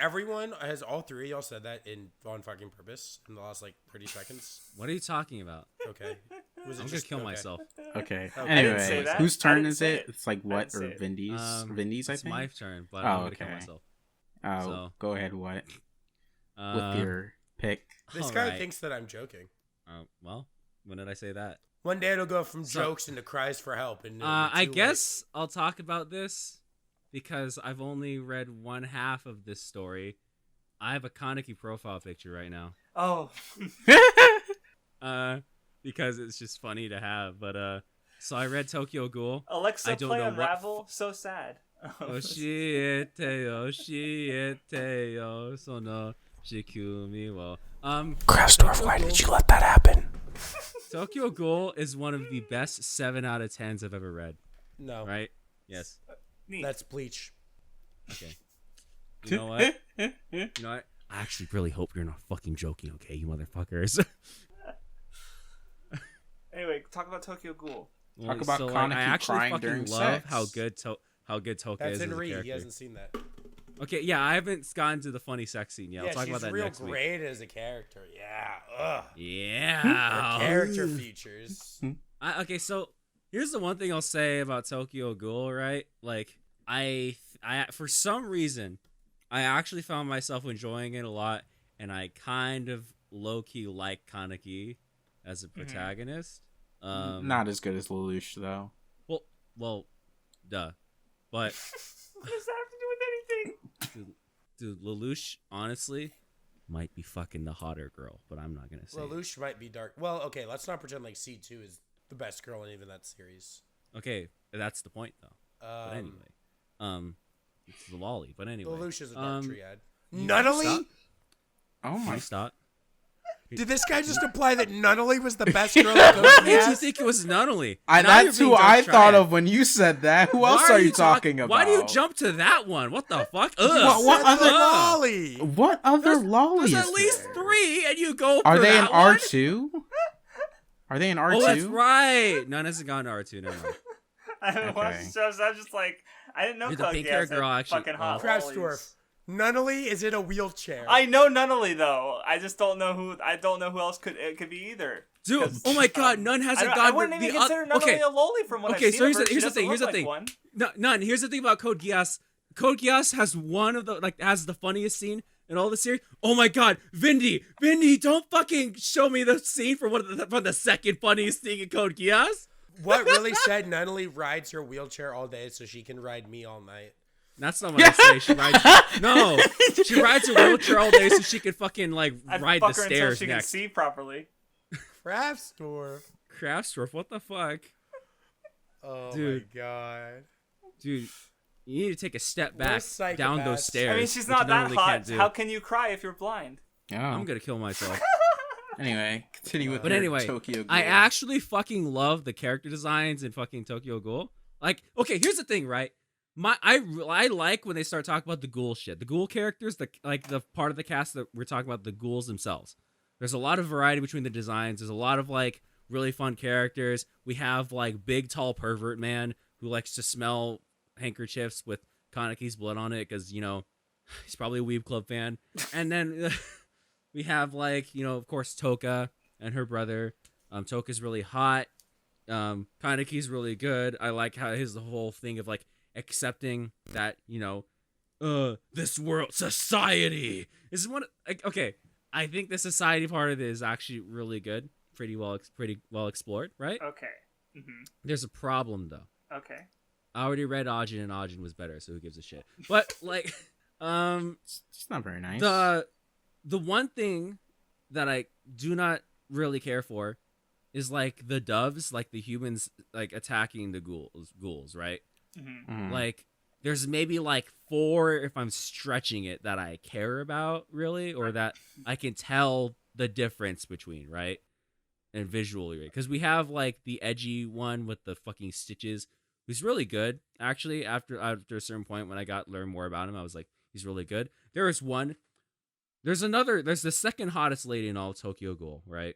all three of y'all said that on fucking purpose in the last like 30 seconds? what are you talking about? Okay. Was I'm gonna kill myself. Okay. I didn't say Anyway, that. whose I turn didn't is say it? it. It's like I what, didn't or say it. Vindy's? Vindy's, I It's think. my turn, but I'm gonna kill okay. myself. Oh, So, go ahead. What with your pick? This guy thinks that I'm joking. Well, when did I say that? One day it'll go from So- jokes into cries for help. And I guess I'll talk about this because I've only read one half of this story. I have a Kaneki profile picture right now. Oh. Because it's just funny to have. But so I read Tokyo Ghoul. Alexa, I don't play know Unravel. So sad. Oshiete, sono shikumi wo. Craftsdwarf, why did you let that happen? Tokyo Ghoul is one of the best 7 out of 10s I've ever read. No. Right? Yes. Neat. That's Bleach. Okay. You know what? You know what? I actually really hope you're not fucking joking, okay, you motherfuckers. Anyway, talk about Tokyo Ghoul. Talk about I Kaneki actually crying fucking during love sex. how good Toka That's is in as a Reed. He character. hasn't seen that. Okay, yeah, I haven't gotten to the funny sex scene yet. Yeah, I'll talk she's about that real next week. great as a character. Yeah. Ugh. Yeah. Her character features. Okay, so here's the one thing I'll say about Tokyo Ghoul, right? Like, I for some reason, I actually found myself enjoying it a lot, and I kind of low-key like Kaneki as a protagonist. Not as good as Lelouch though. Well, duh. But, What does that have to do with anything? dude, Lelouch, honestly, might be fucking the hotter girl, but I'm not gonna say it. Lelouch might be dark. Well, okay, let's not pretend like C2 is the best girl in even that series. Okay, that's the point, though. But anyway. It's the lolly, but anyway. Lelouch is a dark triad. you Nuttily? stop? Oh my! Stop. Did this guy just imply that Nunnally was the best girl in Code What made you Geass? think it was Nunnally? That's who I thought of when you said that. Who else are you talking about? Why do you jump to that one? What the fuck? What other lolly? What other lolly? There's at least 3, and you go. Are for they that in one? R2? Are they in R2? Oh, that's right. None hasn't gone to R2. No. I haven't watched the show, so I'm just like, I didn't know Dude, the Code pink Geass hair had girl actually- fucking hot Craftsdwarf. lollies. Nunnally is in a wheelchair. I know Nunnally though. I just don't know who. I don't know who else it could be either. Dude, 'Cause, oh my god, None hasn't I gone. wouldn't even consider Nunnally okay. a lolly from what Okay, I've seen. so of her. here's She the thing. Here's doesn't the look thing. like one. None. Here's the thing about Code Geass. Code Geass has one of the has the funniest scene in all the series. Oh my god, Vindy, don't fucking show me the scene from the second funniest thing in Code Geass. What really said Nunnally rides her wheelchair all day so she can ride me all night. That's not what I say. She rides her wheelchair all day so she can fucking like I'd ride fuck the her until stairs she next. can see properly. Craftsdwarf. Craftsdwarf, what the fuck, Oh Dude. my god. dude? You need to take a step We're back down psychopaths. those stairs. I mean, she's which not you that normally hot. can't do. How can you cry if you're blind? Oh. I'm gonna kill myself. Anyway, continue with But your anyway, Tokyo Ghoul. I actually fucking love the character designs in fucking Tokyo Ghoul. Like, okay, here's the thing, right? I like when they start talking about the ghoul shit. The ghoul characters, the part of the cast that we're talking about, the ghouls themselves. There's a lot of variety between the designs. There's a lot of like really fun characters. We have like big tall pervert man who likes to smell handkerchiefs with Kaneki's blood on it because, you know, he's probably a Weeb Club fan. And then we have like, you know, of course, Toka and her brother. Toka's really hot. Kaneki's really good. I like how his whole thing of like accepting that, you know, this world society is one. Like, okay, I think the society part of it is actually really good, pretty well explored, right? Okay. Mm-hmm. There's a problem though. Okay. I already read Ajin, and Ajin was better, so who gives a shit? But like, It's not very nice. the one thing that I do not really care for is like the doves, like the humans, like attacking the ghouls, right? Mm-hmm. Mhm. Like, there's maybe like 4 if I'm stretching it that I care about really, or that I can tell the difference between, right? And visually, right? Because we have like the edgy one with the fucking stitches, who's really good. Actually, after a certain point when I learn more about him, I was like, he's really good. There is one. There's the second hottest lady in all of Tokyo Ghoul, right?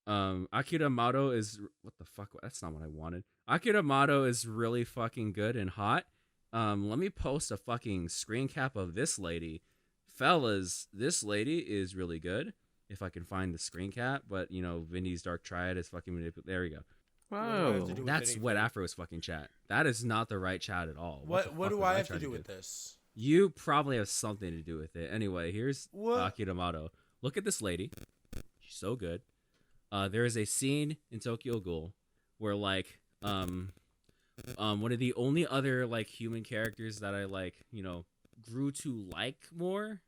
Akira Mato is what the fuck? That's not what I wanted. Akira Mato is really fucking good and hot. Let me post a fucking screen cap of this lady. Fellas, this lady is really good. If I can find the screen cap, but you know, Vindy's Dark Triad is fucking manipulative. There we go. Whoa. do with That's anything? what Afro's fucking chat. That is not the right chat at all. What the do fuck was I have to trying do with this? You probably have something to do with it. Anyway, here's What? Akira Mato. Look at this lady. She's so good. There is a scene in Tokyo Ghoul where like one of the only other like human characters that I like, you know, grew to like more,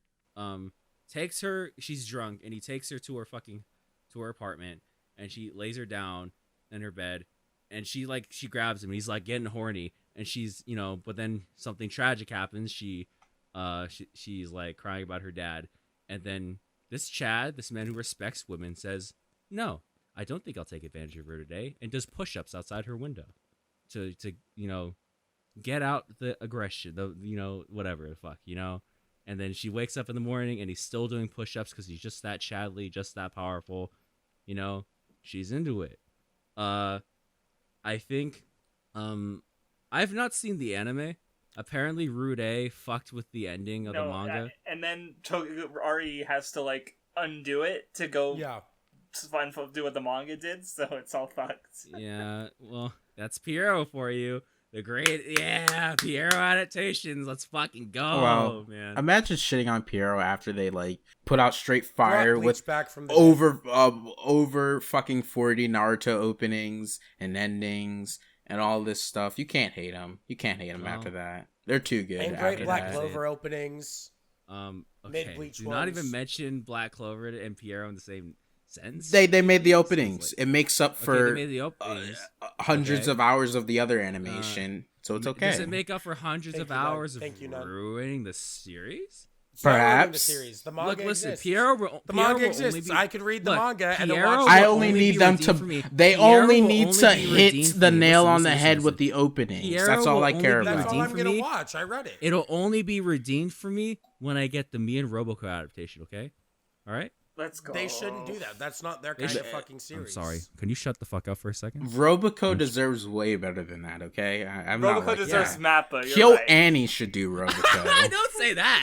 takes her, she's drunk, and he takes her to her apartment, and she lays her down in her bed, and she grabs him, and he's like getting horny, and she's, you know, but then something tragic happens. She's like crying about her dad, and then this man who respects women, says, "No, I don't think I'll take advantage of her today," and does push-ups outside her window to you know, get out the aggression, the, you know, whatever the fuck, you know. And then she wakes up in the morning and he's still doing push-ups because he's just that Chadley, just that powerful, you know. She's into it. I think I've not seen the anime. Apparently Rude fucked with the ending of the manga. And then Ari has to like undo it to go do what the manga did, so it's all fucked. Yeah, well, that's Piero for you. The great, Piero adaptations. Let's fucking go, Wow. man. Imagine shitting on Piero after they like put out Straight Fire Brought with Bleach back from the over fucking 40 Naruto openings and endings and all this stuff. You can't hate them. You can't hate them No. after that. They're too good. and after Great Black that. Clover openings. Okay. Mid-Bleach Do not ones. even mention Black Clover and Piero in the same sentence. They made the Jesus, openings. It makes up okay, for they made the openings. hundreds Okay. of hours of the other animation, so it's okay. Does it make up for hundreds Thank of you, Nug. hours Thank you, of Nug. ruining the series? It's not ruining the Perhaps. series. The manga Look, listen, exists. Piero The Piero manga will exists. only be, I could read the look, manga and then Piero watch. I will only be need them redeemed to. for me. They Piero only will need only to be hit redeemed for the me. nail Listen, on the listen, head listen. with the openings. Piero That's all will I care only be That's all redeemed about. I'm for gonna me. watch. I read it. It'll only be redeemed for me when I get the Me and Roboco adaptation. Okay, all right. Let's go. They shouldn't do that. That's not their They kind of should- fucking series. I'm sorry. Can you shut the fuck up for a second? Roboco deserves way better than that. Okay, I'm not Roboco like deserves that. Mappa. You're Kyo right. Annie should do Roboco. Don't say that.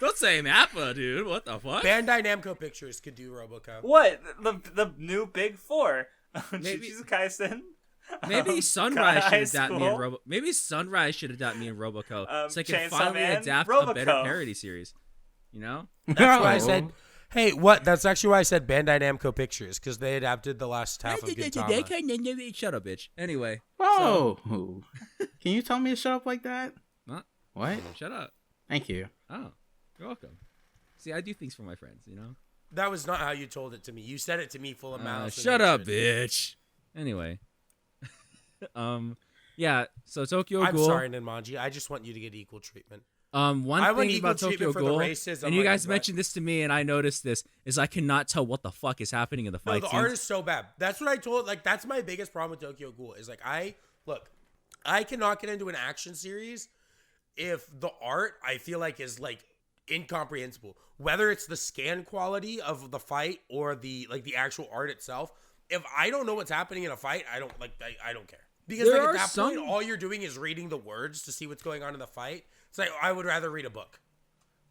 Don't say Mappa, dude. What the fuck? Bandai Namco Pictures could do RoboCo. What the new Big Four? Maybe- Jujutsu Kaisen. Maybe Sunrise High should adapt me and School. Maybe Sunrise should adapt me and Roboco, so I can Chainsaw finally Man, adapt a Roboco. better parody series. You know? That's why I said, hey, what? That's actually why I said Bandai Namco Pictures, because they adapted the last half of Gintama. Shut up, bitch. Anyway. Whoa! Can you tell me to shut up like that? What? What? Shut up. Thank you. Oh, you're welcome. See, I do things for my friends, you know? That was not how you told it to me. You said it to me full of malice. and Shut up, hatred. bitch. Anyway. Yeah, so Tokyo I'm Ghoul. sorry, Nunmanji. I just want you to get equal treatment. One I want thing equal about Tokyo treatment for the Ghoul, racism and you on guys it, mentioned this to me, and I noticed this, is I cannot tell what the fuck is happening in the No, fight the scenes. art is so bad. That's what I told. Like, that's my biggest problem with Tokyo Ghoul. Is like, I cannot get into an action series if the art I feel like is like incomprehensible. Whether it's the scan quality of the fight or the actual art itself. If I don't know what's happening in a fight, I don't care. Because There like, are at that some- point, all you're doing is reading the words to see what's going on in the fight. It's like, I would rather read a book.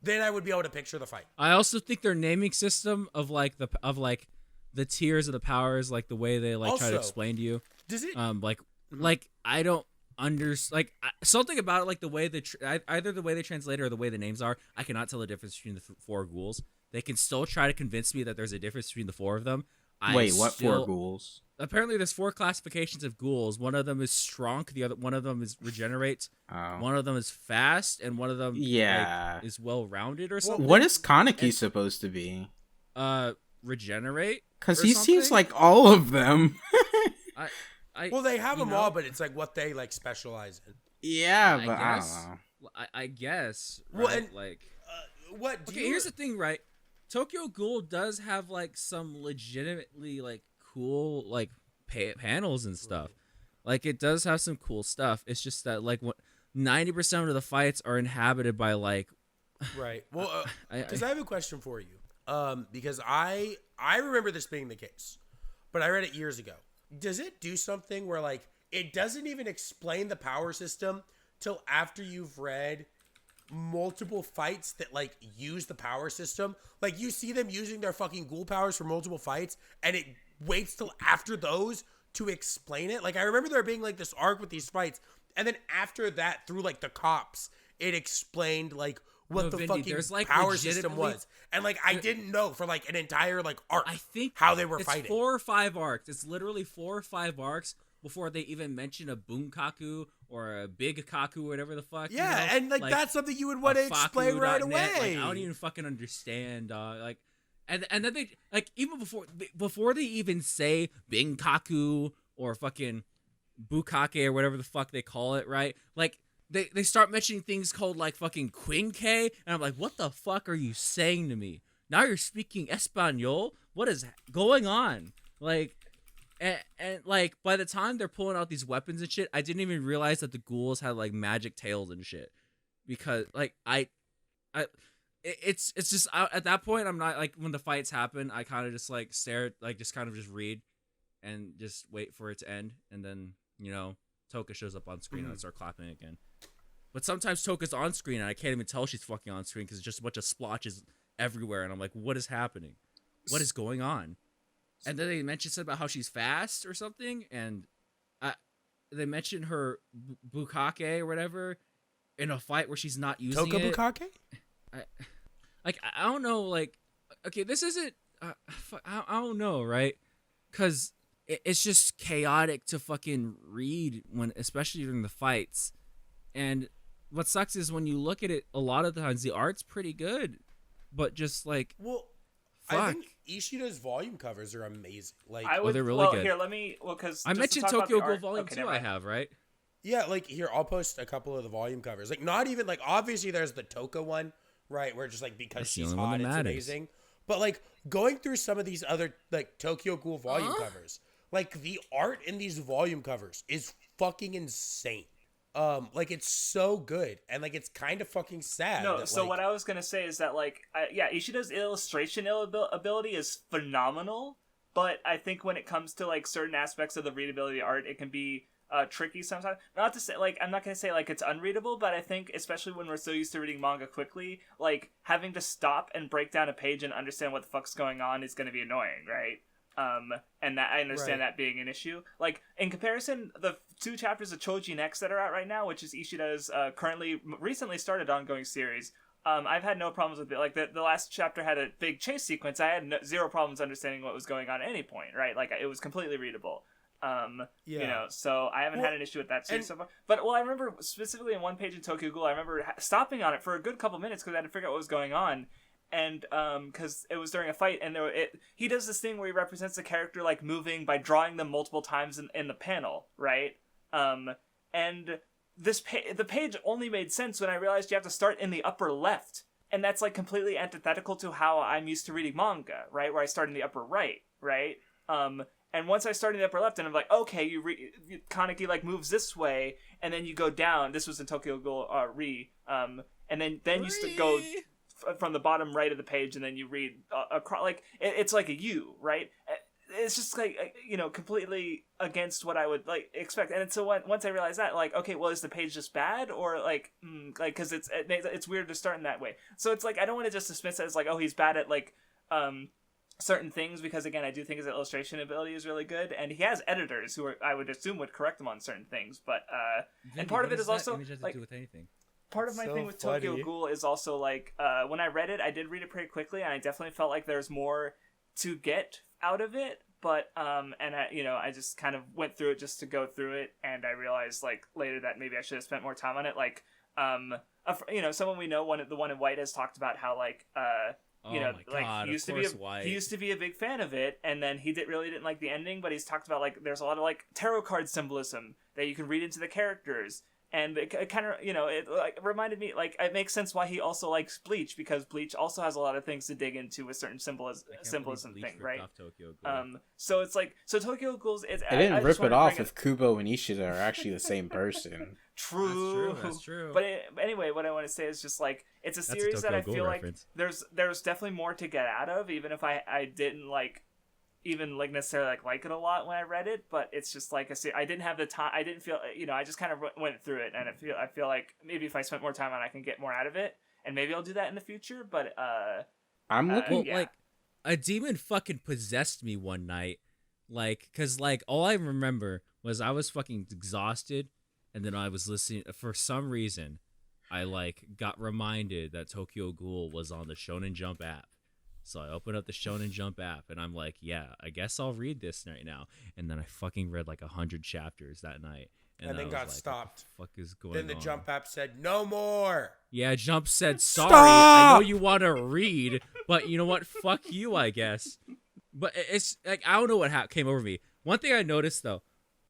Then I would be able to picture the fight. I also think their naming system of the tiers of the powers, like the way they try Also, to explain to you, Does it? like I don't something about it, like the way either the way they translate it or the way the names are. I cannot tell the difference between the four ghouls. They can still try to convince me that there's a difference between the four of them. Wait, what four ghouls? Apparently, there's four classifications of ghouls. One of them is strong. One of them is regenerate. Oh. One of them is fast, and one of them Yeah. is well rounded or something. What is Kaneki supposed to be? Regenerate. Because or he seems something? like all of them. Well, they have you them know? all, but it's like what they like specialize in. Yeah, I but I guess. don't know. I guess. Well, Right? and- Like, What? Do okay, you, here's the thing, right? Tokyo Ghoul does have like some legitimately like cool like panels and stuff. Like it does have some cool stuff. It's just that like what 90% of the fights are inhabited by like. Right. Well, because I I have a question for you. Because I remember this being the case, but I read it years ago. Does it do something where like it doesn't even explain the power system till after you've read multiple fights that like use the power system? Like you see them using their fucking ghoul powers for multiple fights, and it waits till after those to explain it. Like I remember there being like this arc with these fights, and then after that, through like the cops, it explained like what No, the Vindy, fucking there's, like, power system legitimately- was, and like I didn't know for like an entire like arc I think how they were it's fighting. 4 or 5 arcs. It's literally 4 or 5 arcs before they even mention a Bunkaku or a Big Kaku, whatever the fuck. Yeah, you know? and like that's something you would want to a explain right Faku.net, away. Like, I don't even fucking understand, like, and then they like even before they even say Binkaku or fucking Bukake or whatever the fuck they call it, right? Like they start mentioning things called like fucking Quinque, and I'm like, what the fuck are you saying to me? Now you're speaking Espanol? What is going on? Like. And like by the time they're pulling out these weapons and shit, I didn't even realize that the ghouls had like magic tails and shit, because like it's just at that point I'm not like when the fights happen I kind of just like stare like just kind of just read and just wait for it to end, and then you know Toka shows up on screen and I start clapping again. But sometimes Toka's on screen and I can't even tell she's fucking on screen because it's just a bunch of splotches everywhere and I'm like, what is happening? What is going on? And then they mentioned something about how she's fast or something, and they mentioned her Bukake or whatever in a fight where she's not using Toka it. Bukake? I don't know, like, okay, this isn't, I don't know, right? Because it's just chaotic to fucking read especially during the fights. And what sucks is when you look at it, a lot of the times the art's pretty good, but just like, Well, fuck. I think Ishida's volume covers are amazing. Like, I would. they're really well, good. here, let me. Well, because I mentioned Tokyo Ghoul Volume 2 I have, right? yeah, like here I'll post a couple of the volume covers. Like, not even like obviously there's the Toka one right? Where just like because That's the she's only one hot, that it's matters. amazing. But like going through some of these other like Tokyo Ghoul volume covers, like the art in these volume covers is fucking insane. Like it's so good, and like it's kind of fucking sad. No, that, so like, what I was gonna say is that like, Ishida's illustration ability is phenomenal, but I think when it comes to like certain aspects of the readability art, it can be tricky sometimes. Not to say like I'm not gonna say like it's unreadable, but I think especially when we're so used to reading manga quickly, like having to stop and break down a page and understand what the fuck's going on is gonna be annoying, right? And that I understand that being an issue. Like in comparison, the 2 chapters of Choji Next that are out right now, which is Ishida's recently started ongoing series. I've had no problems with it. Like the last chapter had a big chase sequence. I had zero problems understanding what was going on at any point. Right, like it was completely readable. You know, so I haven't had an issue with that series so far. But I remember specifically in one page in Tokyo Ghoul, I remember stopping on it for a good couple minutes because I had to figure out what was going on. And because it was during a fight, and he does this thing where he represents the character like moving by drawing them multiple times in the panel, right? And the page only made sense when I realized you have to start in the upper left, and that's like completely antithetical to how I'm used to reading manga, right? Where I start in the upper right, right? And once I started in the upper left, and I'm like, okay, Kaneki like moves this way, and then you go down. This was in Tokyo Ghoul and then you go from the bottom right of the page, and then you read across, like it's like a U, right? It's just like, you know, completely against what I would like expect. And so once I realized that, like, okay, well, is the page just bad, or like because it's weird to start in that way. So it's like I don't want to just dismiss it as like, oh, he's bad at like certain things, because again, I do think his illustration ability is really good, and he has editors who I would assume would correct him on certain things. But and part of it is also like. Do with anything? Part of my thing with Tokyo Ghoul is also like when I read it, I did read it pretty quickly, and I definitely felt like there's more to get out of it. But and I just kind of went through it just to go through it, and I realized like later that maybe I should have spent more time on it. Like someone we know, the one in white, has talked about how like he used to be a big fan of it, and then he really didn't like the ending, but he's talked about like there's a lot of like tarot card symbolism that you can read into the characters. And it kind of, it like reminded me, like, it makes sense why he also likes Bleach, because Bleach also has a lot of things to dig into with certain symbolism thing, right? So it's like, Tokyo Ghoul's... I didn't rip it off if Kubo and Ishida are actually the same person. True. That's true. But anyway, what I want to say is just, like, it's a series that I feel like there's definitely more to get out of, even if I didn't, like... even like necessarily like it a lot when I read it, but it's just like I didn't have the time. I didn't feel, I just kind of went through it, and I feel like maybe if I spent more time on it, I can get more out of it, and maybe I'll do that in the future. But I'm looking like a demon fucking possessed me one night, like because like all I remember was I was fucking exhausted, and then I was listening for some reason. I like got reminded that Tokyo Ghoul was on the Shonen Jump app. So I opened up the Shonen Jump app, and I'm like, yeah, I guess I'll read this right now. And then I fucking read like 100 chapters that night. And then got like, stopped. What the fuck is going on? Then the Jump app said, no more. Yeah, Jump said, sorry, Stop! I know you want to read, but you know what? Fuck you, I guess. But it's like, I don't know what came over me. One thing I noticed, though,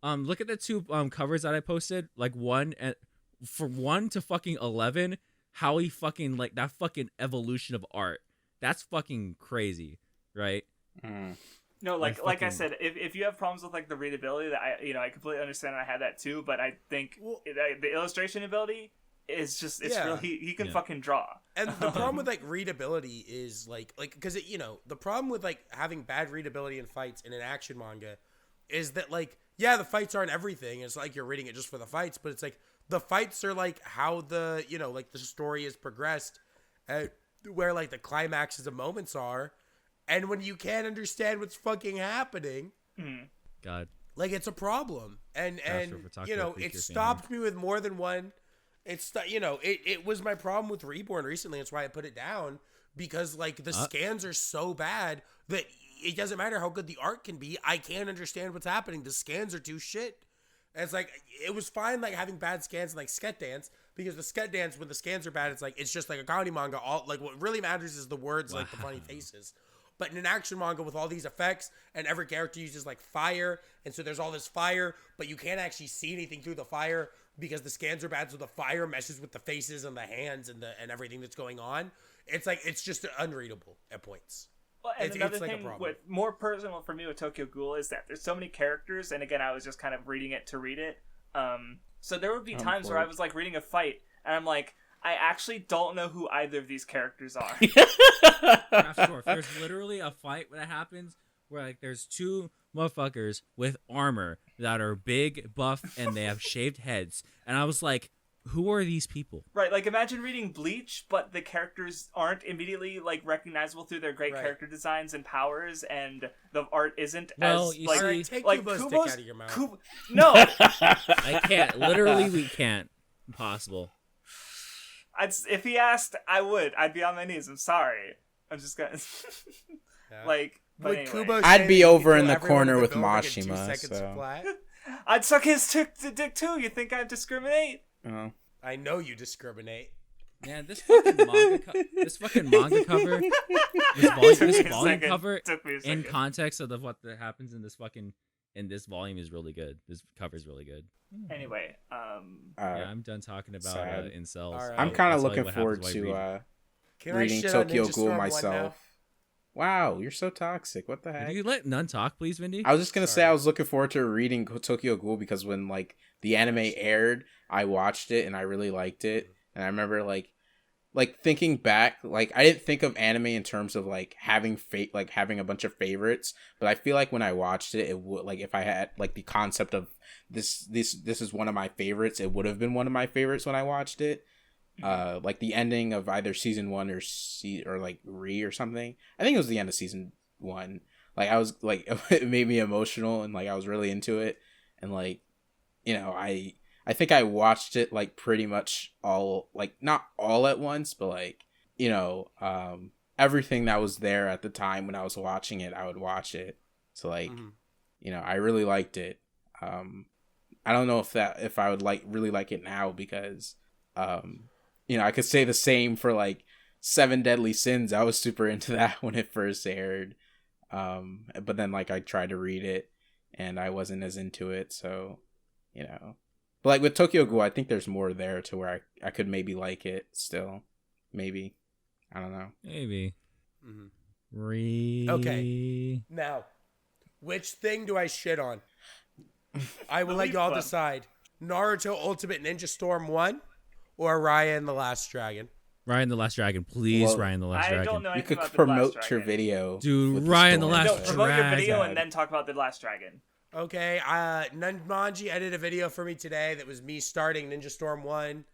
look at the 2 covers that I posted. Like, from 1 to fucking 11, how he fucking, like, that fucking evolution of art. That's fucking crazy, right? No, like I said, if you have problems with like the readability, that I completely understand, and I had that too. But I think the illustration ability is just really he can fucking draw. And the problem with like readability is like because the problem with like having bad readability in fights in an action manga is that like the fights aren't everything. It's like you're reading it just for the fights, but it's like the fights are like how the like the story is progressed. Where like the climaxes of moments are, and when you can't understand what's fucking happening, God, like it's a problem. And it stopped me with more than one. It was my problem with Reborn recently. That's why I put it down, because like the scans are so bad that it doesn't matter how good the art can be. I can't understand what's happening. The scans are too shit. And it's like, it was fine, like, having bad scans in, like, Sket Dance, because the Sket Dance, when the scans are bad, it's just, like, a comedy manga. All, like, what really matters is the words, like, the funny faces. But in an action manga with all these effects, and every character uses, like, fire, and so there's all this fire, but you can't actually see anything through the fire, because the scans are bad, so the fire meshes with the faces and the hands and everything that's going on. It's like it's just unreadable at points. Well, and another like a thing, problem. what more personal for me with Tokyo Ghoul is that there's so many characters, and again, I was just kind of reading it to read it. So there would be times where I was like reading a fight, and I'm like, I actually don't know who either of these characters are. Craftsdwarf, there's literally a fight that happens where like there's two motherfuckers with armor that are big, buff, and they have shaved heads, and I was like, who are these people? Right, like imagine reading Bleach, but the characters aren't immediately like recognizable through their great character designs and powers, and the art isn't as you like see, take like Kubo's dick Kubo's out of your mouth. No, I can't. Literally, we can't. Impossible. if he asked, I would. I'd be on my knees. I'm sorry. I'm just gonna like. But Would anyway. Kubo I'd say be that he over could in kill the everyone corner in the with building in 2 Mashima, seconds so. flat? I'd suck his dick too. You think I discriminate? Oh. I know you discriminate. Man, this fucking manga, this fucking manga cover, this volume cover, in context of what happens in this volume is really good. This cover is really good. Anyway, Yeah, I'm done talking about sad. incels. All right. I'm kind of I'll tell you looking what forward happens while I read. to Can I reading shit on Tokyo Ninja Ghoul Storm 1 myself. Wow, you're so toxic. What the heck? Can you let none talk, please, Vindy? I was just gonna say Sorry. I was looking forward to reading Tokyo Ghoul because when like the anime aired, I watched it and I really liked it. And I remember like thinking back, like I didn't think of anime in terms of like having having a bunch of favorites, but I feel like when I watched it, it would like if I had like the concept of this is one of my favorites, it would have been one of my favorites when I watched it. Like the ending of either season 1 or like Re or something. I think it was the end of season 1. Like I was like it made me emotional and like I was really into it, and like you know I think I watched it like pretty much all, like not all at once, but like you know everything that was there at the time when I was watching it, I would watch it. So like you know I really liked it. I don't know if I would really like it now because you know, I could say the same for like 7 Deadly Sins. I was super into that when it first aired. But then like I tried to read it and I wasn't as into it. So, you know, but like with Tokyo Ghoul, I think there's more there to where I could maybe like it still. Maybe. I don't know. Maybe. Okay. Now, which thing do I shit on? I will let y'all decide. Naruto Ultimate Ninja Storm 1 or Raya and the Last Dragon? Ryan the Last Dragon, please. Well, Ryan the Last I Dragon. don't know You anything could about the Last promote Dragon. your video. Dude, with Ryan the story. Last No, Dragon. promote your video Dragon. and then talk about the Last Dragon. Okay, Nunmanji edited a video for me today that was me starting Ninja Storm 1.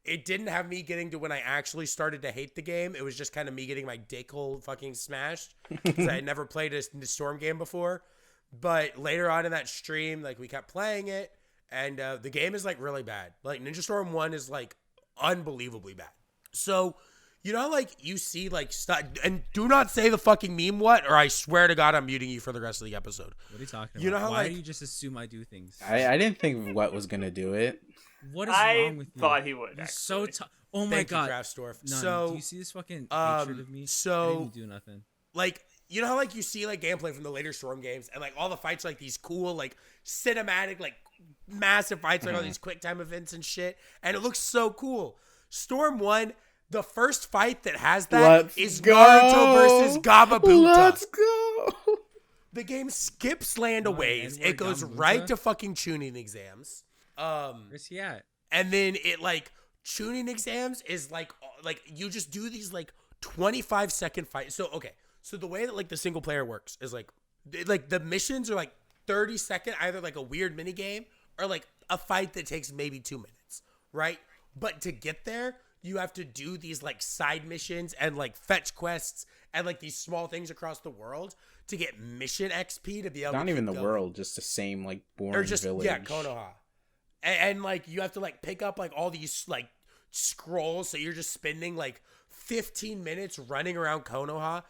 It didn't have me getting to when I actually started to hate the game. It was just kind of me getting my dick hole fucking smashed because I had never played a Storm game before. But later on in that stream, like we kept playing it, and the game is like really bad. Like Ninja Storm 1 is like unbelievably bad. So, you know, like you see like stuff, and do not say the fucking meme what, or I swear to God I'm muting you for the rest of the episode. What are you talking about? You know how, Why like- do you just assume I do things? I didn't think what was gonna do it. What is wrong with you? thought he would. You're so actually. oh my Thank you, god. Craftsdwarf. None. So, do you see this fucking hatred of me? I so- didn't even do nothing. like, you know how like you see like gameplay from the later Storm games, and like all the fights are, like these cool like cinematic like massive fights, like all these quick time events and shit, and it looks so cool. Storm 1, the first fight that has that is Naruto versus Gababuta. Let's go. The game skips land aways. and we're It goes Gababuta? right to fucking tuning exams. Where's he at? And then it like tuning exams is like you just do these like 25-second fights. So okay, so the way that like the single player works is like the missions are like 30-second, either like a weird mini game or like a fight that takes maybe 2 minutes, right? But to get there, you have to do these like side missions and like fetch quests and like these small things across the world to get mission XP to be able to Not even keep the going. world, just the same like boring Or just village. yeah, Konoha. And like you have to like pick up like all these like scrolls, so you're just spending like 15 minutes running around Konoha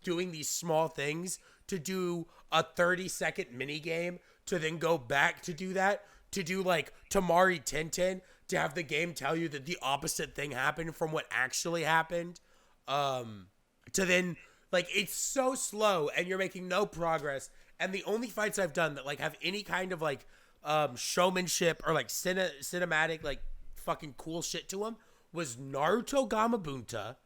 doing these small things to do a 30-second mini game, to then go back to do that, to do like Tamari Tenten, to have the game tell you that the opposite thing happened from what actually happened, to then like it's so slow and you're making no progress. And the only fights I've done that like have any kind of like showmanship or like cinematic like fucking cool shit to them was Naruto Gamabunta,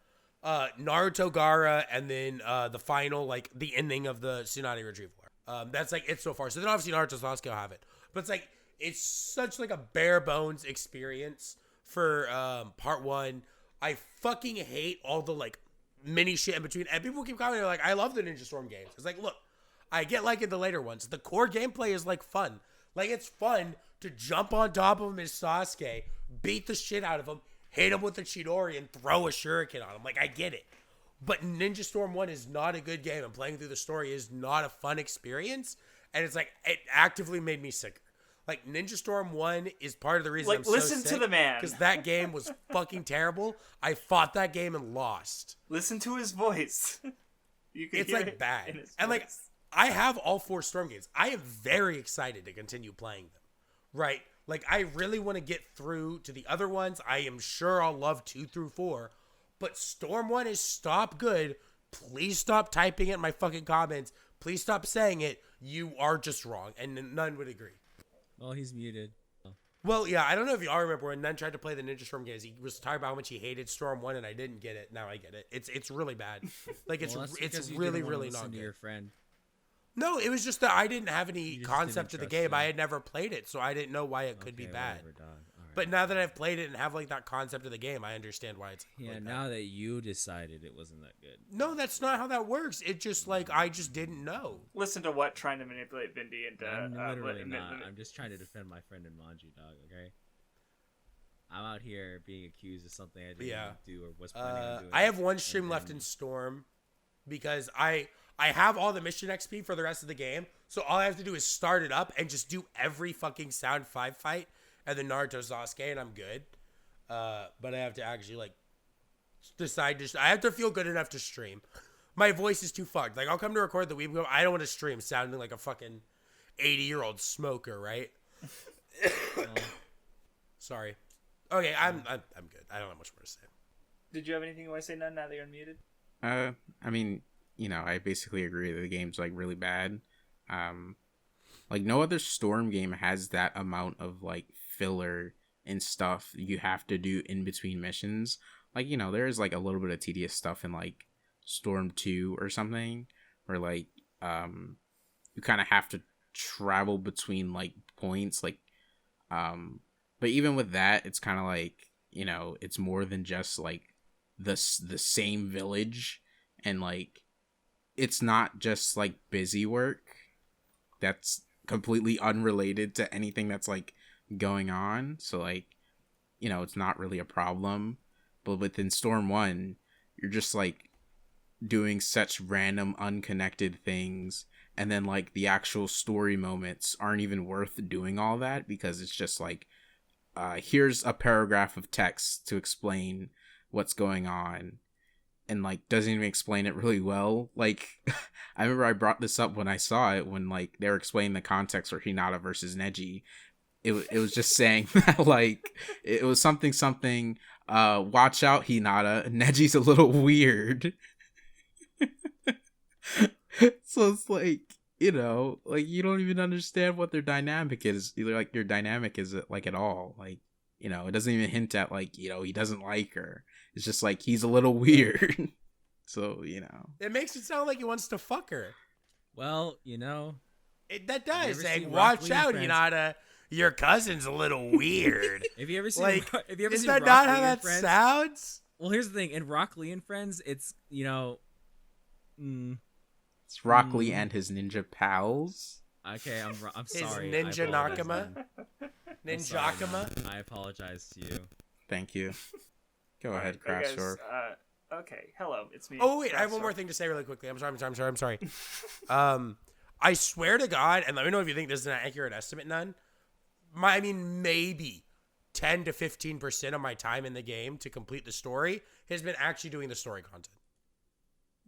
Naruto Gara, and then the final, like, the ending of the Tsunade Retrieval Arc. That's, like, it so far. So then obviously Naruto Sasuke will have it. But it's, like, it's such, like, a bare bones experience for part 1. I fucking hate all the, like, mini shit in between. And people keep commenting, like, I love the Ninja Storm games. It's like, look, I get liking the later ones. The core gameplay is, like, fun. Like, it's fun to jump on top of him as Sasuke, beat the shit out of him, hit him with the Chidori, and throw a shuriken on him. Like, I get it. But Ninja Storm 1 is not a good game, and playing through the story is not a fun experience. And it's like, it actively made me sicker. Like, Ninja Storm 1 is part of the reason like, I'm so listen sick. to the man. Because that game was fucking terrible. I fought that game and lost. Listen to his voice. You can It's, hear like, it bad. in his And, like, voice. I have all 4 Storm games. I am very excited to continue playing them. Right? Like, I really want to get through to the other ones. I am sure I'll love 2 through 4. But Storm 1 is stop good. Please stop typing it in my fucking comments. Please stop saying it. You are just wrong. And none would agree. Well, he's muted. Well, yeah, I don't know if you all remember when Nun tried to play the Ninja Storm games. He was talking about how much he hated Storm 1, and I didn't get it. Now I get it. It's really bad. Like, Well, that's it's because you really, didn't wanna really listen not to good. your friend. No, it was just that I didn't have any You just concept didn't of the trust game. I him. had never played it, so I didn't know why it could be Okay, bad. whatever, dog. All right. But now that I've played it and have, like, that concept of the game, I understand why it's yeah, like that. now that you decided it wasn't that good. No, that's not how that works. It just, like, I just didn't know. Listen to what trying to manipulate Vindy into. I'm literally not. I'm just trying to defend my friend Nunmanji, dog. Okay. I'm out here being accused of something I didn't even do or was planning on doing. I have one stream left in Storm because I have all the mission XP for the rest of the game. So all I have to do is start it up and just do every fucking Sound 5 fight and then Naruto Sasuke and I'm good. But I have to actually, like, decide to... I have to feel good enough to stream. My voice is too fucked. Like, I'll come to record the Weeb. I don't want to stream sounding like a fucking 80-year-old smoker, right? Sorry. Okay, I'm good. I don't have much more to say. Did you have anything you want to say, None, now that you're unmuted? I mean, you know, I basically agree that the game's like really bad. Like no other Storm game has that amount of like filler and stuff you have to do in between missions. Like, you know, there's like a little bit of tedious stuff in like Storm 2 or something where like you kind of have to travel between like points, like but even with that, it's kind of like, you know, it's more than just like the same village, and like it's not just like busy work that's completely unrelated to anything that's like going on. So like, you know, it's not really a problem. But within Storm 1, you're just like doing such random unconnected things, and then like the actual story moments aren't even worth doing all that because it's just like here's a paragraph of text to explain what's going on, and like doesn't even explain it really well. Like I remember I brought this up when I saw it, when like they were explaining the context for Hinata versus Neji. It was just saying that like it was something watch out Hinata, Neji's a little weird. So it's like, you know, like you don't even understand what their dynamic is. Either like your dynamic is like at all. Like, you know, it doesn't even hint at like, you know, he doesn't like her. It's just like he's a little weird. So, you know, it makes it sound like he wants to fuck her. Well, you know, that does. Saying, seen watch Rock Lee out, Friends? Hinata. Your cousin's a little weird. have you ever seen? Like, have you ever is seen that Rock not how Lee and that Friends? sounds? Well, here's the thing. In Rock Lee and Friends, it's, you know, it's Rock Lee and his ninja pals. okay. I'm His sorry. ninja I apologize, Nakama? man. I'm sorry, Ninjakama? man. I apologize to you. Thank you. Go ahead, Hey, guys, Craftsdwarf. okay, hello, it's me. Oh wait, I have one Craftsdwarf. more thing to say really quickly. I'm sorry. I swear to God, and let me know if you think this is an accurate estimate, None. I mean, maybe 10 to 15% of my time in the game to complete the story has been actually doing the story content.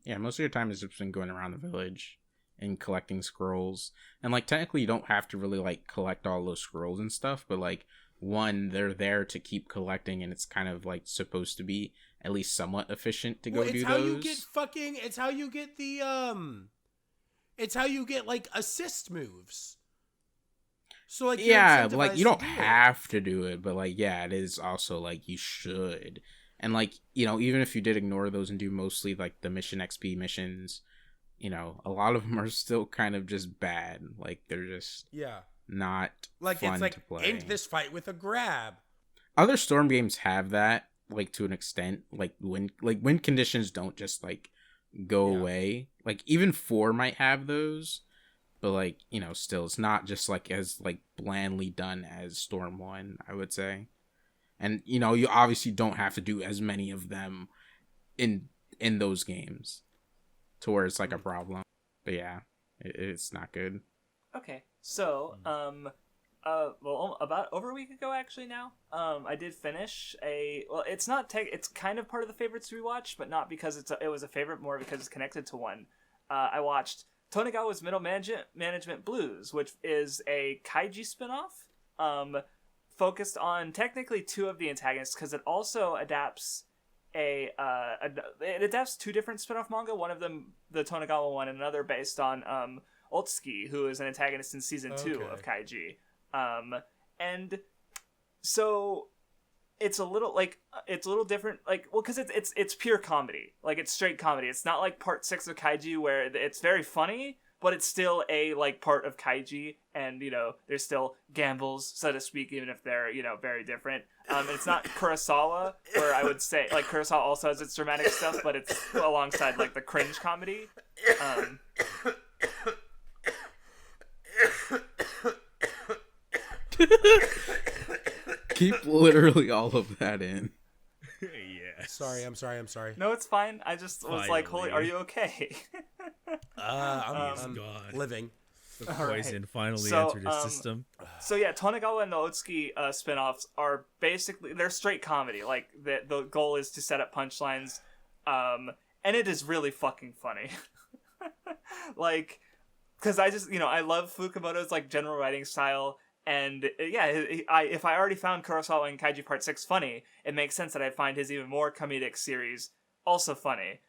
Yeah, most of your time has just been going around the village and collecting scrolls. And like technically you don't have to really like collect all those scrolls and stuff, but like one, they're there to keep collecting, and it's kind of like supposed to be at least somewhat efficient to go do those. It's how you get the it's how you get like assist moves. So like, you're Yeah, like you incentivized don't to do it. have to do it, but like yeah, it is also like you should. And like, even if you did ignore those and do mostly like the mission XP missions, a lot of them are still kind of just bad. Like they're just Yeah. not Like fun it's like to play. end this fight with a grab. Other Storm games have that, like to an extent. Like win conditions don't just like go Yeah. away. Like even 4 might have those, but like still, it's not just like as like blandly done as Storm 1, I would say. And you obviously don't have to do as many of them in those games to where it's like a problem. But yeah, it's not good. Okay, so well, about over a week ago actually now, I did finish it's not it's kind of part of the favorites rewatch, but not because it was a favorite, more because it's connected to one. I watched Tonegawa's Middle Management Blues, which is a kaiji spinoff, focused on technically 2 of the antagonists, because it also adapts it adapts 2 different spin-off manga, one of them the Tonegawa one, and another based on Otsuki, who is an antagonist in season 2 of Kaiji. And so it's a little different, because it's pure comedy, like it's straight comedy. It's not like part 6 of Kaiji where it's very funny, but it's still a part of Kaiji, and there's still gambles, so to speak, even if they're very different. It's not Kurosawa, where I would say like Kurosawa also has its dramatic stuff, but it's alongside like the cringe comedy. Keep literally all of that in. Yes. Sorry, I'm sorry. No, it's fine. I just was like, "Holy, are you okay?" I'm God. living. The poison finally So, entered his system. So yeah, Tonegawa and the Otsuki spin-offs are basically, they're straight comedy. Like the goal is to set up punchlines, and it is really fucking funny. Like, because I just I love Fukumoto's like general writing style, and yeah, if I already found Kurosawa in Kaiji Part 6 funny, it makes sense that I find his even more comedic series also funny.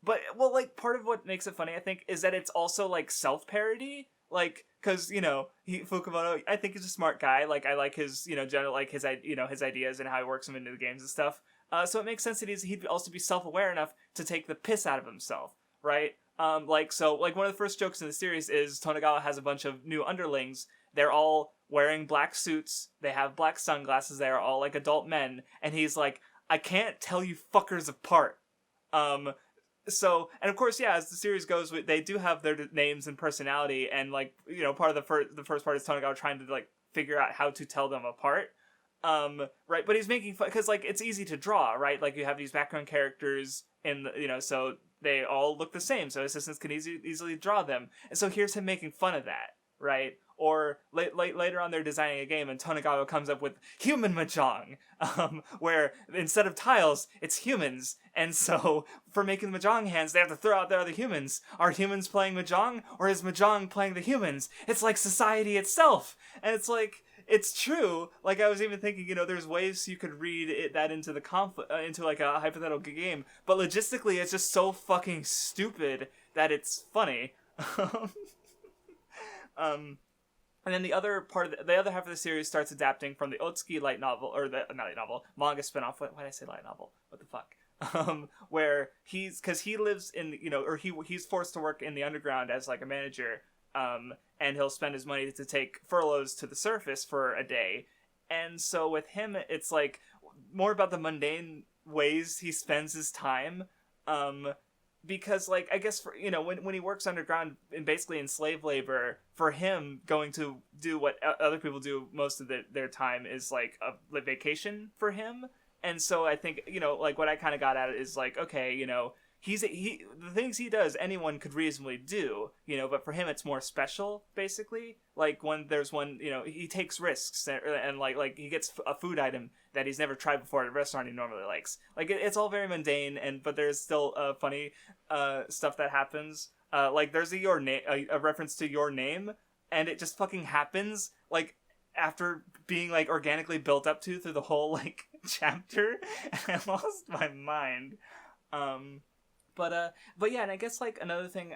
But part of what makes it funny, I think, is that it's also like self-parody, like, because Fukumoto, I think, is a smart guy. Like, I like his general, like his his ideas and how he works them into the games and stuff. So it makes sense that he'd also be self-aware enough to take the piss out of himself, right? One of the first jokes in the series is Tonegawa has a bunch of new underlings. They're all wearing black suits. They have black sunglasses. They are all like adult men, and he's like, "I can't tell you fuckers apart." So, and of course, yeah, as the series goes, they do have their names and personality, and part of the first part is Tonegawa trying to like figure out how to tell them apart. Right, but he's making fun because it's easy to draw, right? Like you have these background characters in the, so they all look the same, so assistants can easily draw them, and so here's him making fun of that, right? Or later on, they're designing a game, and Tonegawa comes up with human mahjong, where instead of tiles, it's humans. And so, for making the mahjong hands, they have to throw out their other humans. Are humans playing mahjong, or is mahjong playing the humans? It's like society itself, and it's like, it's true. Like, I was even thinking, there's ways you could read that into the into like a hypothetical game, but logistically, it's just so fucking stupid that it's funny. And then the other half of the series starts adapting from the Otsuki light novel, or not light novel, manga spinoff. Why did I say light novel? What the fuck? Where because he lives in, or he's forced to work in the underground as like a manager, and he'll spend his money to take furloughs to the surface for a day. And so with him, it's like more about the mundane ways he spends his time, because like I guess for when he works underground and basically in slave labor, for him going to do what other people do most of their time is like a vacation for him. And so I think like what I kind of got at it is like, okay, the things he does anyone could reasonably do, but for him it's more special, basically. Like when there's one, he takes risks, and like he gets a food item that he's never tried before at a restaurant he normally likes. Like it's all very mundane, but there's still funny stuff that happens. Like there's a reference to Your Name, and it just fucking happens like after being like organically built up through the whole like chapter, and I lost my mind. but yeah, and I guess like another thing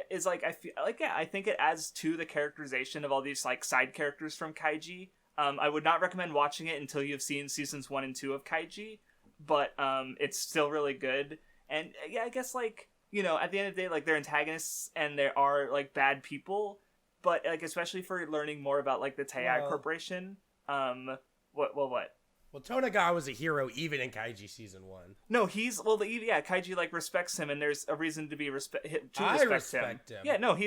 is like I feel like I think it adds to the characterization of all these like side characters from Kaiji. I would not recommend watching it until you've seen seasons 1 and 2 of Kaiji, but it's still really good. And yeah, I guess like, you know, at the end of the day, like they're antagonists and they are like bad people, but like especially for learning more about like the Tei Corporation. What? Well, Tonegawa was a hero even in Kaiji season 1. No, Kaiji like respects him, and there's a reason to be respect him. Yeah, no,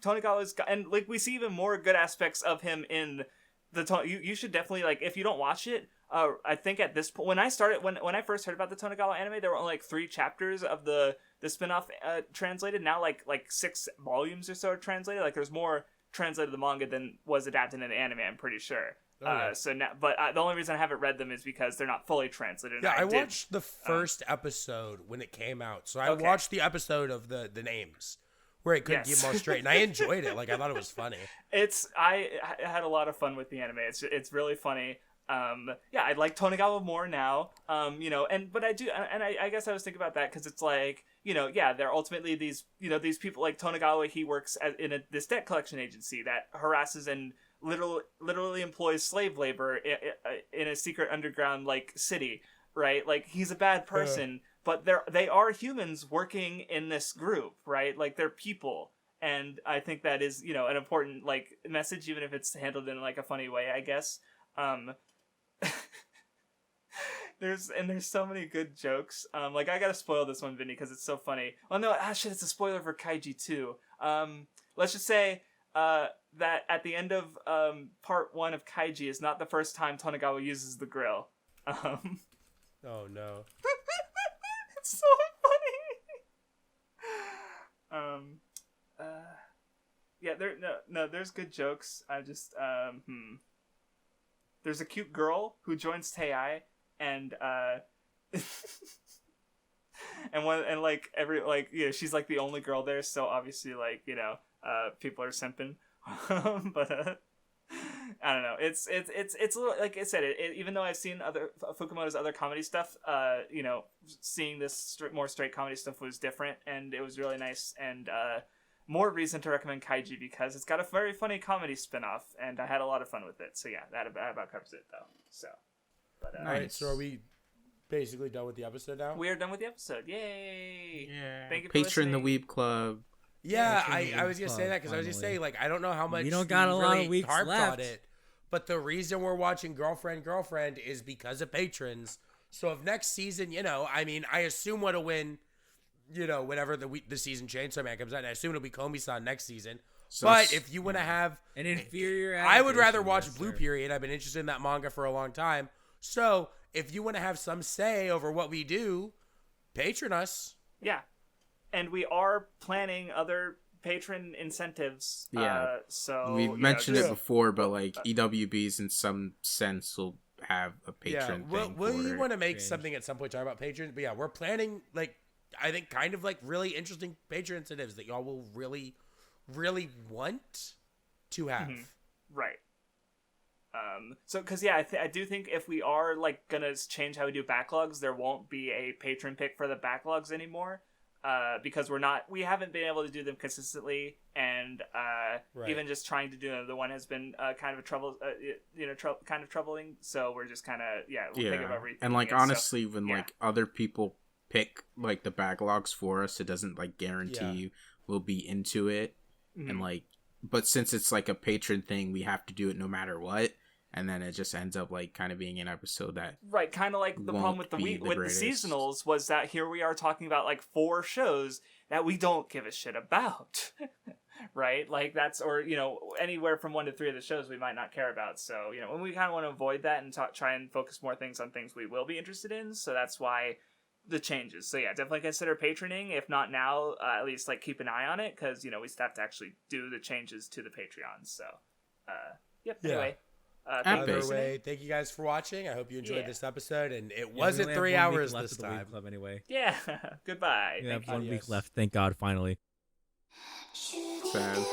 Tonegawa's and like we see even more good aspects of him in the you should definitely like if you don't watch it. I think at this point when I first heard about the Tonegawa anime, there were only like 3 chapters of the spinoff translated. Now like 6 volumes or so are translated. Like there's more translated the manga than was adapted into anime. I'm pretty sure. So now, but the only reason I haven't read them is because they're not fully translated. Yeah, I watched the first episode when it came out. So I watched the episode of the names where it couldn't keep them all straight, and I enjoyed it. Like I thought it was funny. I had a lot of fun with the anime. It's really funny. Yeah, I like Tonegawa more now. You know, but I do, and I guess I was thinking about that because it's like, you know, yeah, they're ultimately these people like Tonegawa. He works in this debt collection agency that harasses and literally employs slave labor in a secret underground like city, right? Like he's a bad person, but they are humans working in this group, right? Like they're people, and I think that is, you know, an important like message, even if it's handled in like a funny way, I guess. There's so many good jokes. Like I gotta spoil this one, Vinny, because it's so funny. Oh no, shit, it's a spoiler for Kaiji too. Let's just say that at the end of part 1 of Kaiji is not the first time Tonegawa uses the grill. Oh no. It's so funny. Yeah, there's good jokes. I just there's a cute girl who joins Tei, and and like every like, you know, she's like the only girl there, so obviously like, you know, people are simping. But I don't know. It's a little, like I said, even though I've seen Fukumoto's other comedy stuff, you know, seeing this more straight comedy stuff was different, and it was really nice, and more reason to recommend Kaiji because it's got a very funny comedy spinoff, and I had a lot of fun with it. So yeah, that about covers it though. So, but all right. So are we basically done with the episode now? We are done with the episode. Yay! Yeah. Thank you for Patron listening. the Weeb Club. Yeah, I was gonna say that because I was just saying, like, I don't know how much we don't got a lot of weeks harped left on it, but the reason we're watching Girlfriend is because of patrons. So if next season, you know, I mean, I assume what'll win, you know, whenever the season Chainsaw Man comes out, and I assume it'll be Komi-san next season. So, but if you want to have an inferior, I would rather watch Blue Period. I've been interested in that manga for a long time. So if you want to have some say over what we do, patron us. Yeah. And we are planning other patron incentives. Yeah. So we've mentioned it before, but like EWBs in some sense will have a patron thing. We want to make something at some point talking about patrons. But yeah, we're planning like, I think kind of like really interesting patron incentives that y'all will really, really want to have. Mm-hmm. Right. So, because yeah, I do think if we are like gonna change how we do backlogs, there won't be a patron pick for the backlogs anymore. Because we haven't been able to do them consistently, and even just trying to do them, the one has been kind of troubling. So we're just kind of thinking about rethinking and like it, honestly, when like other people pick like the backlogs for us, it doesn't like guarantee we'll be into it, and like, but since it's like a patron thing, we have to do it no matter what. And then it just ends up like kind of being an episode that kind of like the problem with the seasonals was that here we are talking about like 4 shows that we don't give a shit about, right? Like that's, or you know, anywhere from 1 to 3 of the shows we might not care about. So you know, when we kind of want to avoid that and try and focus more things on things we will be interested in. So that's why the changes. So yeah, definitely consider patroning. If not now, at least like keep an eye on it because you know we have to actually do the changes to the Patreon. So, anyway. Thank you guys for watching. I hope you enjoyed this episode, and it wasn't 3 hours this time. Club anyway. Yeah. Goodbye. We have 1 week left. Thank God, finally. Sad.